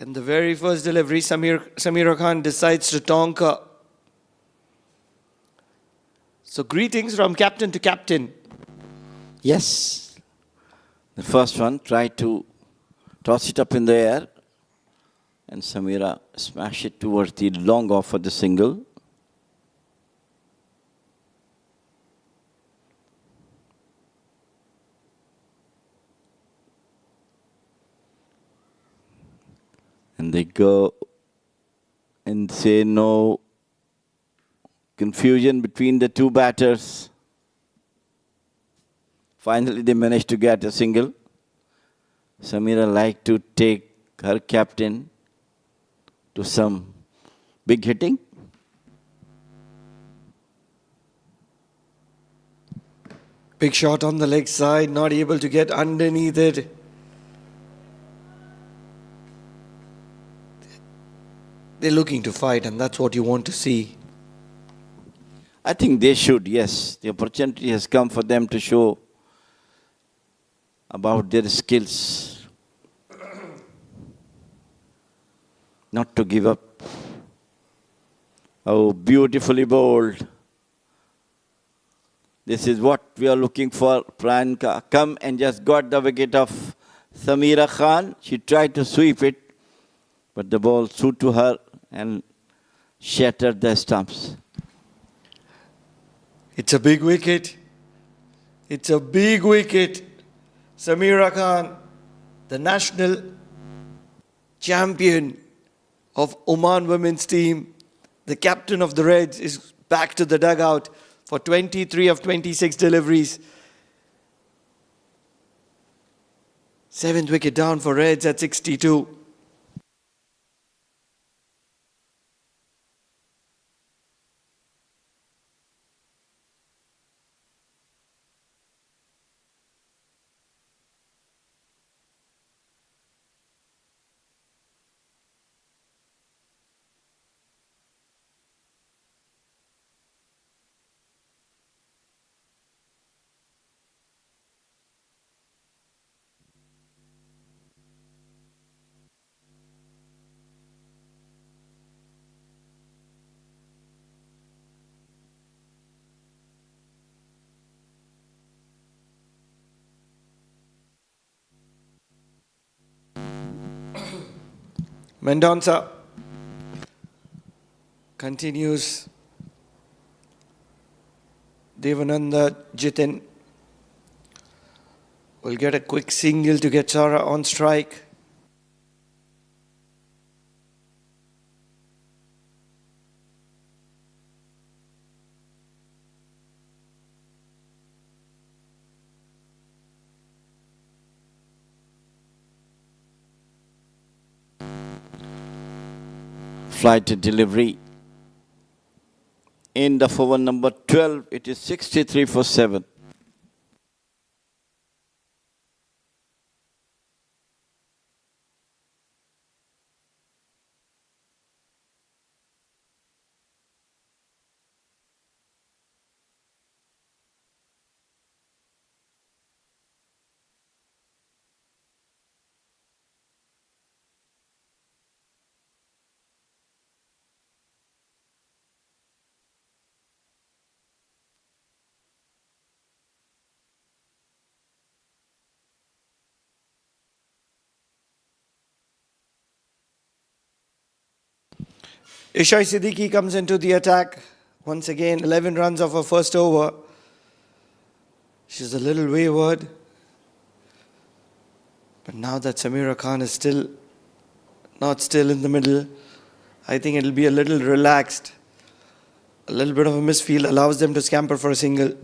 And the very first delivery, Samira Khan decides to tonk her. So greetings from captain to captain. Yes. The first one tried to toss it up in the air. And Samira smashed it towards the long off for the single. And they go and say no confusion between the two batters. Finally, they managed to get a single. Samira liked to take her captain to some big hitting. Big shot on the leg side, not able to get underneath it. They're looking to fight, and that's what you want to see. I think they should, yes. The opportunity has come for them to show about their skills. Not to give up. Oh, beautifully bowled. This is what we are looking for. Priyanka come and just got the wicket of Samira Khan. She tried to sweep it, but the ball threw to her and shattered the stumps. It's a big wicket. It's a big wicket. Samira Khan, the national champion of Oman women's team, the captain of the Reds, is back to the dugout for 23 of 26 deliveries. 7th wicket down for Reds at 62. Mendonça continues. Devananda Jitin will get a quick single to get Sara on strike. Flight delivery. In the over number 12, it is 63 for 7. Ishai Siddiqui comes into the attack. Once again, 11 runs off her first over. She's a little wayward. But now that Samira Khan is not still in the middle, I think it'll be a little relaxed. A little bit of a misfield allows them to scamper for a single.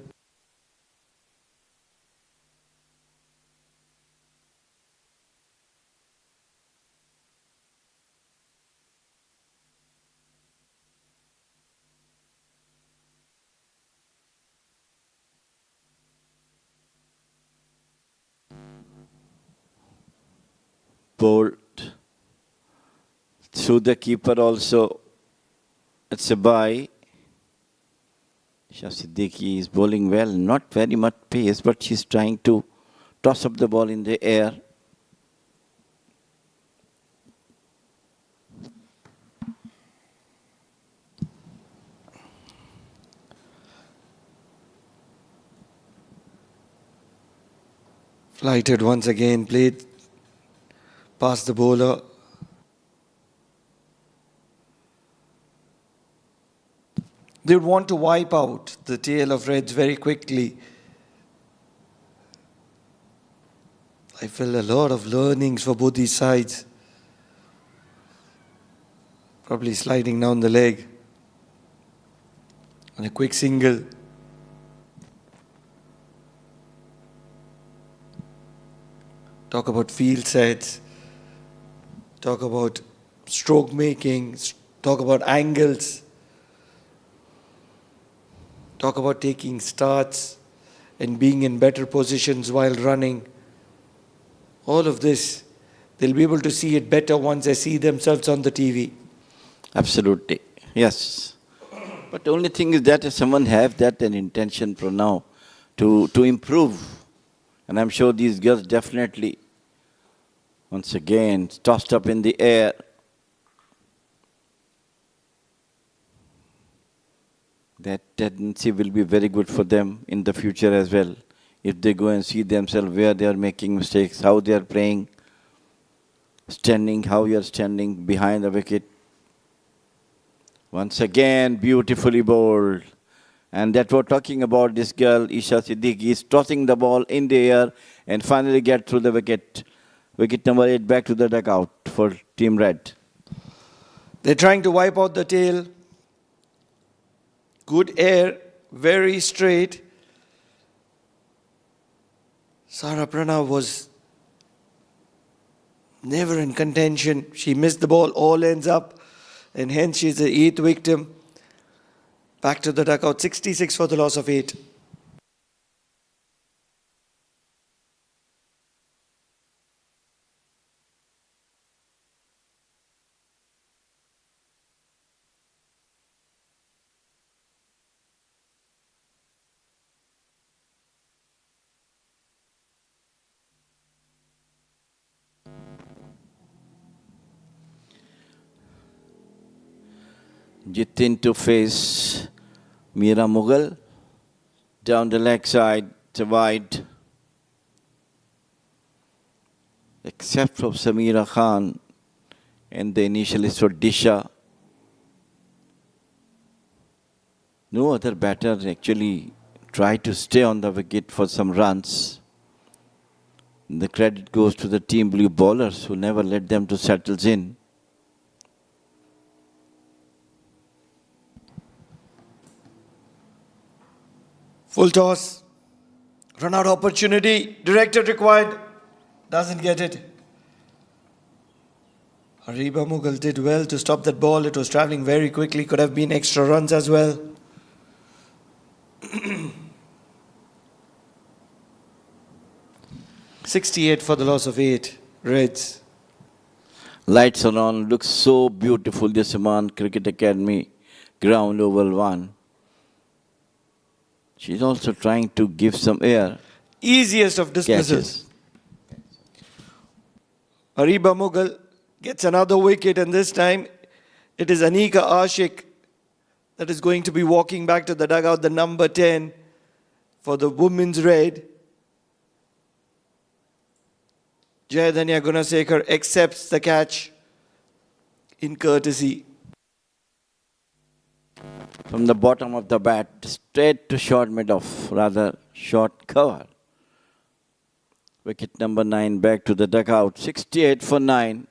Bowled through the keeper also. It's a bye. Isha Siddiqui is bowling well, not very much pace, but she's trying to toss up the ball in the air. Flighted once again, played past the bowler. They would want to wipe out the tail of Reds very quickly. I feel a lot of learnings for both these sides. Probably sliding down the leg. And a quick single. Talk about field sets. Talk about stroke making. Talk about angles. Talk about taking starts and being in better positions while running. All of this, they'll be able to see it better once they see themselves on the TV. Absolutely, yes. But the only thing is that if someone have that an intention for now to improve, and I'm sure these girls definitely, once again, tossed up in the air. That tendency will be very good for them in the future as well. If they go and see themselves where they are making mistakes, how they are playing, standing, how you are standing behind the wicket. Once again, beautifully bowled. And that we're talking about this girl, Isha Siddiqui, is tossing the ball in the air and finally get through the wicket. Wicket number 8 back to the dugout for Team Red. They're trying to wipe out the tail. Good air, very straight. Sara Pranav was never in contention. She missed the ball, all ends up, and hence she's the 8th victim. Back to the dugout, 66 for the loss of 8. Jitin to face Mira Mughal. Down the leg side, to wide. Except for Samira Khan And the initialist for Disha. No other batter actually tried to stay on the wicket for some runs. The credit goes to the team blue bowlers who never let them to settle in. Full toss. Run out opportunity. Directed required. Doesn't get it. Hariba Mughal did well to stop that ball. It was travelling very quickly. Could have been extra runs as well. .68 for the loss of 8. Reds. Lights are on. Looks so beautiful. This Oman Cricket Academy ground oval 1. She's also trying to give some air. Easiest of dismissals. Hariba Mughal gets another wicket, and this time it is Anika Ashik that is going to be walking back to the dugout, the number 10 for the women's red. Jayadanya Gunasekar accepts the catch in courtesy. From the bottom of the bat, straight to short mid-off, rather short cover. Wicket number 9 back to the dugout, 68 for 9.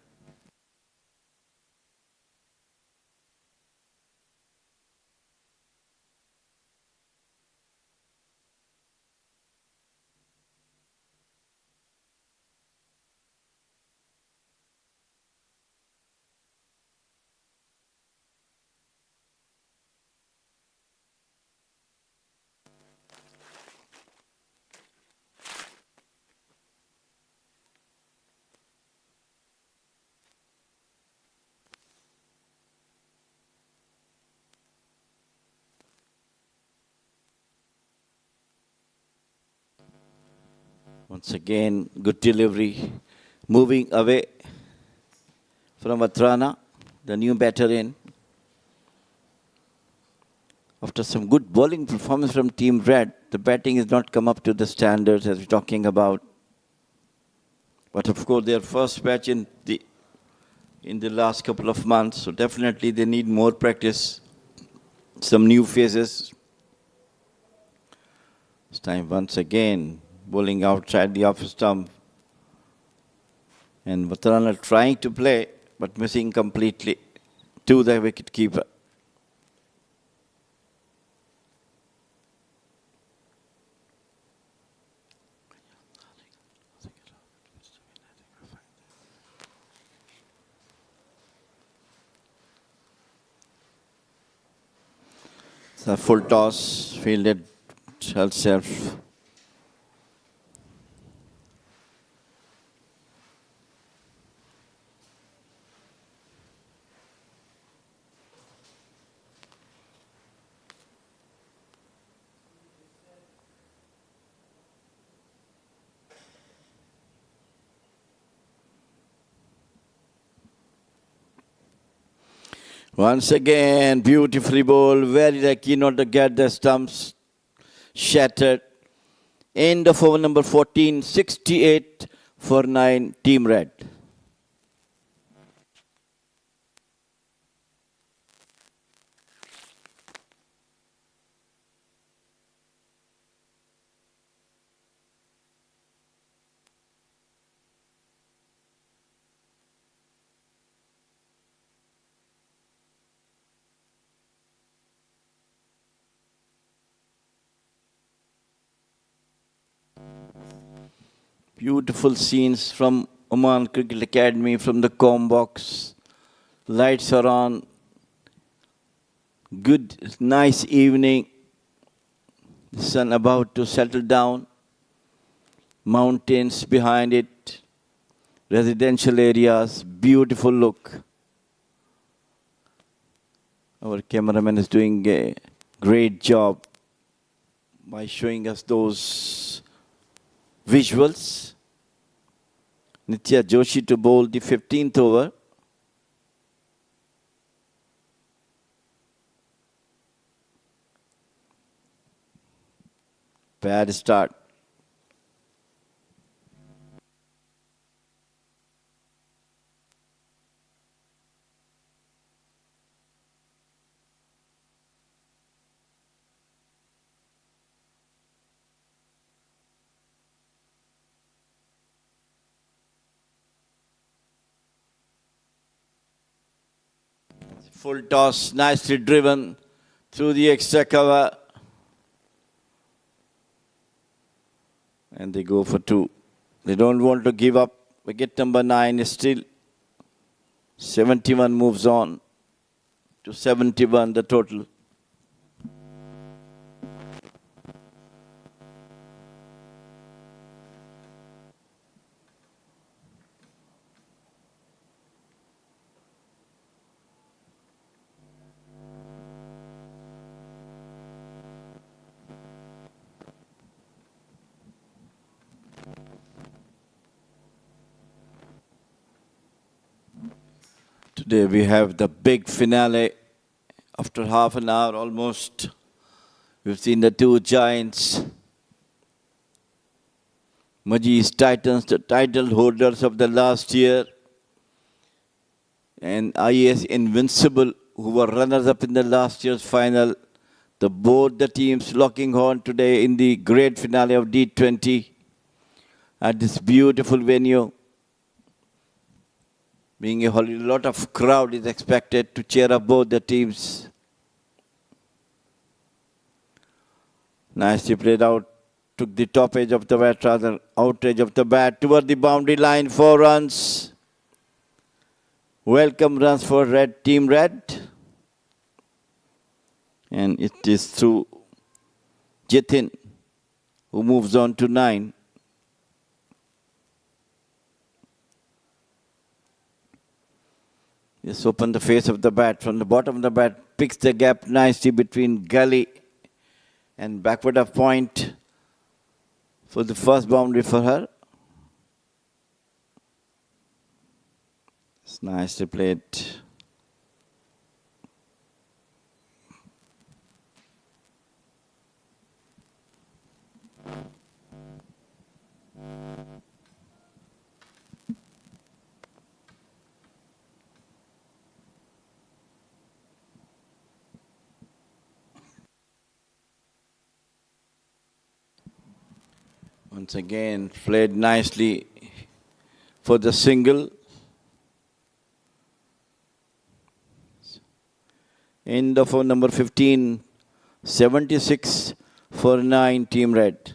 Once again, good delivery. Moving away from Atrana, the new batter in. After some good bowling performance from Team Red, the batting has not come up to the standards as we're talking about. But of course, their first match in the last couple of months, so definitely they need more practice, some new faces. This time once again, bowling outside the off stump. And Vatarana trying to play, but missing completely to the wicket keeper. It's a full toss, fielded herself. Once again, beautifully bowled, very lucky not to get the stumps shattered. End of over number 14, 68 for 9, Team Red. Beautiful scenes from Oman Cricket Academy, from the comb box. Lights are on. Good, nice evening. The sun about to settle down. Mountains behind it. Residential areas. Beautiful look. Our cameraman is doing a great job by showing us those visuals. Nitya Joshi to bowl the 15th over. Bad start. Full toss, nicely driven through the extra cover. And they go for 2. They don't want to give up. Wicket number 9 is still 71, moves on to 71, the total. Today we have the big finale. After half an hour almost, we've seen the two giants, Majis Titans, the title holders of the last year, and IAS Invincible, who were runners-up in the last year's final. Both the teams locking horn today in the great finale of D20 at this beautiful venue. Being a lot of crowd is expected to cheer up both the teams. Nicely played out. Took the top edge of the bat, rather outage of the bat toward the boundary line. 4 runs. Welcome runs for Team Red. And it is through Jitin, who moves on to 9. Just open the face of the bat. From the bottom of the bat, picks the gap nicely between gully and backward of point for the first boundary for her. It's nicely played. Once again, played nicely for the single. End of number 15, 76 for 9, Team Red.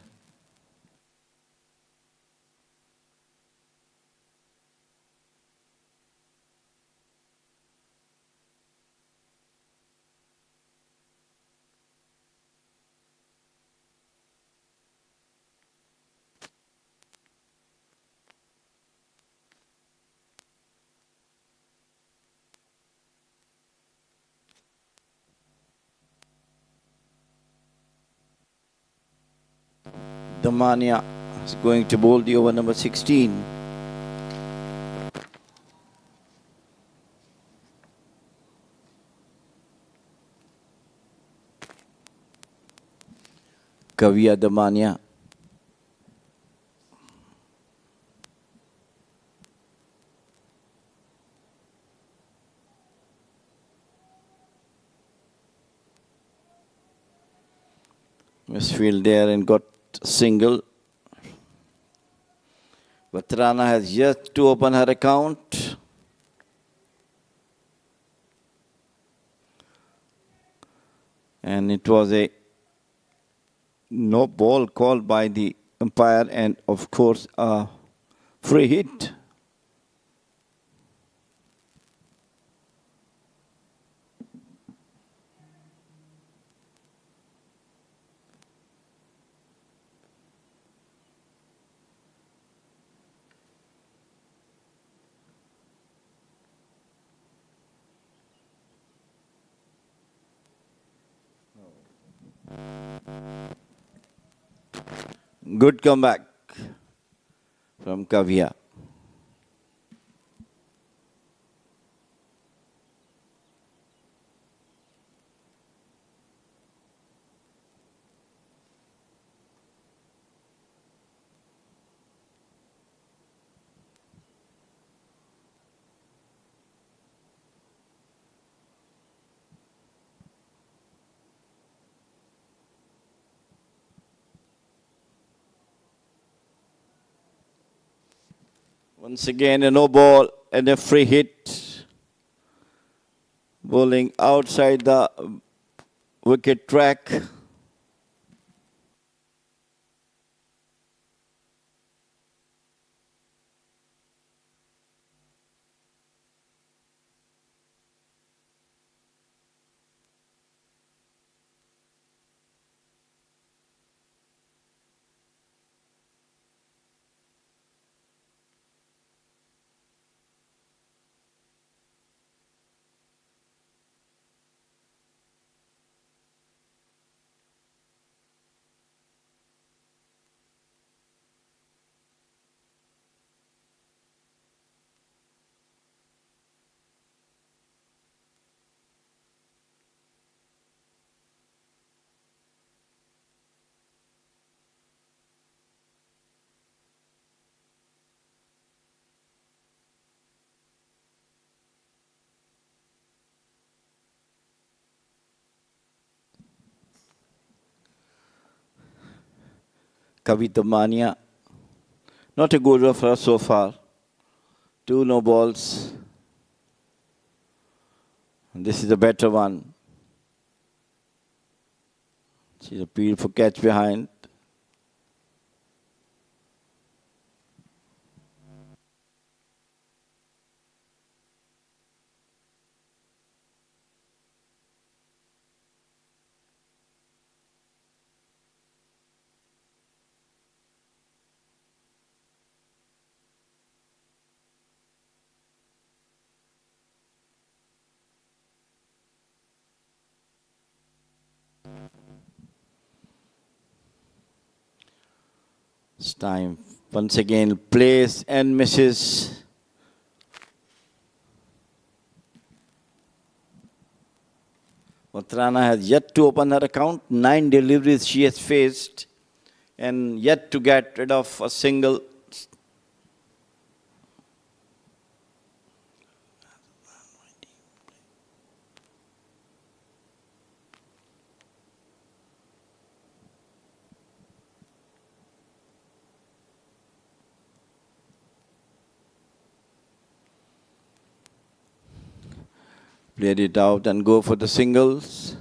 Damania is going to bowl the over number 16. Kavya Damania. Misfield there and got single. Vatrana has yet to open her account. And it was a no ball called by the umpire and of course a free hit. Good comeback from Kavya. Once again, a no ball and a free hit Bowling outside the wicket track. Kavita Mania. Not a good over for her so far. 2 no balls. And this is a better one. She's a beautiful catch behind. It's time. Once again, plays and misses. Matrana has yet to open her account. 9 deliveries she has faced and yet to get rid of a single. Played it out and go for the singles.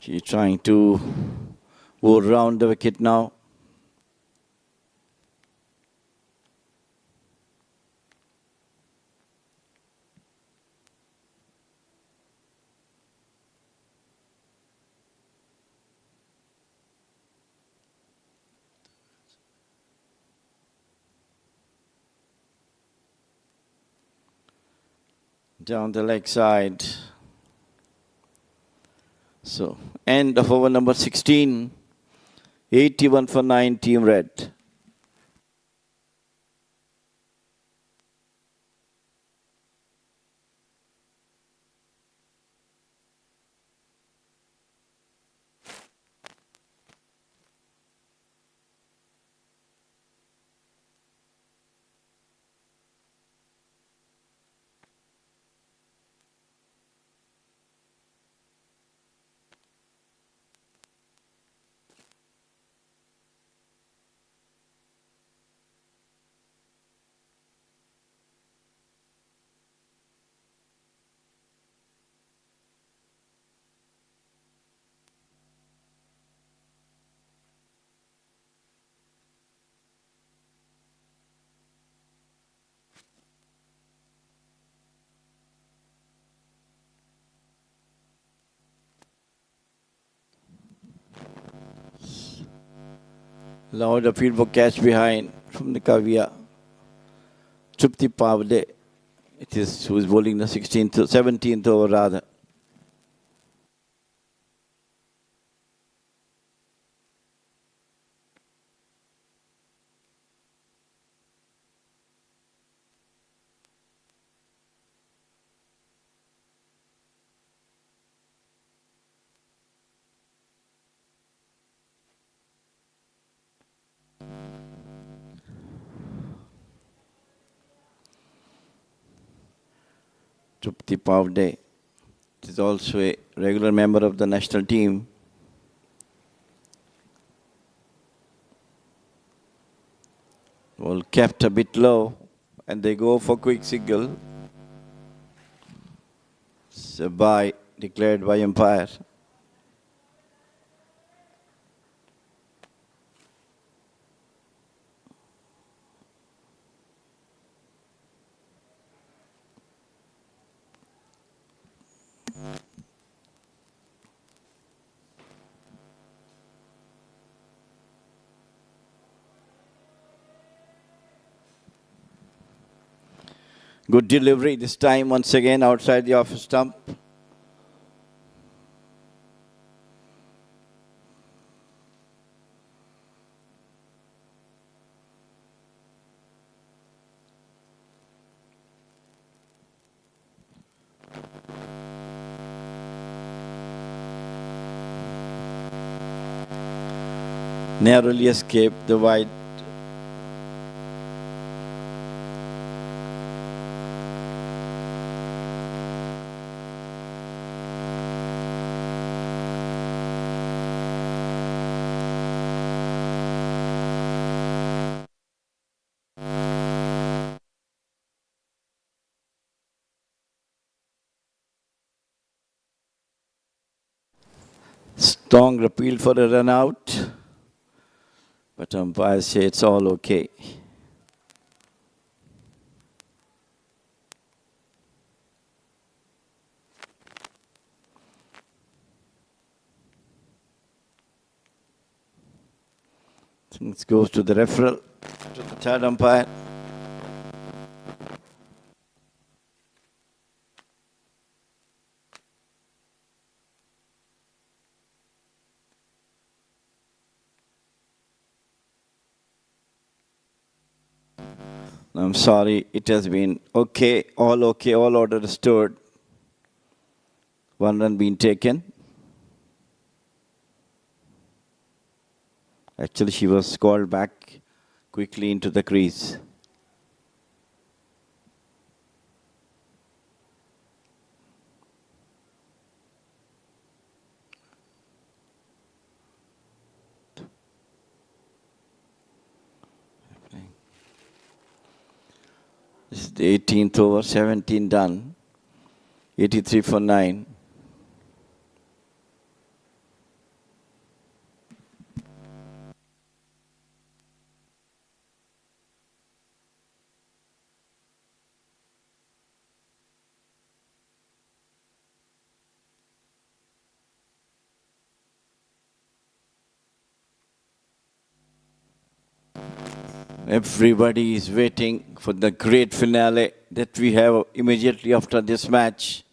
She's trying to go around the wicket now. Down the leg side. So, end of over number 16. 81 for 9, Team Red. Allowed a field for catch behind from the Kavya. Trupti Pavde. It is who is bowling the 17th over rather. Trupti Pavde is also a regular member of the national team. Well, kept a bit low, and they go for quick single. It's a bye declared by umpire. Good delivery this time, once again outside the off stump. Narrowly escaped the wide. Strong appeal for a run out, but umpires say it's all okay. Things goes to the referral, to the third umpire. I'm sorry, it has been okay, all order restored. One run being taken. Actually, she was called back quickly into the crease. This is the 18th over, 17 done. 83 for 9. Everybody is waiting for the great finale that we have immediately after this match.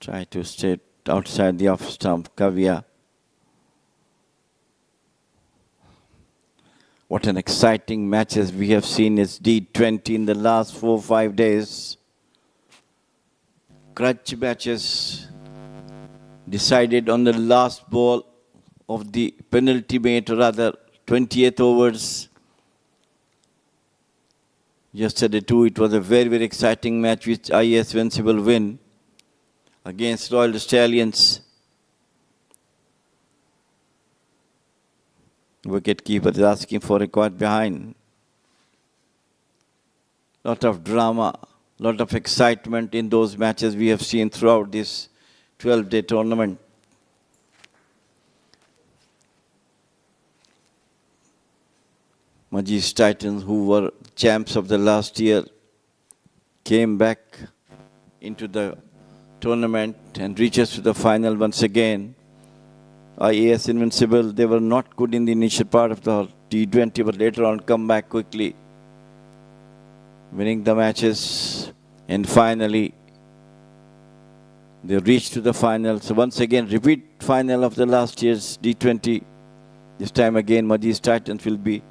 Try to stay outside the off stump, Kavya. What an exciting matches we have seen is D20 in the last 4 or 5 days. Crutch matches decided on the last ball of the penultimate, mate, or rather 28th overs. Yesterday too, it was a very, very exciting match which IAS Invincible win against Royal Stallions. Wicket keeper is asking for a quad behind. Lot of drama, lot of excitement in those matches we have seen throughout this 12-day tournament. Majis Titans, who were champs of the last year, came back into the tournament and reaches to the final once again. IAS Invincible, they were not good in the initial part of the T20, but later on come back quickly, winning the matches, and finally they reached to the final. So once again, repeat final of the last year's D20. This time again, Majis Titans will be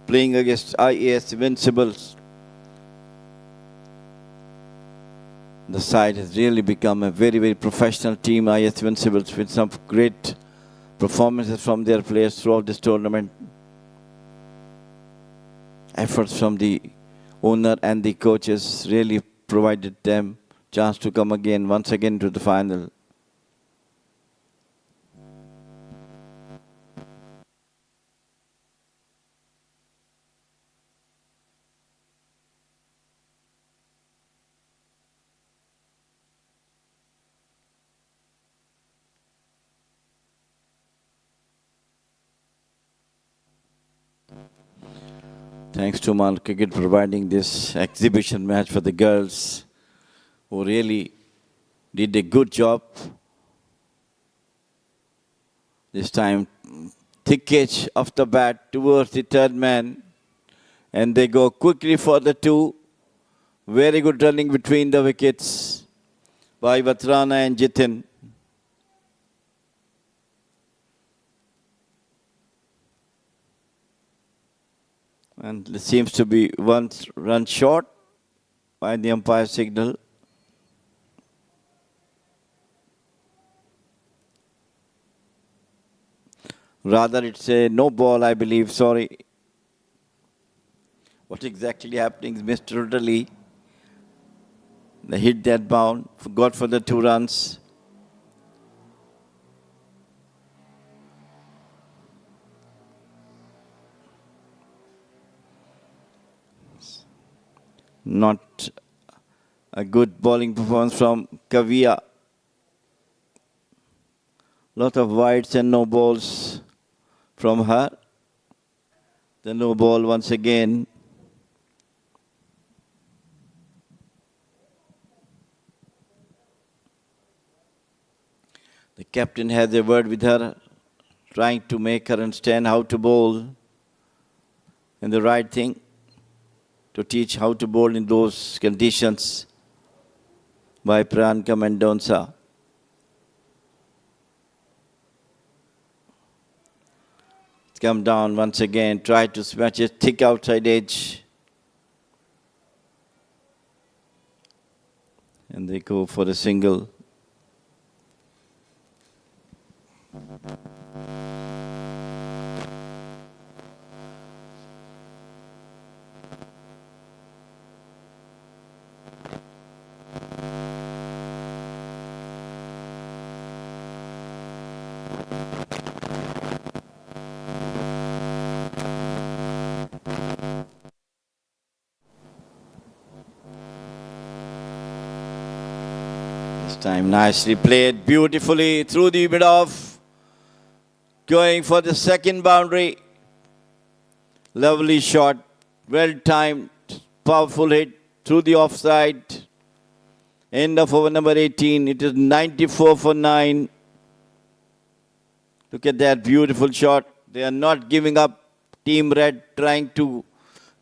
playing against IAS Invincibles. The side has really become a very, very professional team, IAS Invincibles, with some great performances from their players throughout this tournament. Efforts from the owner and the coaches really provided them chance to come again, once again to the final. Thanks to Oman Cricket providing this exhibition match for the girls, who really did a good job. This time, thick edge of the bat towards the third man, and they go quickly for the two. Very good running between the wickets by Vatrana and Jitin. And it seems to be one run short by the umpire signal. Rather, it's a no ball, I believe. Sorry. What exactly happening is Mr. Italy. They hit that bound, got for the 2 runs. Not a good bowling performance from Kavia. Lot of wides and no balls from her. The no ball once again. The captain has a word with her, trying to make her understand how to bowl and the right thing to teach how to bowl in those conditions by Priyanka Mendonca. Come down once again, try to smash it thick outside edge. And they go for a single. This time nicely played, beautifully through the mid-off, going for the second boundary. Lovely shot, well-timed, powerful hit through the offside. End of over number 18. It is 94 for 9. Look at that beautiful shot. They are not giving up. Team Red trying to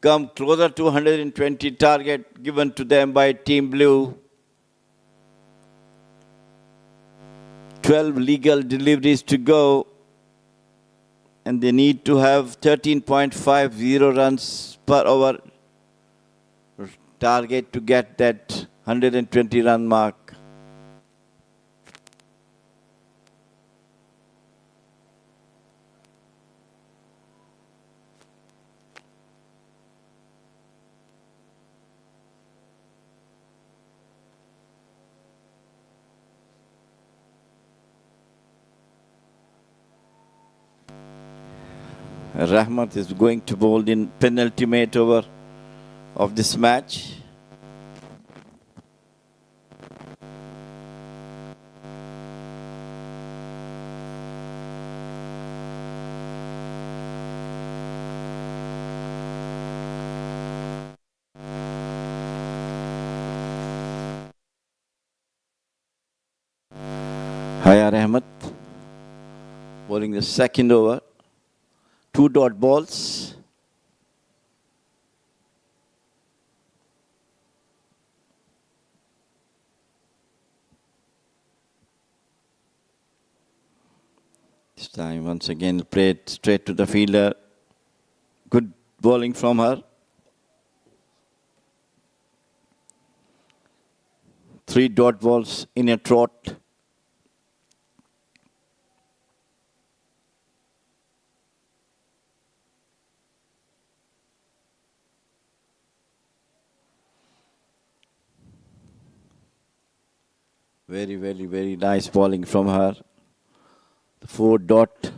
come closer to 120 target given to them by Team Blue. 12 legal deliveries to go. And they need to have 13.50 runs per over target to get that 120 run mark. Rahmat is going to bowl in penultimate over of this match. Hayar Ahmed bowling the second over. 2 dot balls. This time once again played straight to the fielder. Good bowling from her. 3 dot balls in a trot. Very, very, very nice bowling from her. The 4 dot.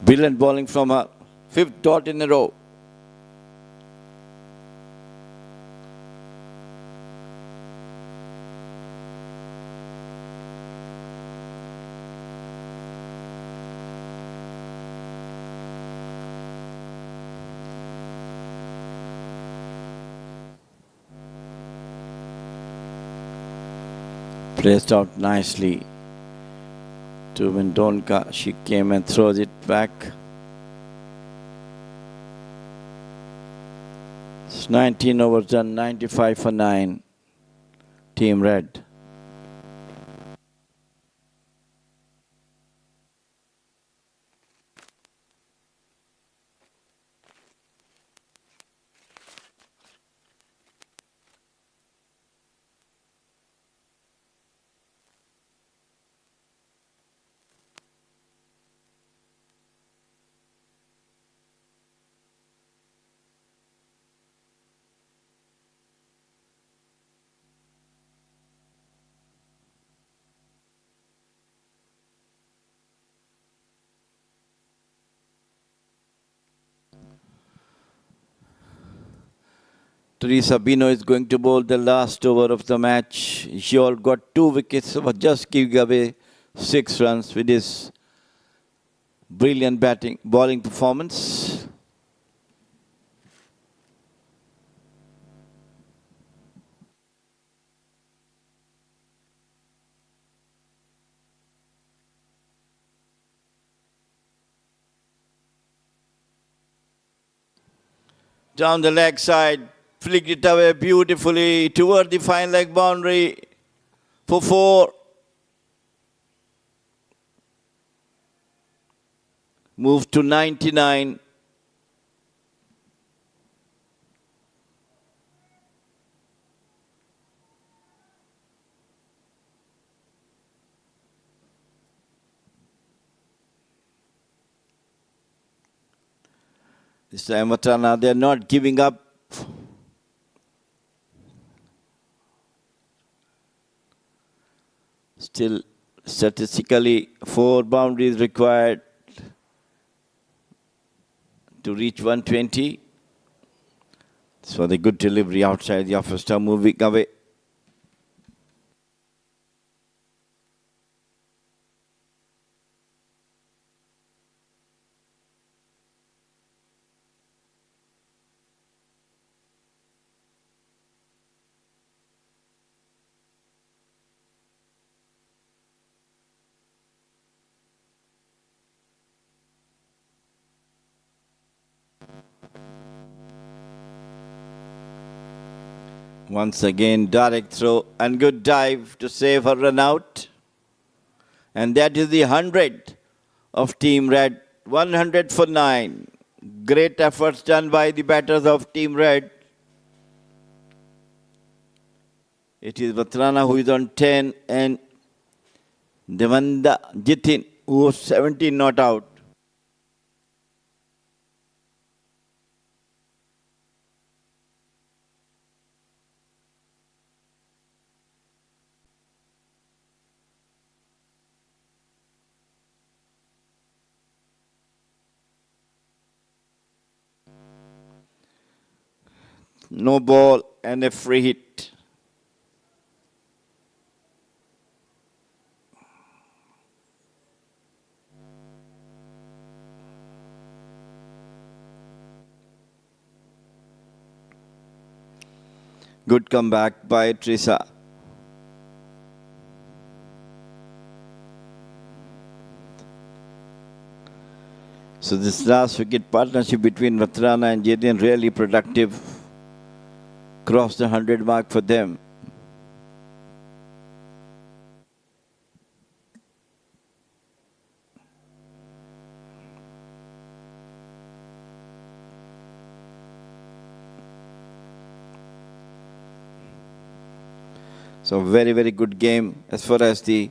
Brilliant bowling from her. 5th dot in a row. Placed out nicely to Mendonca. She came and throws it back. It's 19 overs done, 95 for 9. Team Red. Teresa Bino is going to bowl the last over of the match. She all got 2 wickets, but just giving away 6 runs with his brilliant bowling performance. Down the leg side, flicked it away beautifully toward the fine leg boundary for 4. Moved to 99. This time Matana, they're not giving up. Still, statistically, 4 boundaries required to reach 120. So the good delivery outside the off stump, moving away. Once again, direct throw and good dive to save her run out. And that is the 100 of Team Red. 100 for 9. Great efforts done by the batters of Team Red. It is Vatrana who is on 10 and Devanda Jitin who was 17 not out. No ball and a free hit. Good comeback by Teresa. So this last wicket partnership between Vatrana and Jadin really productive. Crossed the 100 mark for them. So very, very good game as far as the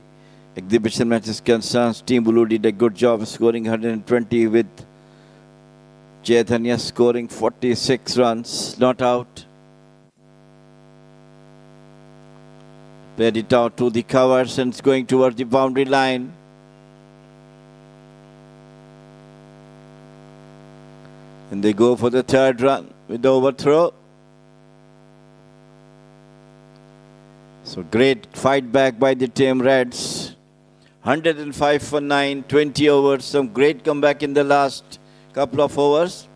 exhibition match is concerned. Team Blue did a good job scoring 120 with Chaitanya scoring 46 runs, not out. Played it out to the covers and it's going towards the boundary line. And they go for the third run with the overthrow. So great fight back by the team Reds. 105 for 9, 20 overs. Some great comeback in the last couple of overs.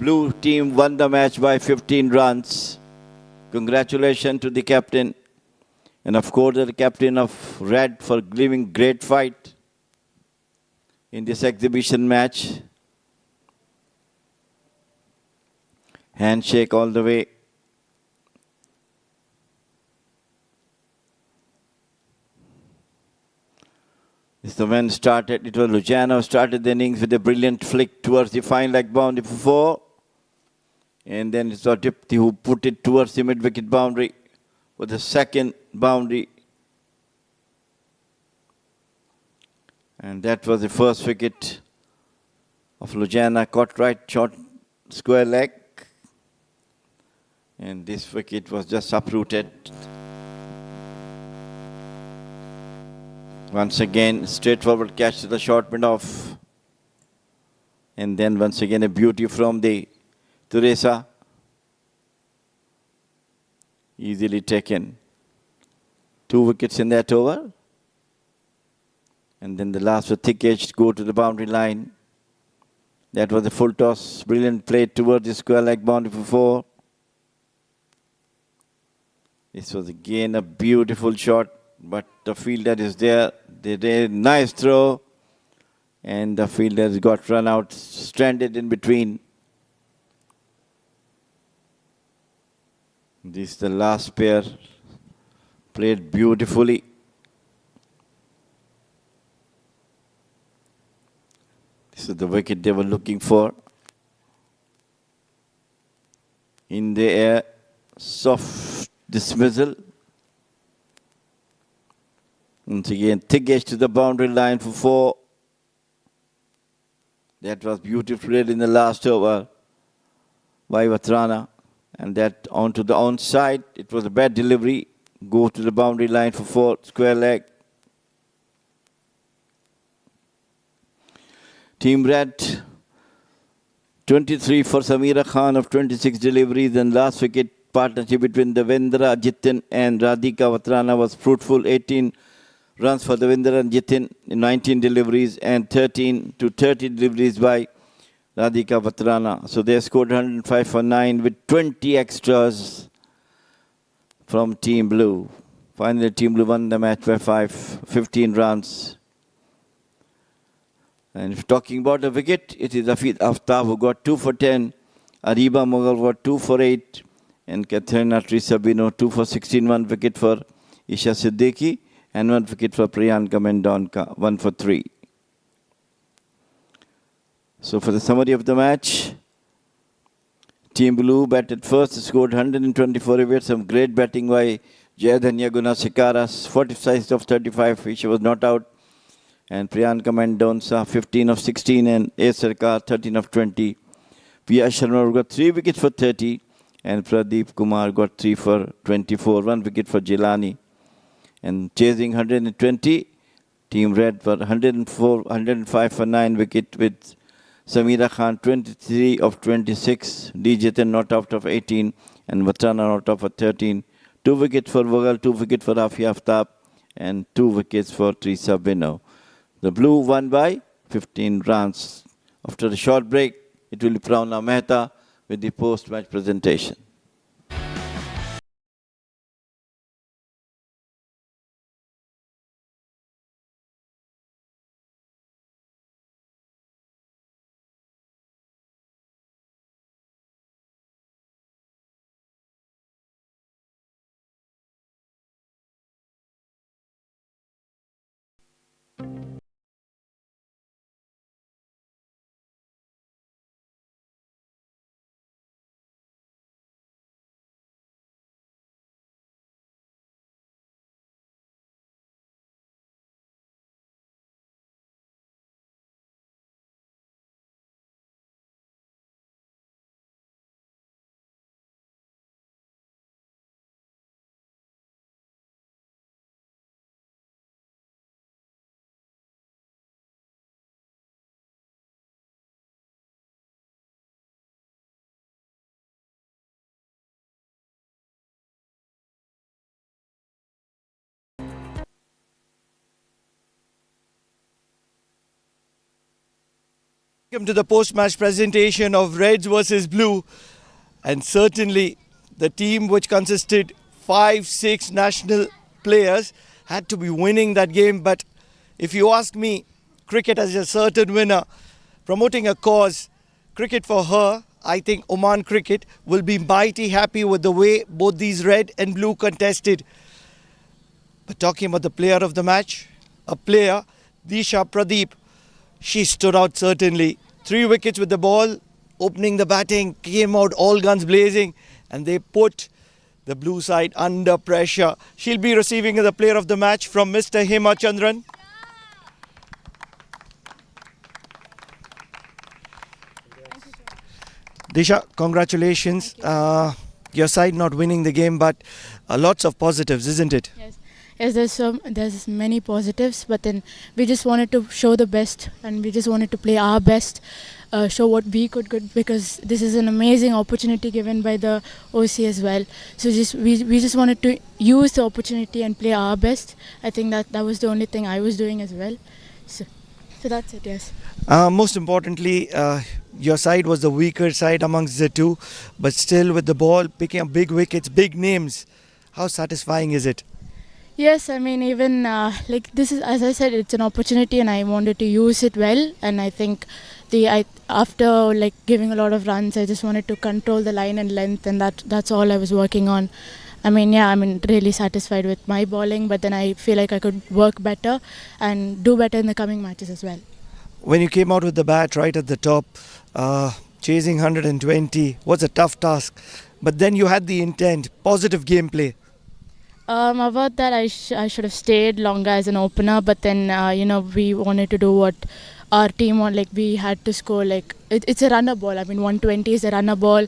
Blue team won the match by 15 runs. Congratulations to the captain. And of course the captain of Red for giving great fight in this exhibition match. Handshake all the way. This the man started. It was Luciano started the innings with a brilliant flick towards the fine leg boundary for 4. And then it was Dipti who put it towards the mid-wicket boundary with the second boundary. And that was the first wicket of Luciano. Caught right short square leg. And this wicket was just uprooted. Once again, straightforward catch to the short mid off. And then once again a beauty from the Teresa. Easily taken. 2 wickets in that over. And then the last with thick edge to go to the boundary line. That was a full toss. Brilliant play towards the square leg boundary for 4. This was again a beautiful shot, but the fielder is there. They did a nice throw, and the fielder got run out, stranded in between. This is the last pair, played beautifully. This is the wicket they were looking for. In the air, soft dismissal. Once again, thick edge to the boundary line for 4. That was beautifully played in the last over by Vatrana. And that onto the onside. It was a bad delivery. Go to the boundary line for 4, square leg. Team Red, 23 for Samira Khan of 26 deliveries, and last wicket partnership between Devendra Jitin and Radhika Vatrana was fruitful. 18 runs for Devendra and Jitin in 19 deliveries and 13 to 30 deliveries by Radhika Vatrana. So they scored 105 for 9 with 20 extras from Team Blue. Finally, Team Blue won the match by 15 runs. And if talking about the wicket, it is Afid Aftab who got 2 for 10. Ariba Mughal got 2 for 8. And Katharina Trisabino 2 for 16. 1 wicket for Isha Siddiqui. And 1 wicket for Priyanka Mendonca. 1 for 3. So for the summary of the match, Team Blue batted first, scored 124 wickets. Some great batting by Jayadhanya Gunasekaras. 46 of 35. She was not out. And Priyanka Mendonca 15 of 16 and A. Sarkar 13 of 20. P.R. Sharma got 3 wickets for 30 and Pradeep Kumar got 3 for 24. 1 wicket for Jilani. And chasing 120, Team Red for 105 for 9 wicket with Samira Khan 23 of 26. D. Jitin not out of 18 and Vatrana not out of 13. 2 wickets for Vagal, 2 wickets for Rafi Aftab and 2 wickets for Teresa Bino. The Blue won by 15 runs. After a short break, it will be Prauna Mehta with the post-match presentation. Welcome to the post-match presentation of Reds versus Blue. And certainly the team which consisted 5-6 national players had to be winning that game. But if you ask me, cricket has a certain winner. Promoting a cause, cricket for her, I think Oman Cricket will be mighty happy with the way both these red and blue contested. But talking about the player of the match, a player, Disha Pradeep, she stood out certainly. 3 wickets with the ball, opening the batting, came out all guns blazing, and they put the blue side under pressure. She'll be receiving the player of the match from Mr. Hema Chandran. Disha, congratulations. Your side not winning the game, but lots of positives, isn't it? Yes, there's many positives, but then we just wanted to show the best, and we just wanted to play our best, show what we could because this is an amazing opportunity given by the OC as well. So we just wanted to use the opportunity and play our best. I think that was the only thing I was doing as well. So that's it. Yes. Most importantly, your side was the weaker side amongst the two, but still with the ball, picking up big wickets, big names. How satisfying is it? Yes, I mean, even like this is, as I said, it's an opportunity, and I wanted to use it well. And I think after like giving a lot of runs, I just wanted to control the line and length, and that's all I was working on. I mean, yeah, I'm really satisfied with my bowling, but then I feel like I could work better and do better in the coming matches as well. When you came out with the bat right at the top, chasing 120 was a tough task, but then you had the intent, positive gameplay. About that, I should have stayed longer as an opener, but then we wanted to do what our team wanted. Like we had to score. Like it's a runner ball. I mean, 120 is a runner ball.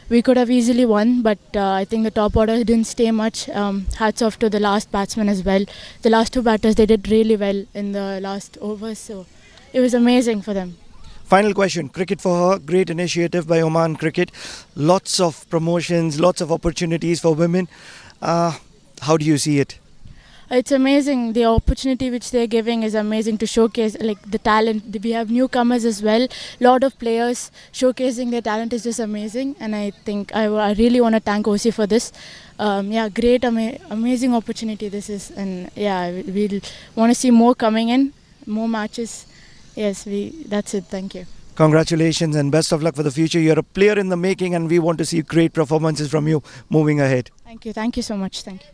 We could have easily won, but I think the top order didn't stay much. Hats off to the last batsman as well. The last 2 batters, they did really well in the last overs, so it was amazing for them. Final question, cricket for her, great initiative by Oman Cricket. Lots of promotions, lots of opportunities for women. How do you see it? It's amazing. The opportunity which they're giving is amazing to showcase like the talent. We have newcomers as well. Lot of players showcasing their talent is just amazing. And I think I really want to thank OC for this. Great, amazing opportunity this is. And yeah, we'll want to see more coming in, more matches. Yes, that's it. Thank you. Congratulations and best of luck for the future. You're a player in the making, and we want to see great performances from you moving ahead. Thank you. Thank you so much. Thank you.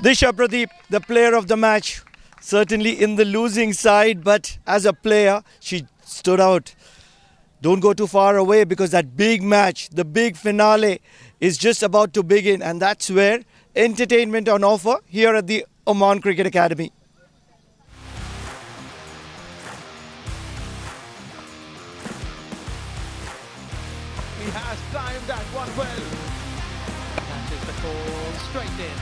Disha Pradeep, the player of the match, certainly in the losing side, but as a player, she stood out. Don't go too far away because that big match, the big finale is just about to begin, and that's where entertainment on offer here at the Oman Cricket Academy. He has timed that one well. Catches the ball straight in.